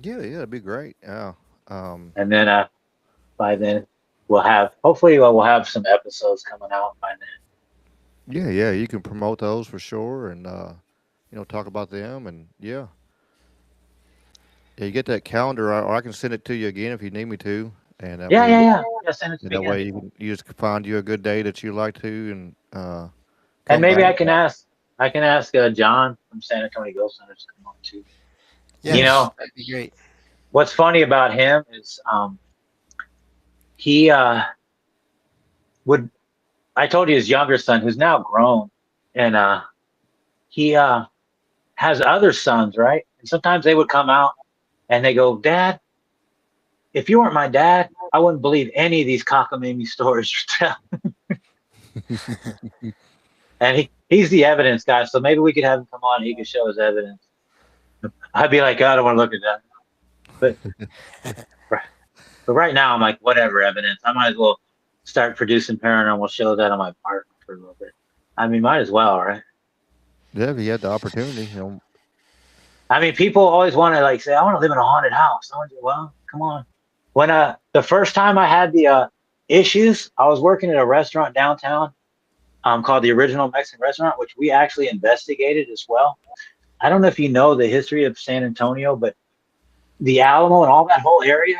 Yeah, it'd be great. Yeah. And then by then hopefully we'll have some episodes coming out by then. Yeah. You can promote those for sure, and talk about them, and yeah. Yeah, you get that calendar, or I can send it to you again if you need me to, and that Yeah, way, yeah, yeah. Yeah, send it to and me that again. way you just find you a good day that you like to, and And come maybe back. I can ask John from San Antonio Ghost Hunters to come on too. You Yes. know, That'd be great. what's funny about him is he would I told you his younger son who's now grown, and he has other sons, right? And sometimes they would come out and they go, Dad, if you weren't my dad, I wouldn't believe any of these cockamamie stories you're telling. And he's the evidence guy, so maybe we could have him come on and he could show his evidence. I'd be like, I don't want to look at that. But right now I'm like, whatever evidence. I might as well start producing paranormal shows out of my apartment for a little bit. I mean, might as well, right? Yeah, if you had the opportunity, I mean, people always want to like say, I want to live in a haunted house. Well, come on. When the first time I had the issues, I was working at a restaurant downtown called the Original Mexican Restaurant, which we actually investigated as well. I don't know if you know the history of San Antonio, but the Alamo and all that whole area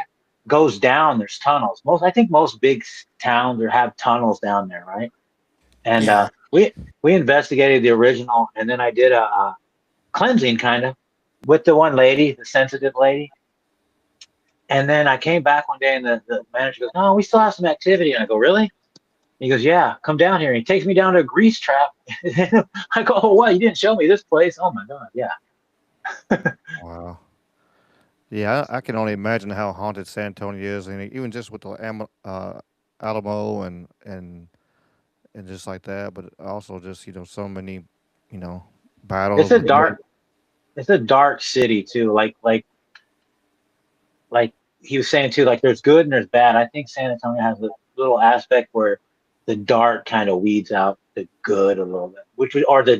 goes down. There's tunnels. I think most big towns have tunnels down there, right? And Yeah. we investigated the original, and then I did a cleansing kind of with the one lady, the sensitive lady. And then I came back one day, and the manager goes, "No, we still have some activity." And I go, "Really?" He goes, "Yeah, come down here." And he takes me down to a grease trap. I go, "Oh, what? You didn't show me this place?" Oh my God, yeah. wow. Yeah, I can only imagine how haunted San Antonio is, and even just with the Alamo and just like that, but also just so many, It's battles. a dark, it's a dark city too. Like he was saying too, like there's good and there's bad. I think San Antonio has a little aspect where the dark kind of weeds out the good a little bit, or the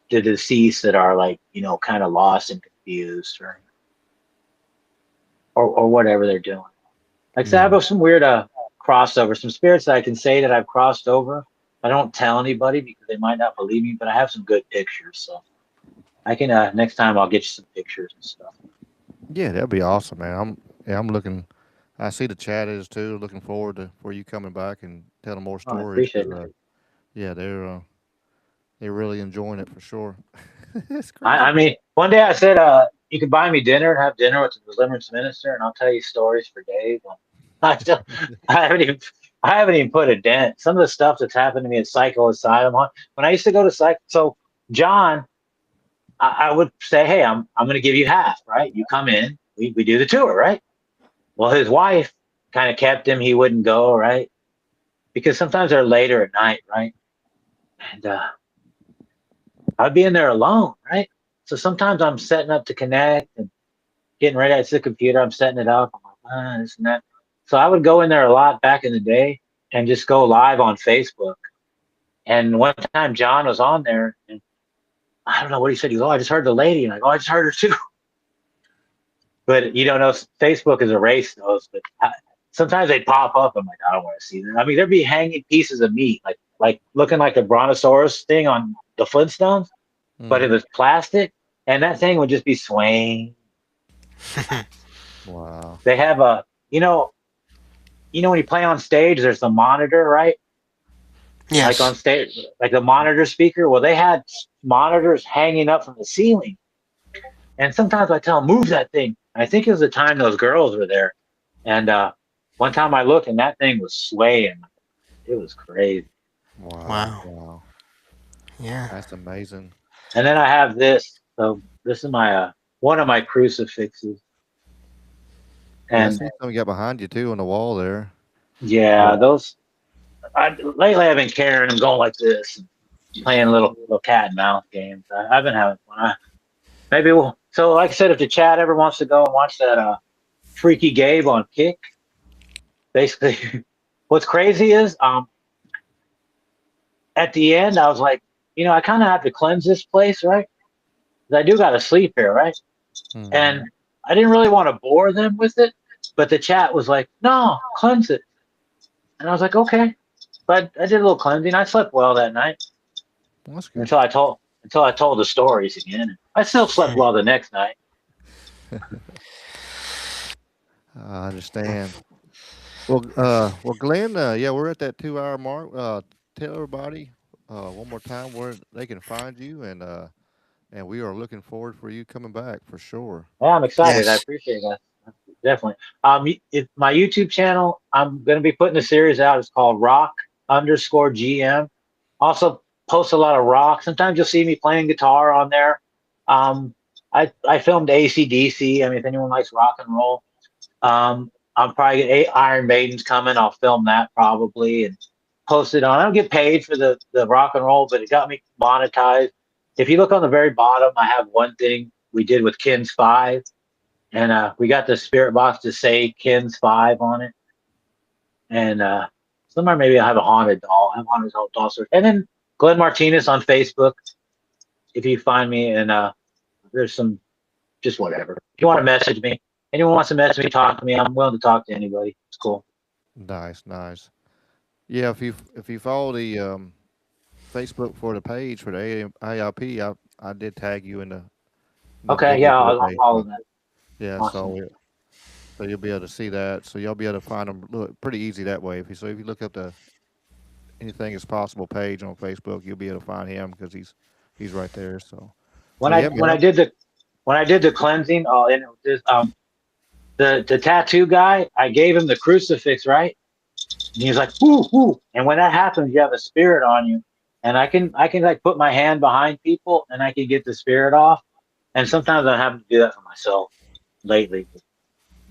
deceased that are like kind of lost and confused or whatever they're doing. Like I said, I Yeah. have some weird crossover, some spirits that I can say that I've crossed over. I don't tell anybody because they might not believe me, but I have some good pictures, so I can next time I'll get you some pictures and stuff. Yeah, that'd be awesome, man. I'm looking. I see the chat is too. Looking forward to for you coming back and telling more Oh, I stories. appreciate 'Cause, it. yeah, they're really enjoying it for sure. It's I crazy. mean, one day I said, you can buy me dinner and have dinner with the Deliverance Minister, and I'll tell you stories for days. I still, I haven't even, I haven't even put a dent. Some of the stuff that's happened to me at Psycho Asylum. When I used to go to Psycho, so John, I would say, hey, I'm going to give you half, right? You come in, we do the tour, right? Well, his wife kind of kept him. He wouldn't go, right? Because sometimes they're later at night, right? And I'd be in there alone, right? So sometimes I'm setting up to connect and getting ready. It's the computer. I'm setting it up. I'm like, this and that. So I would go in there a lot back in the day and just go live on Facebook. And one time John was on there, and I don't know what he said. He goes, "Oh, I just heard the lady," and I go, "I just heard her too." But you don't know, Facebook is erased those. But sometimes they pop up. I'm like, I don't want to see them. I mean, there'd be hanging pieces of meat, like looking like a brontosaurus thing on the Flintstones, but it was plastic, and that thing would just be swaying. Wow. They have a, when you play on stage, there's the monitor, right? Yes. Like on stage, like the monitor speaker. Well, they had monitors hanging up from the ceiling, and sometimes I tell them, move that thing. I think it was the time those girls were there, and one time I looked and that thing was swaying. It was crazy. Wow. Wow. Yeah. That's amazing. And then I have this. So this is my one of my crucifixes. Yeah, I And see some you got behind you too on the wall there. yeah, those. Lately I've been carrying them, going like this, playing little cat and mouse games. I've been having fun. Maybe we'll. So like I said, if the chat ever wants to go and watch that Freaky Gabe on Kick, basically, what's crazy is at the end I was like, I kind of have to cleanse this place, right? 'Cause I do got to sleep here, right? And I didn't really want to bore them with it, but the chat was like, no, cleanse it. And I was like, okay. But I did a little cleansing. I slept well that night. Well, that's good. Until I told the stories again. I still slept well the next night. I understand. Well, Glenn, yeah, we're at that 2 hour mark. Tell everybody one more time where they can find you, and we are looking forward for you coming back for sure. Yeah, I'm excited. I Yes. appreciate that. Definitely. My YouTube channel, I'm going to be putting a series out. It's called Rock_GM. Also post a lot of rock. Sometimes you'll see me playing guitar on there. I filmed AC/DC. I mean, if anyone likes rock and roll, I'm probably get 8 Iron Maidens coming. I'll film that probably and post it on. I don't get paid for the rock and roll, but it got me monetized. If you look on the very bottom, I have one thing we did with Kins 5, and we got the spirit box to say Kins 5 on it. And somewhere maybe I have a haunted doll. I have haunted doll search. And then Glenn Martinez on Facebook. If you find me, and there's some, just whatever. If you want to message me, anyone wants to message me, talk to me. I'm willing to talk to anybody. It's cool. Nice. Yeah, if you follow the Facebook for the page for the AIP, I did tag you in the Okay, video yeah, for the I'll follow Facebook. that. Yeah, Awesome. so you'll be able to see that. So you'll be able to find them pretty easy that way. If you look up the Anything is Possible page on Facebook, you'll be able to find him because he's right there. So When yeah, I did the cleansing, and the tattoo guy, I gave him the crucifix, right? And he was like, whoo, whoo. And when that happens, you have a spirit on you. And I can like put my hand behind people and I can get the spirit off. And sometimes I have to do that for myself lately.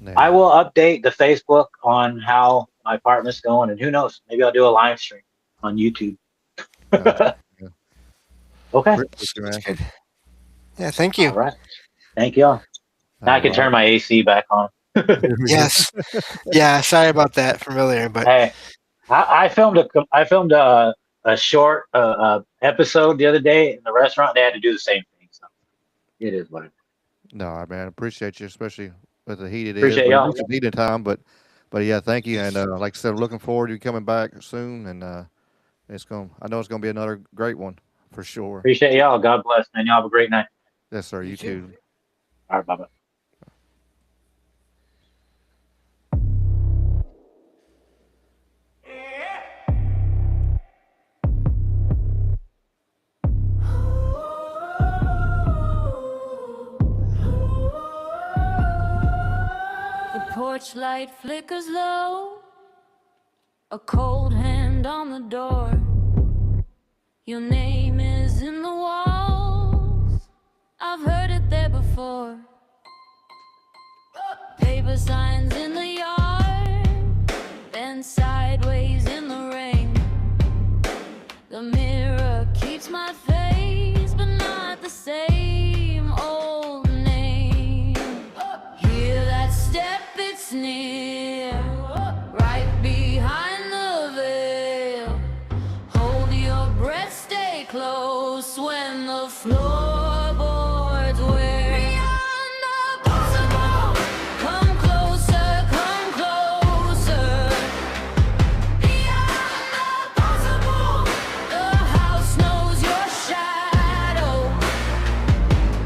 yeah. I will update the Facebook on how my apartment's going, and who knows, maybe I'll do a live stream on YouTube. Yeah. Okay. That's good. Yeah, thank you. All right. Thank y'all. Now I can turn my AC back on. Yes. Yeah, sorry about that from earlier, but Hey, I filmed a short episode the other day in the restaurant. They had to do the same thing. So it is what it is. No, man, appreciate you, especially with the heat it is. Appreciate But y'all. it's heating time, but yeah, thank you. And like I said, looking forward to you coming back soon. And I know it's gonna be another great one for sure. Appreciate y'all. God bless, man. Y'all have a great night. Yes, sir. You too. All right, bye-bye. The porch light flickers low, a cold hand on the door. Your name is in the walls, I've heard it there before. Paper signs in the yard, bent sideways in the rain. The mirror keeps my face, but not the same. it's near, right behind the veil. Hold your breath, stay close when the floorboards wear. Beyond the possible, come closer, come closer. Beyond the possible, the house knows your shadow.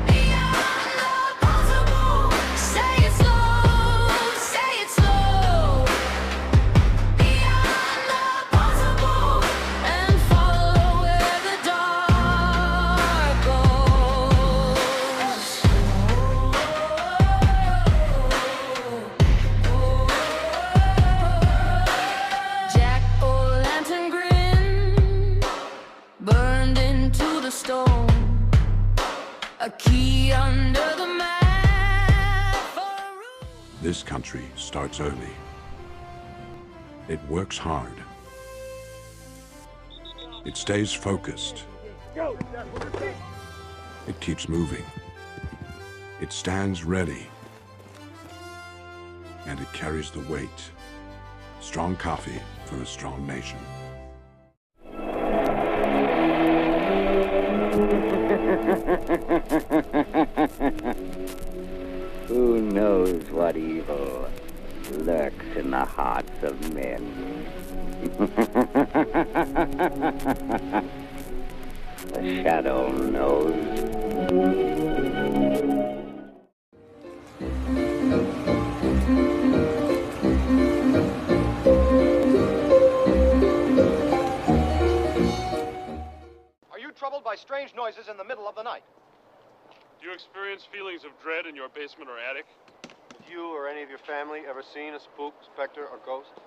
Beyond the possible, say it slow, say it slow. Beyond the possible, and follow where the dark goes. Jack-o'-lantern grin, burned into the stone. A key under the mat for a room. This country starts early. It works hard. It stays focused. It keeps moving. It stands ready. And it carries the weight. Strong coffee for a strong nation. Who knows what evil lurks in the hearts of men? The shadow knows. Are you troubled by strange noises in the middle of the night? Do you experience feelings of dread in your basement or attic? Have you or any of your family ever seen a spook, specter, or ghost?